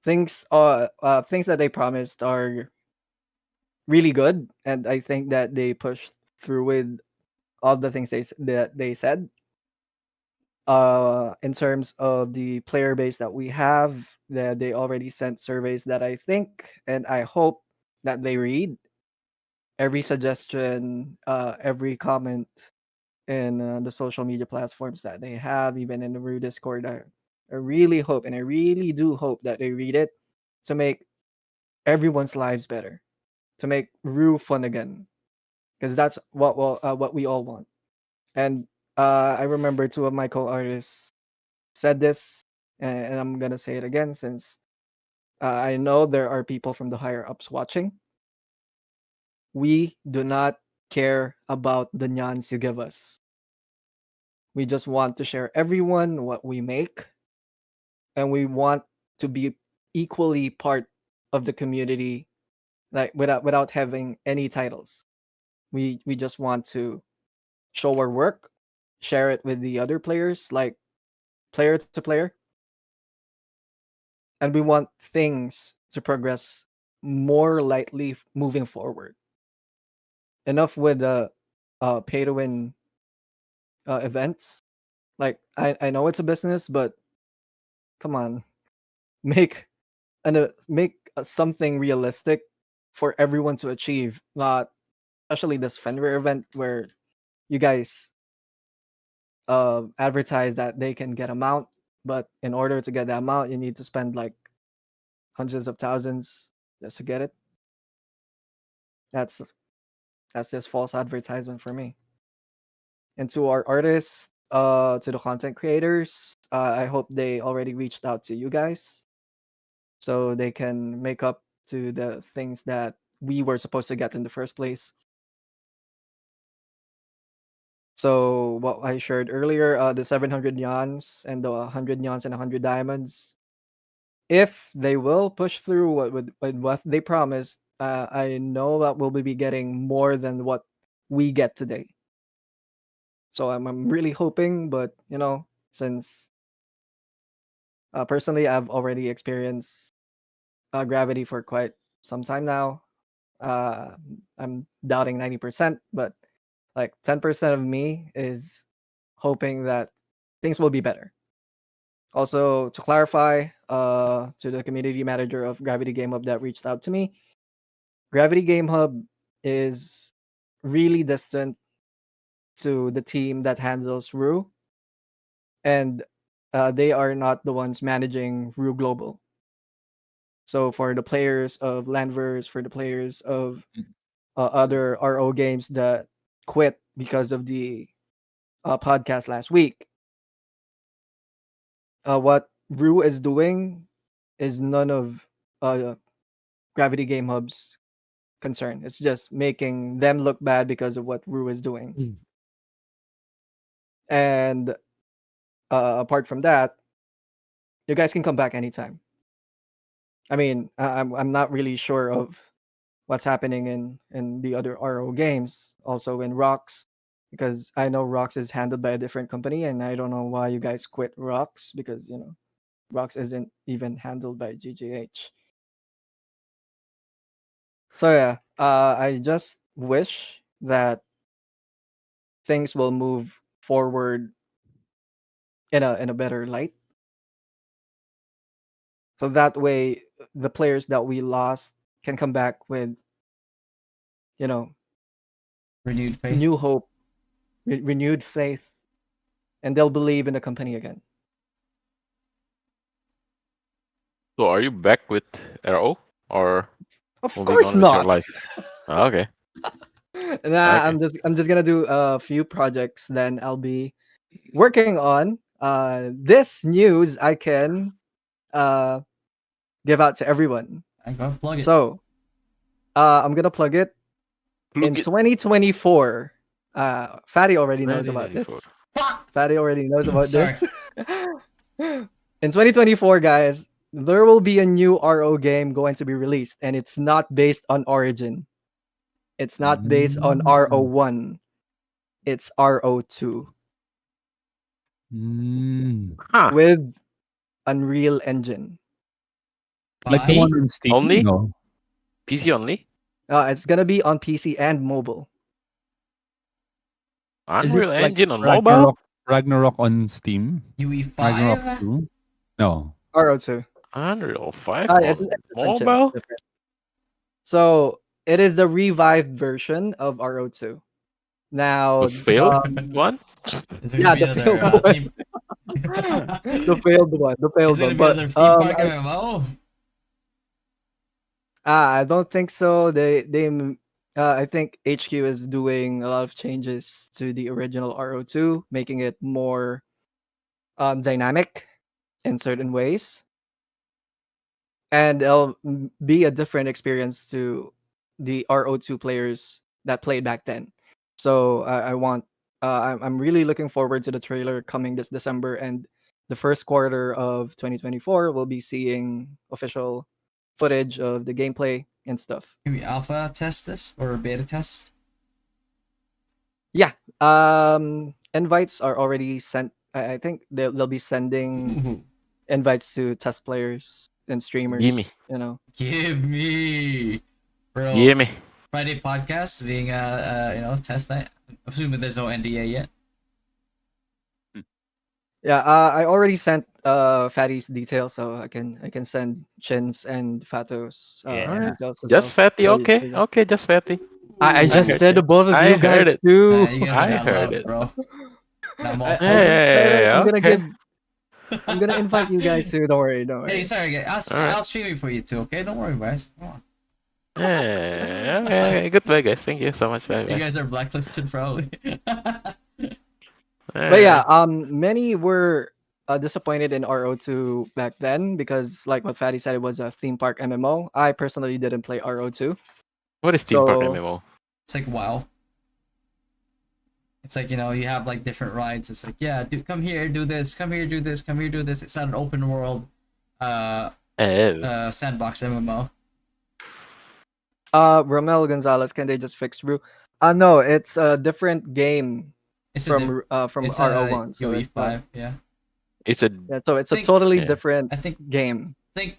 things that they promised are really good, and I think that they pushed through with all the things that they said. In terms of the player base that we have, that they already sent surveys that I think and I hope that they read every suggestion, every comment in the social media platforms that they have, even in the Rue Discord. I really hope, and I really do hope that they read it to make everyone's lives better, to make Rue fun again, because that's what we all want. And I remember two of my co-artists said this, and I'm gonna say it again since I know there are people from the higher ups watching. We do not care about the nyans you give us. We just want to share everyone what we make, and we want to be equally part of the community, like without having any titles. We just want to show our work, share it with the other players, like player to player, and we want things to progress more lightly moving forward. Enough with the pay to win events. Like I know it's a business, but come on, make make something realistic for everyone to achieve. Not especially this Fenrir event where you guys advertise that they can get a mount, but in order to get that mount, you need to spend like hundreds of thousands just to get it. That's that's just false advertisement for me. And to our artists, to the content creators, I hope they already reached out to you guys so they can make up to the things that we were supposed to get in the first place. So what I shared earlier, the 700 yans and the 100 yans and 100 diamonds, if they will push through with what they promised, I know that we'll be getting more than what we get today. So I'm really hoping, but since personally I've already experienced gravity for quite some time now, uh, I'm doubting 90%, but like 10% of me is hoping that things will be better. Also, to clarify, to the community manager of Gravity Game Hub that reached out to me, Gravity Game Hub is really distant to the team that handles Rue, and they are not the ones managing Rue Global. So for the players of Landverse, for the players of other RO games that quit because of the podcast last week, what Rue is doing is none of Gravity Game Hub's concern. It's just making them look bad because of what Rue is doing. Mm. And apart from that, you guys can come back anytime. I mean, I'm not really sure of what's happening in the other RO games, also in Rocks, because I know Rocks is handled by a different company, and I don't know why you guys quit Rocks because Rocks isn't even handled by GGH. So yeah, I just wish that things will move forward in a better light. So that way the players that we lost can come back with, you know, Renewed faith. new hope, renewed faith, and they'll believe in the company again. So are you back with RO or Of moving course on with your not. life? Okay. Nah, Okay. I'm just gonna do a few projects. Then I'll be working on this news. I can uh give out to everyone. I'm gonna plug it. So I'm gonna plug it in Look it. 2024. Fatty already knows about 2024. this. Fuck! Fatty already knows about Sorry. this. In 2024, guys, there will be a new RO game going to be released, and it's not based on Origin. It's not based on RO1. It's RO2 Huh. with Unreal Engine. Like the Bye. one on Steam? Only? No. PC only? It's gonna be on PC and mobile. Is it Unreal like Engine on mobile? Ragnarok on Steam? Ragnarok UE5? 2? No. RO2. Unreal 5 It's on a different chip. mobile? Different. So it is the revived version of RO2. Now, The failed one? Is it yeah, gonna be the failed another one. theme? The failed one. The Is failed it gonna one. be But another theme park MMO? I don't think so. I think HQ is doing a lot of changes to the original RO2, making it more dynamic in certain ways, and it'll be a different experience to the RO2 players that played back then. So I want. I'm really looking forward to the trailer coming this December, and the first quarter of 2024 we'll be seeing official footage of the gameplay and stuff. Can we alpha test this or beta test? Yeah. Invites are already sent. I think they'll be sending Ooh, invites to test players and Gimme. streamers. give me, bro. Gimme. Friday podcast being test night. I'm assuming there's no NDA yet. Yeah. I already sent Fatty's details, so I can send Chin's and Fato's Yeah. Alright. details as Just well. fatty, So okay? Okay, just fatty. I just heard said you. to both of I you guys heard it. too. You guys I are not heard loved, it. bro. I'm all I for just it. said it. I'm gonna okay. give. I'm gonna invite you guys too. Don't worry. Don't Hey, worry. sorry, guys. Alright. I'll stream it for you too. Okay, don't worry, guys. Come on. Okay. Goodbye, guys. Thank you so much. Bye You bye. guys are blacklisted, probably. But yeah, many were disappointed in RO2 back then because, like what Fatty said, it was a theme park MMO. I personally didn't play RO2, What is Theme Park so MMO? It's like WoW. It's like, you know, you have like different rides. It's like, yeah, come here, do this, come here, do this, come here, do this. It's not an open world uh Oh. sandbox MMO. Romel Gonzalez, can they just fix Brew? No, it's a different game It's from it's a RO1. So it's UE5, yeah. It's a yeah, so it's a Think- totally yeah. different I think game. think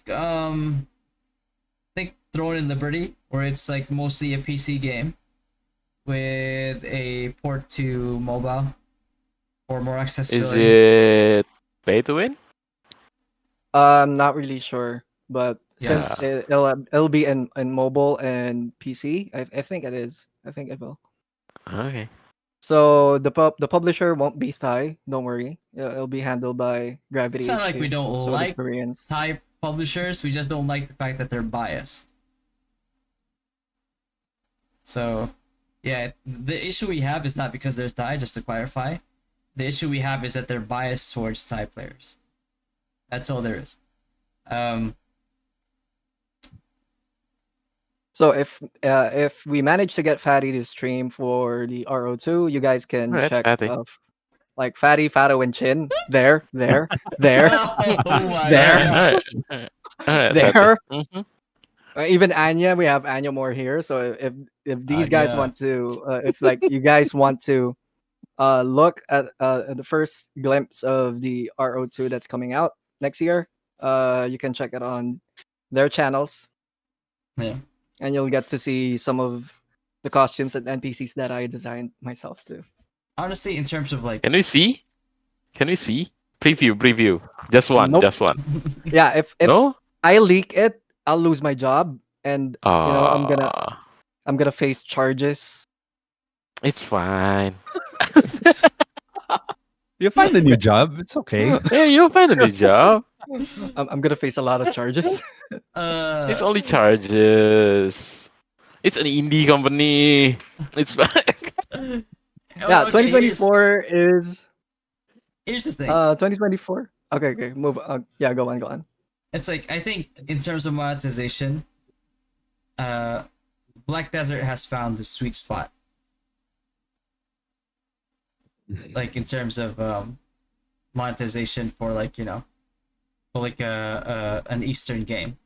Throne in Liberty, where it's like mostly a PC game with a port to mobile for more Is accessibility. it pay to win? I'm not really sure, but since Yes. it'll be in mobile and PC, I think it is. I think it will. Okay. So the publisher won't be Thai. Don't worry. It'll be handled by Gravity It's not like HQ. we don't So the like Koreans. Thai publishers, we just don't like the fact that they're biased. So, yeah, the issue we have is not because they're Thai, just to clarify. The issue we have is that they're biased towards Thai players. That's all there is. So if we manage to get Fatty to stream for the RO2, you guys can Alright, check Fatty. like Fatty, Fado, and Chin. There, there, there, Oh my there, God. Alright, there. Fatty. Mhm. Even Anya, we have Anya more here. So if these guys Anya. want to, if like you guys want to, look at the first glimpse of the RO2 that's coming out next year, you can check it on their channels, Yeah. and you'll get to see some of the costumes and NPCs that I designed myself too. Honestly, in terms of like, Can we see? Can we see? Preview. Just one. Nope. Just one. Yeah, if No? I leak it, I'll lose my job, and I'm Ah, gonna face charges. it's fine. You find a new job. It's okay. Yeah, you'll find a new job. I'm gonna face a lot of charges. It's only charges. It's an indie company. It's fine. Yeah, okay, 2024 is here's the thing. 2024. Okay, move. Yeah, go on. It's like, I think in terms of monetization, Black Desert has found the sweet spot. Like in terms of monetization for like, you know, for like an Eastern game.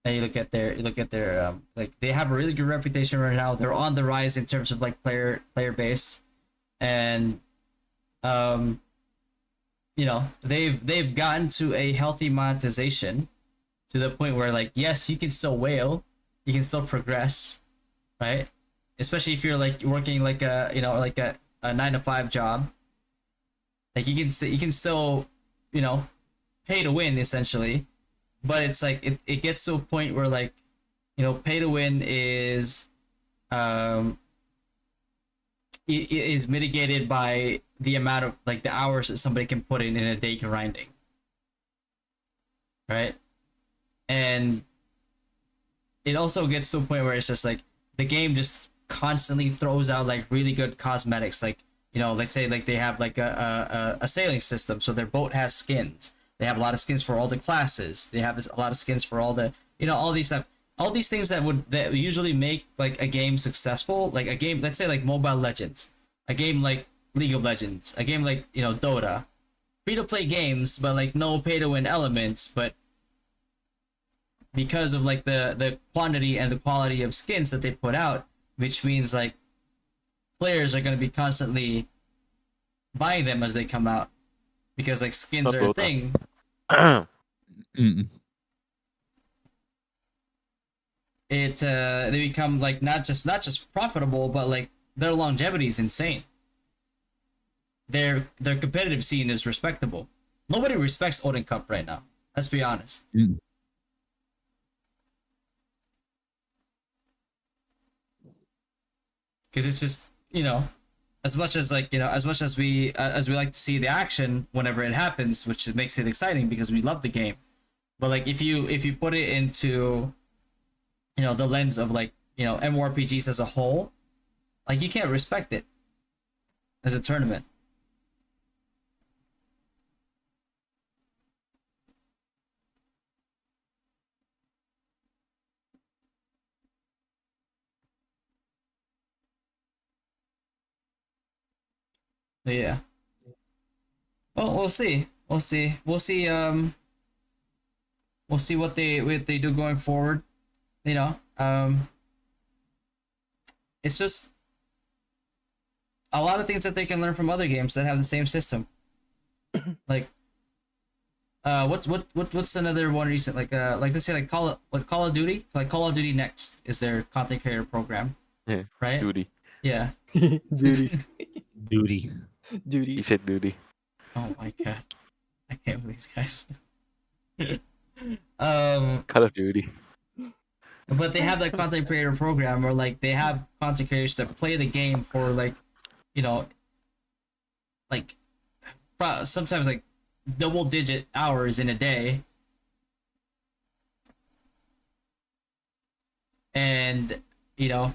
And you look at their like, they have a really good reputation right now. They're on the rise in terms of like player base, and you know, they've gotten to a healthy monetization to the point where, like, yes, you can still whale, you can still progress, right? Especially if you're like working like a, you know, like a 9 to 5 job. Like you can still, you know, pay to win essentially, but it's like it gets to a point where, like, you know, pay to win is is mitigated by the amount of like the hours that somebody can put in a day grinding, right? And it also gets to a point where it's just like the game just constantly throws out like really good cosmetics. Like, you know, let's say like they have like a sailing system, so their boat has skins. They have a lot of skins for all the classes. They have a lot of skins for all the, you know, all these stuff, all these things that usually make like a game successful. Like a game, let's say like Mobile Legends, a game like League of Legends, a game like, you know, Dota, free to play games, but like no pay to win elements, but because of like the quantity and the quality of skins that they put out, which means like players are going to be constantly buying them as they come out, because like skins Not are a Dota. thing. Mm-mm. They become like not just profitable, but like their longevity is insane. Their competitive scene is respectable. Nobody respects Odin Cup right now. Let's be honest. Mm. Because it's just, you know, as much as like, you know, as much as we like to see the action whenever it happens, which makes it exciting because we love the game. But like if you put it into, you know, the lens of like, you know, MMORPGs as a whole, like you can't respect it as a tournament. But yeah. Well, we'll see. We'll see. We'll see. We'll see what they do going forward. You know. It's just a lot of things that they can learn from other games that have the same system. Like, what's another one recent? Like let's say like Call of Duty. Like Call of Duty Next is their content creator program, Yeah. right? Duty. Yeah. Duty. Duty. He Duty. said duty. Oh my god, I can't believe these guys. Call of Duty. But they have that content creator program where like they have content creators that play the game for like, you know, like sometimes like double digit hours in a day, and you know,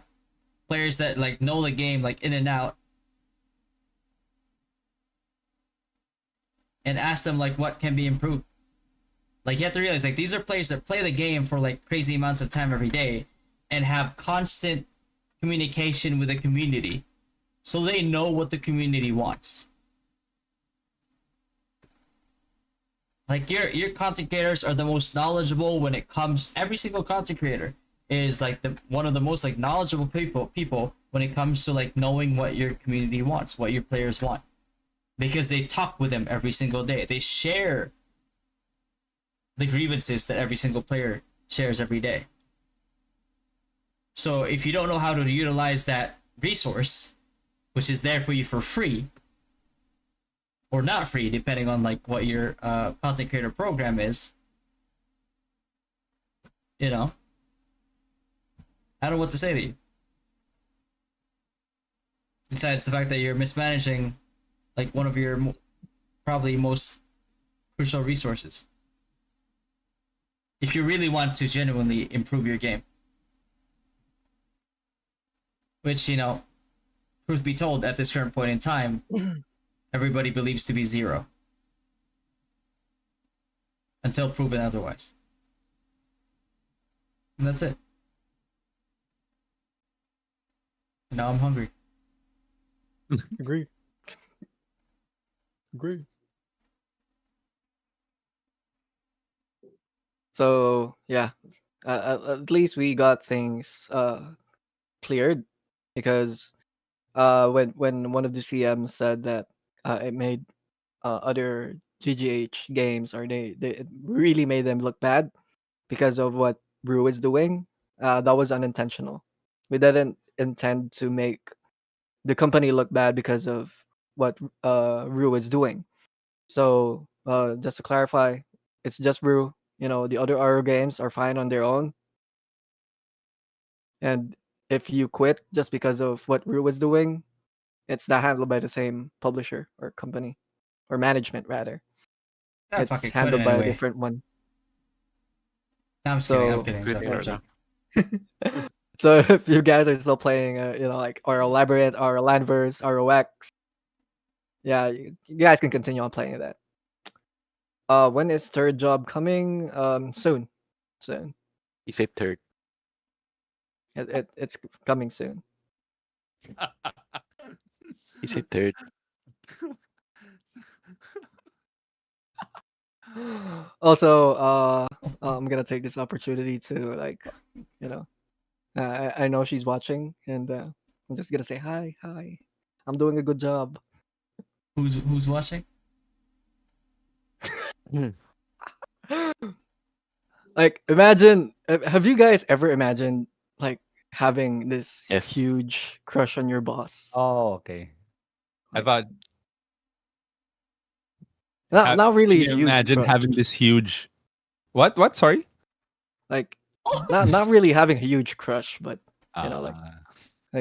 players that like know the game like in and out, and ask them like what can be improved. Like you have to realize like these are players that play the game for like crazy amounts of time every day and have constant communication with the community. So they know what the community wants. Like your content creators are the most knowledgeable when it comes, every single content creator is like the one of the most like knowledgeable people when it comes to like knowing what your community wants, what your players want. Because they talk with them every single day. They share the grievances that every single player shares every day. So if you don't know how to utilize that resource, which is there for you for free, or not free, depending on like what your content creator program is, you know, I don't know what to say to you. Besides the fact that you're mismanaging like one of your probably most crucial resources. If you really want to genuinely improve your game. Which, you know, truth be told, at this current point in time, everybody believes to be zero. Until proven otherwise. And that's it. And now I'm hungry. Agree. Agree. So yeah, at least we got things cleared, because when one of the CMs said that it made other GGH games, or they it really made them look bad because of what Brew is doing, that was unintentional. We didn't intend to make the company look bad because of what Brew is doing. So just to clarify, it's just Brew. You know, the other RO games are fine on their own. And if you quit just because of what Brew is doing, it's not handled by the same publisher or company, or management rather. I'm It's fucking quitting handled by a anyway. different one. No, I'm just kidding. I'm So kidding. I'm Quitting joking. right I'm now. joking. so if you guys are still playing, you know, like RO Labyrinth, RO Landverse, ROX, yeah, you guys can continue on playing that. When is third job coming? Soon, soon. He said third. It's coming soon. He said third. Also, I'm gonna take this opportunity to, like, you know, I know she's watching, and I'm just gonna say hi, hi. I'm doing a good job. Who's watching? Like, imagine, have you guys ever imagined like having this Yes. huge crush on your boss? Oh, okay. I Like, thought. not really Can a you huge imagine crush. having this huge? What? What? Sorry. Like, not really having a huge crush, but you know, like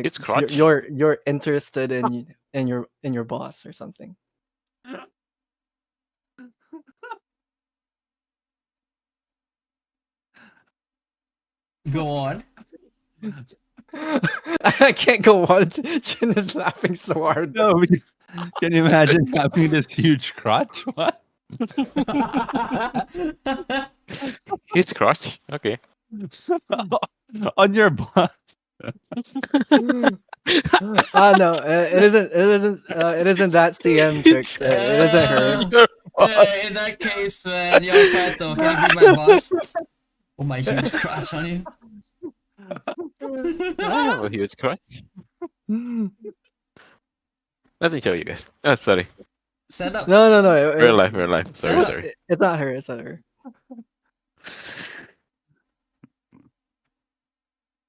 It's you're crotch. you're interested in your boss or something. Go on. I can't go on. Chin is laughing so hard. No, can you imagine having this huge crotch? What? It's crotch. Okay. On your boss. No, it isn't. It isn't. It isn't that CM tricks. It isn't her. In that case, man, yo, Fato, can you be my boss? Put my huge crush on you. I have a huge crush. Let me show you guys. Oh, sorry. Stand up. No. Real life, real life. Sorry, Stop. sorry. It's not her. It's not her.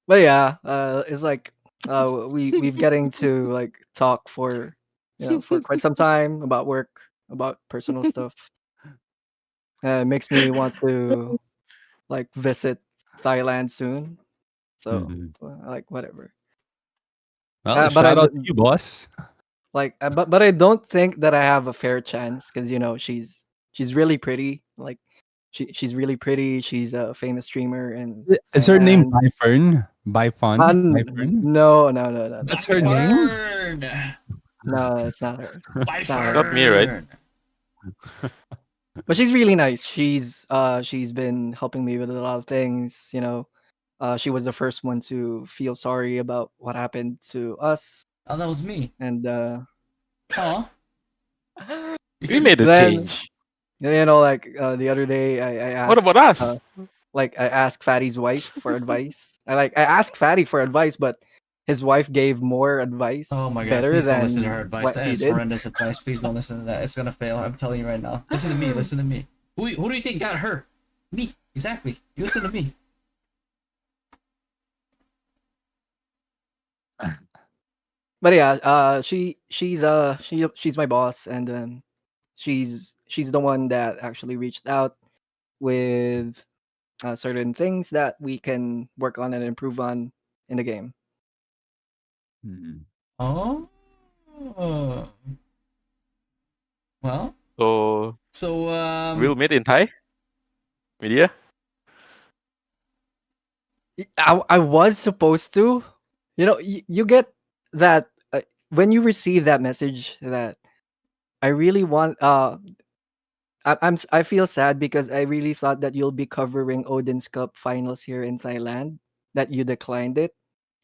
But yeah, it's like we've getting to like talk for for quite some time about work, about personal stuff. It makes me want to like visit Thailand soon. So Mhm. like whatever. Well, But I shout out to you, boss. like but I don't think that I have a fair chance because she's really pretty. Like she's really pretty. She's a famous streamer in Is her name Thailand. Byfern? Byfun? Byfern? No. That's her name? Burn. No, it's not her. By It's not her. Not me, right? burn. But she's really nice. She's been helping me with a lot of things. She was the first one to feel sorry about what happened to us, Oh, that was me. and Oh, We made a then change. like the other day I What asked about us? like I asked Fatty's wife for advice. I asked Fatty for advice, but his wife gave more advice oh my god! better Please don't than listen to her advice. what That he is did. horrendous advice. Please don't listen to that. It's gonna fail. I'm telling you right now. Listen to me. Listen to me. Who do you think got her? Me. Exactly. You listen to me. But yeah, she's my boss, and she's the one that actually reached out with certain things that we can work on and improve on in the game. Mhm. Oh. Well. So So we'll meet in Thai media. I was supposed to, you get that when you receive that message that I really want. I feel sad because I really thought that you'll be covering Odin's Cup finals here in Thailand. That you declined it.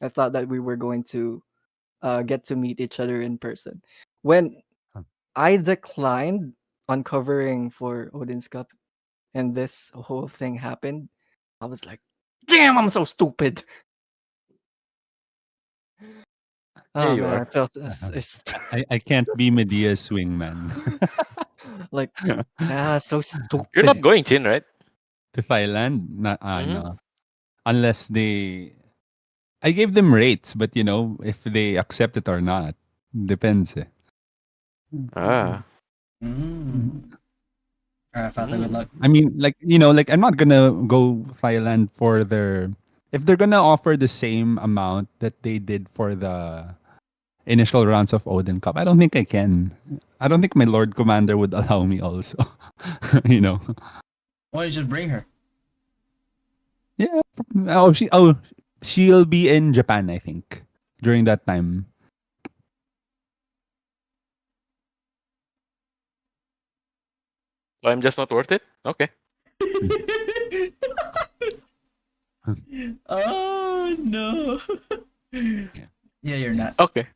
I thought that we were going to get to meet each other in person. When Huh. I declined on covering for Odin's Cup, and this whole thing happened, I was like, "Damn, I'm so stupid." Yeah, Oh you man, I are. felt I can't be Medea's swingman. like so You're not stupid. going, Chin, right? To Thailand? Mm-hmm. No. Unless I gave them rates, but if they accept it or not, depends. Eh. Ah. Mm. Alright, Fato, good luck. I mean, like I'm not gonna go Thailand for their. If they're gonna offer the same amount that they did for the initial rounds of Odin Cup, I don't think I can. I don't think my Lord Commander would allow me also. you know. Why don't you just bring her? Yeah. She'll be in Japan, I think, during that time. So I'm just not worth it? Okay. Oh no. Yeah, you're not. Okay.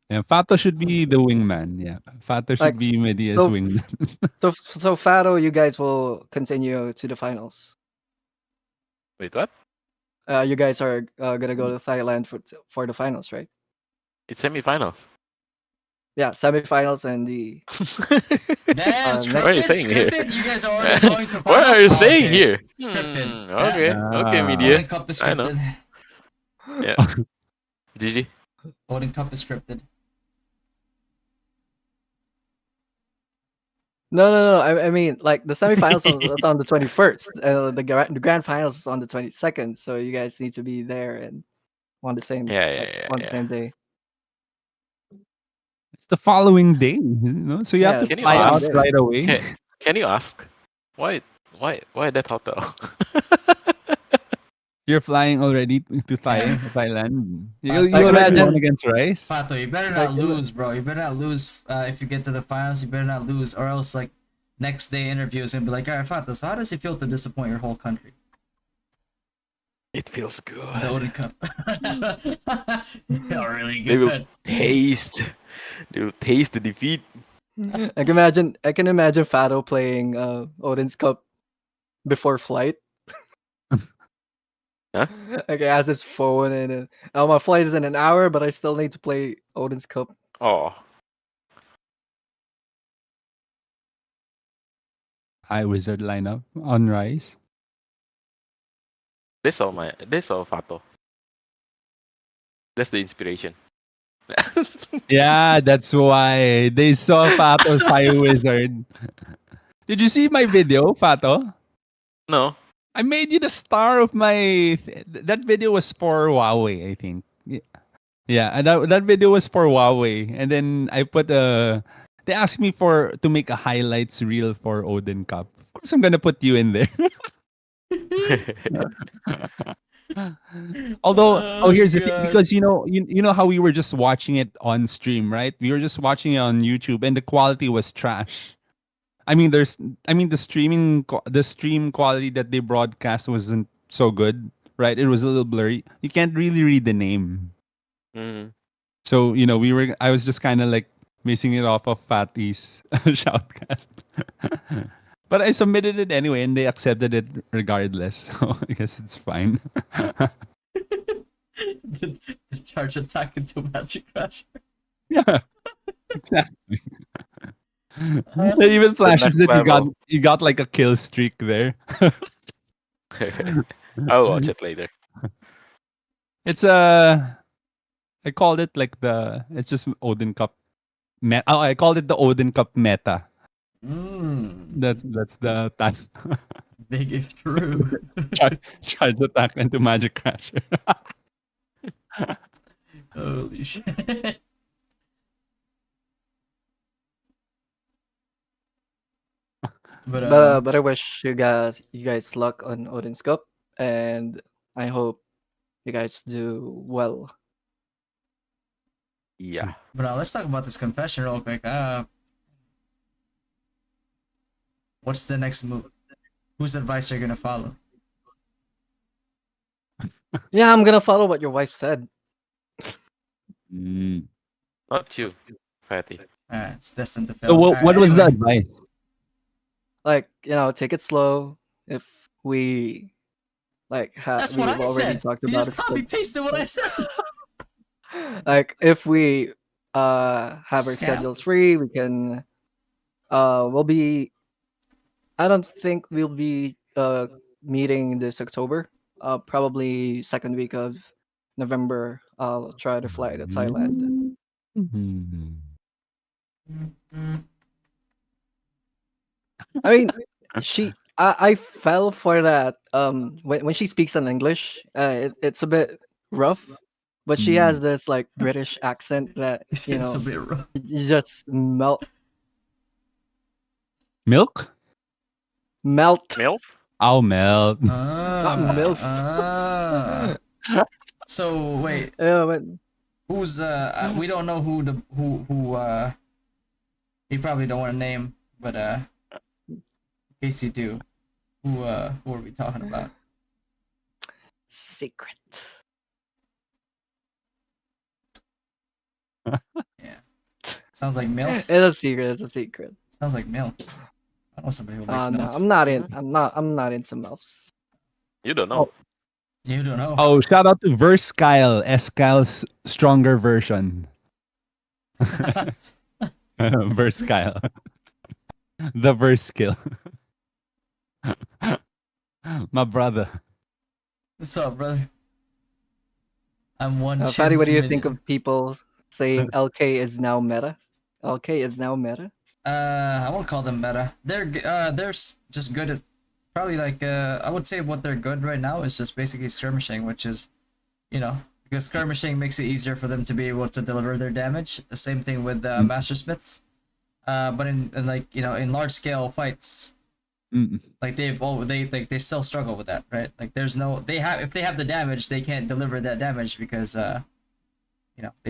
Yeah, Fato should be the wingman. Yeah, Fato should Like be Media's so, wingman. so Faro, you guys will continue to the finals. Wait, what? You guys are gonna go to Thailand for the finals, right? It's semifinals. Yeah, semifinals and the Damn, What are you next. saying here? scripted. You guys are already going to What finals. are you Oh, saying okay. here? Scripted. Okay. Okay, Ah. media. Odin Cup is I know. scripted. Yeah. GG. Odin Cup is scripted. No. I mean, like the semifinals is on the 21st. The grand finals is on the 22nd. So you guys need to be there and on the same on the Yeah. same day. It's the following day, so you have Yeah, to the Can you fly following out ask? day. right away. Can you ask why that hotel? You're flying already to Thailand. You Like, you already won imagine against Rice. Pato, you better like not lose, bro. You better not lose if you get to the finals. You better not lose, or else like next day interviews and be like, all right, Fato. So how does it feel to disappoint your whole country? It feels The good. Odin Cup. Felt really They will good. taste. They will taste the defeat. I can imagine Fado playing Odin's Cup before flight. Huh? Like he has his phone and my flight is in an hour, but I still need to play Odin's Cup. Oh, High Wizard lineup on Rise. they saw Fato. That's the inspiration. Yeah, that's why they saw Fato's High Wizard. Did you see my video, Fato? No. I made you the star of my. That video was for Huawei, I think. Yeah, and that video was for Huawei, and then I put a. They asked me to make a highlights reel for Odin Cup. Of course, I'm gonna put you in there. Although, here's the thing, God. because you know how we were just watching it on stream, right? We were just watching it on YouTube, and the quality was trash. I mean, the stream quality that they broadcast wasn't so good, right? It was a little blurry. You can't really read the name. Mm. So, I was just kind of like basing it off of Fatty's shoutcast. But I submitted it anyway and they accepted it regardless. So I guess it's fine. the charge attack into Magic Crasher. Yeah, exactly. It even flashes next that level. you got like a kill streak there. I'll watch it later. It's I called it like it's just Odin Cup I called it the Odin Cup meta. That's the tag. Big if true. Charge attack into Magic Crasher. Holy shit. But I wish you guys luck on Odin's Cup, and I hope you guys do well. Yeah. But let's talk about this confession real quick. What's the next move? Whose advice are you gonna follow? Yeah, I'm gonna follow what your wife said. Not you, Fatty. It's destined to fail. So what was the Anyway. advice? Like, take it slow. If we That's we've what I already said. talked You about just it. copy pasted what I said. Like if we have our Scam. schedules free, we can we'll be I don't think we'll be meeting this October. Probably second week of November. I'll try to fly to Thailand. I mean, I fell for that. When she speaks in English, it's a bit rough, but she has this like British accent that It's a bit rough. you just melt. Milk? MILF? I'll melt. Not milf. So wait, Yeah, but who's we don't know who you probably don't want to name, but in case you do, who are we talking about? secret. Yeah. Sounds like MILF. It's a secret. It's a secret. Sounds like MILF. I know somebody who likes No, MILFs. I'm not into milfs. You don't know. You don't know. Oh, shout out to Verse Kyle, Kyle's stronger version. Verse Kyle. The verse skill. My brother. What's up, brother? I'm one. Fatty, what do you chance think minute. of people saying LK is now meta? LK is now meta. I won't call them meta. They're just good at probably like I would say what they're good right now is just basically skirmishing, which is, because skirmishing makes it easier for them to be able to deliver their damage. The same thing with Master Smiths. But in like in large scale fights, like they still struggle with that, right? Like if they have the damage, they can't deliver that damage because they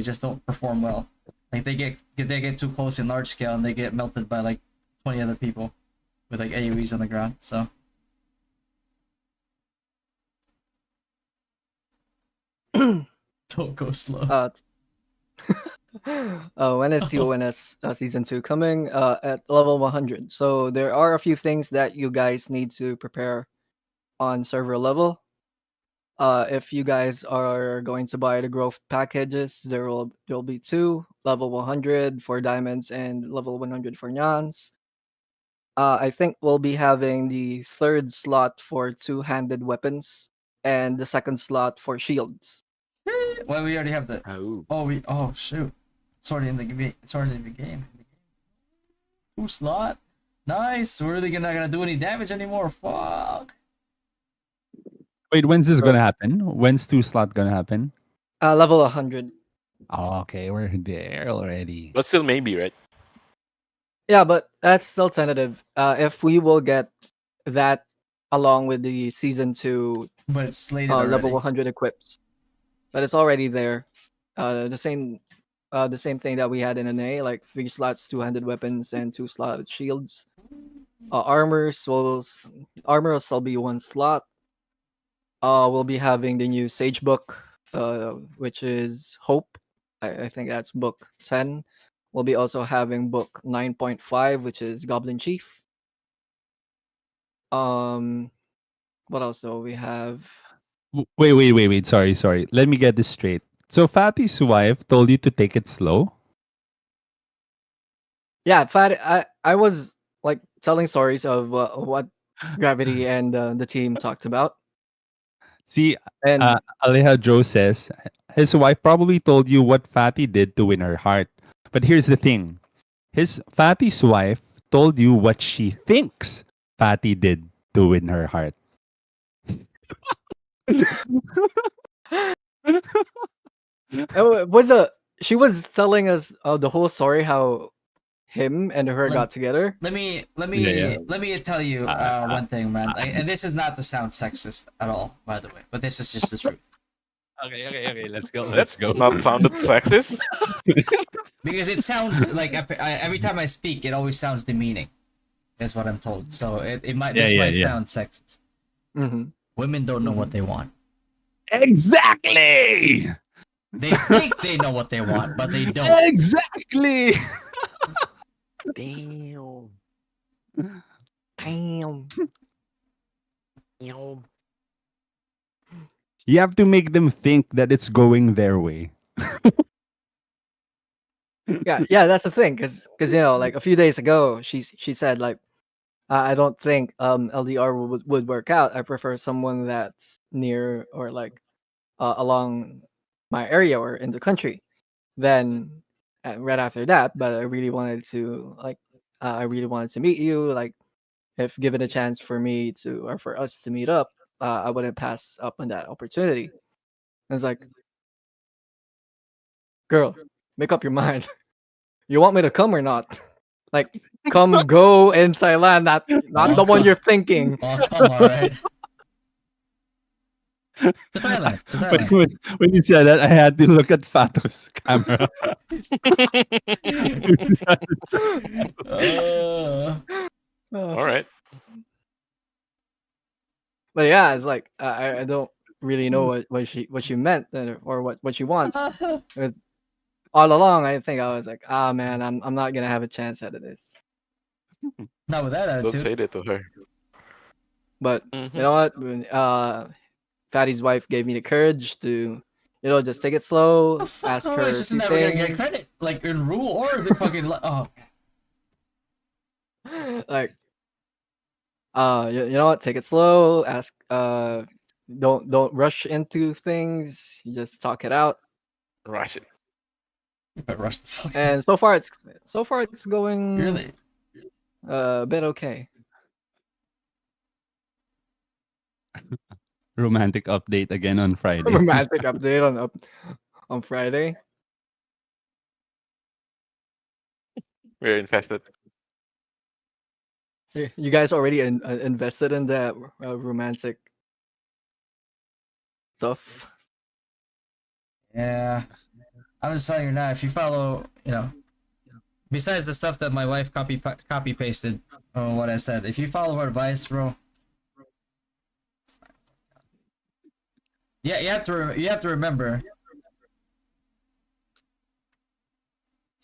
just don't perform well. Like they get too close in large scale and they get melted by like 20 other people with like AoEs on the ground. So Don't go slow. When is TONS season 2 coming? At level 100. So there are a few things that you guys need to prepare on server level. If you guys are going to buy the growth packages, there'll be two level 100 for diamonds and level 100 for nyans. I think we'll be having the third slot for two-handed weapons and the second slot for shields. Well, we already have the. Oh. Oh shoot! It's already in the game. It's already in the game. Two slot. Nice. We're really not gonna do any damage anymore. Fuck. Wait, when's this gonna happen? When's 2 slot gonna happen? Level 100. Oh, okay, we're there already. But still maybe, right? Yeah, but that's still tentative. If we will get that along with the season 2 But it's slated level already. 100 equips, but it's already there. The same thing that we had in NA, like 3 slots, 200 weapons, and 2 slotted shields. Armor will still be 1 slot. We'll be having the new Sage book, which is Hope. I think that's book 10. We'll be also having book 9.5, which is Goblin Chief. What else do we have? Wait. Sorry. Let me get this straight. So Fatty's wife told you to take it slow? Yeah, I was like telling stories of what Gravity and the team talked about, See, and Alejandro says his wife probably told you what Fatty did to win her heart. But here's the thing. Fatty's wife told you what she thinks Fatty did to win her heart. she was telling us the whole story how him and her got together. Let me Yeah. tell you one thing, man. And this is not to sound sexist at all, by the way, but this is just the truth. Okay. Let's go. That's not sounded sexist. Because it sounds like every time I speak, it always sounds demeaning. That's what I'm told. So it might might sound sexist. Mm-hmm. Women don't know what they want. Exactly. They think they know what they want, but they don't. Exactly. Damn. Damn. Damn. You have to make them think that it's going their way. Yeah, that's the thing, because like a few days ago, she said like, I don't think LDR would work out. I prefer someone that's near or like along my area or in the country. Then right after that, but I really wanted to meet you. Like, if given a chance for me to or for us to meet up, I wouldn't pass up on that opportunity. I was like, girl, make up your mind. You want me to come or not? Like, come, go in Thailand, not the one you're thinking. Oh, come on, right? To Thailand. When you said that, I had to look at Fato's camera. All right. But yeah, it's like I don't really know what she meant or what she wants. Because all along, I think I was like, man, I'm not gonna have a chance out of this. Not with that Don't attitude. say that to her. But Mhm. you know what? Fatty's wife gave me the courage to, just take it slow. Ask her It's a just few never gonna get things. credit, like in rule or the fucking. Like, you know what? Take it slow. Ask. Don't rush into things. You just talk it out. Rush it. You better rush the fuck. And so far it's going Really? a bit okay. Romantic update again on Friday. Romantic update on Friday. We're infested. You guys already invested in that romantic stuff. Yeah. I'm just telling you now. If you follow, besides the stuff that my wife copy pasted on what I said, if you follow her advice, bro. Yeah, you have to remember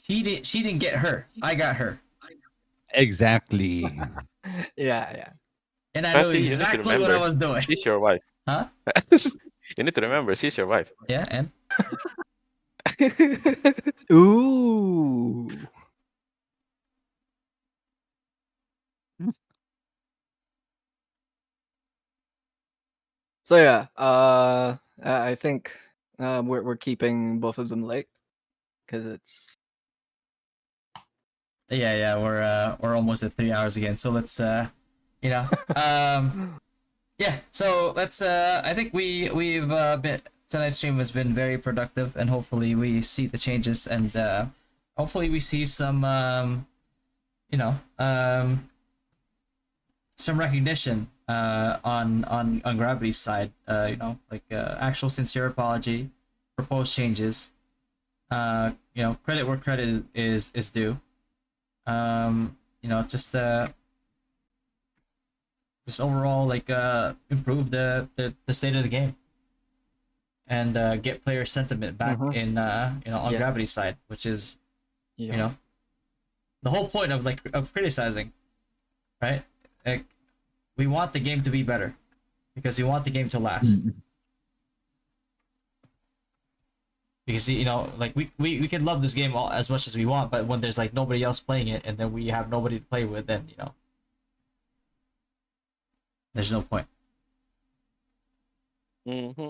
She didn't get her. I got her. Exactly. Yeah. And I knew Patty, you need to exactly what I remember, was doing. she's your wife. Huh? You need to remember, she's your wife. Yeah, and Ooh. So yeah, I think we're keeping both of them late because it's yeah, we're almost at 3 hours again. So let's you know, yeah. So let's I think we've been tonight's stream has been very productive, and hopefully we see the changes, and hopefully we see some you know some recognition on Gravity's side. You know, like actual sincere apology, proposed changes. You know, credit where credit is due. You know, just overall like improve the state of the game, and get player sentiment back Mhm. in you know on Yes. Gravity's side, which is yeah. you know the whole point of like of criticizing, right? Like we want the game to be better because we want the game to last. Because you know, like we can love this game all, as much as we want, but when there's like nobody else playing it, and then we have nobody to play with, then you know, there's no point. Hmm.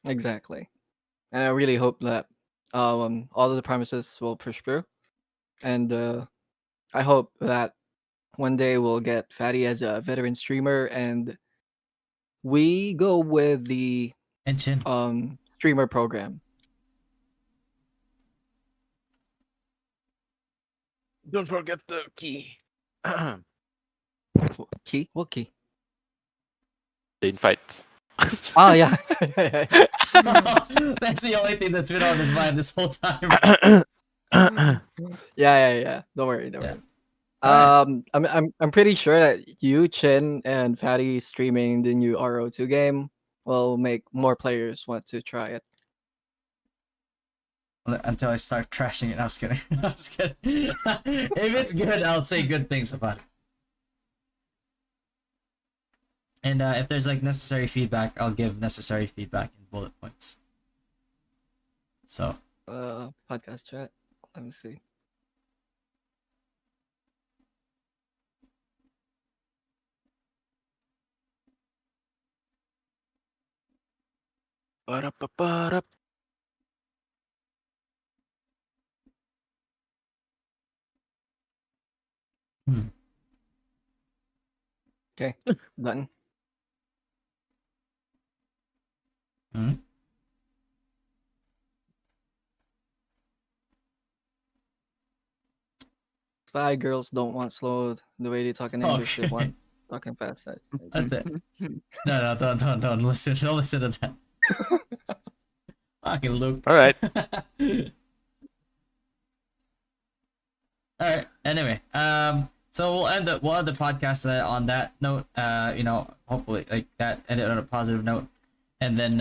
Exactly. And I really hope that all of the promises will push through, and I hope that one day we'll get Fatty as a veteran streamer, and we go with the And Chin, streamer program. Don't forget the key. The Key? What key? invites. Oh yeah. that's the only thing that's been on his mind this whole time. Yeah. Don't worry. Yeah. Alright. I'm pretty sure that you, Chin, and Fatty streaming the new RO2 game will make more players want to try it. Until I start trashing it. I was kidding. I was kidding. If it's good, I'll say good things about it. And if there's like necessary feedback, I'll give necessary feedback in bullet points. So Podcast chat. Let me see. Ba-da-ba-ba-da. Okay, done. hmm? Thai girls don't want slow the way they talk in English. They Okay. want talking fast. That's it. No, don't listen. Don't listen to that. Fucking Luke. All right. All right. Anyway, so we'll end the podcast on that note. You know, hopefully like that ended on a positive note, and then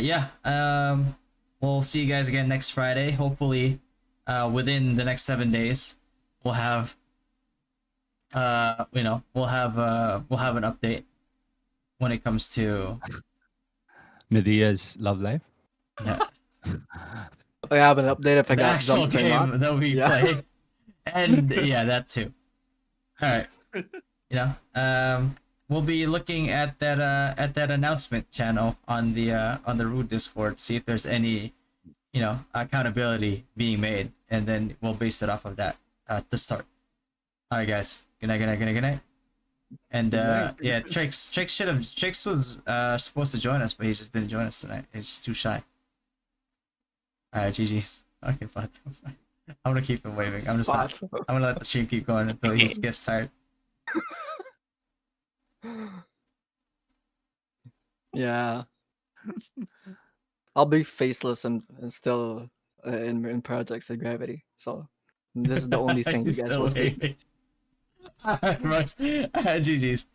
yeah, we'll see you guys again next Friday. Hopefully, within the next 7 days, we'll have you know, we'll have an update when it comes to Medea's love life. yeah, I have an update if I the got actual jumped or game not. that we Yeah. play, and yeah, that too. All right, you know, we'll be looking at that announcement channel on the Rude Discord, see if there's any, you know, accountability being made, and then we'll base it off of that to start. All right, guys. Good night. And Good night. yeah, Trix was supposed to join us, but he just didn't join us tonight. He's just too shy. All right, GG's. Okay, fine. I'm gonna keep him waving. I'm gonna let the stream keep going until he gets tired. Yeah. I'll be faceless and still in projects at Gravity. So this is the only thing you He's guys still will see. waving. All right, Max. All right, GG's.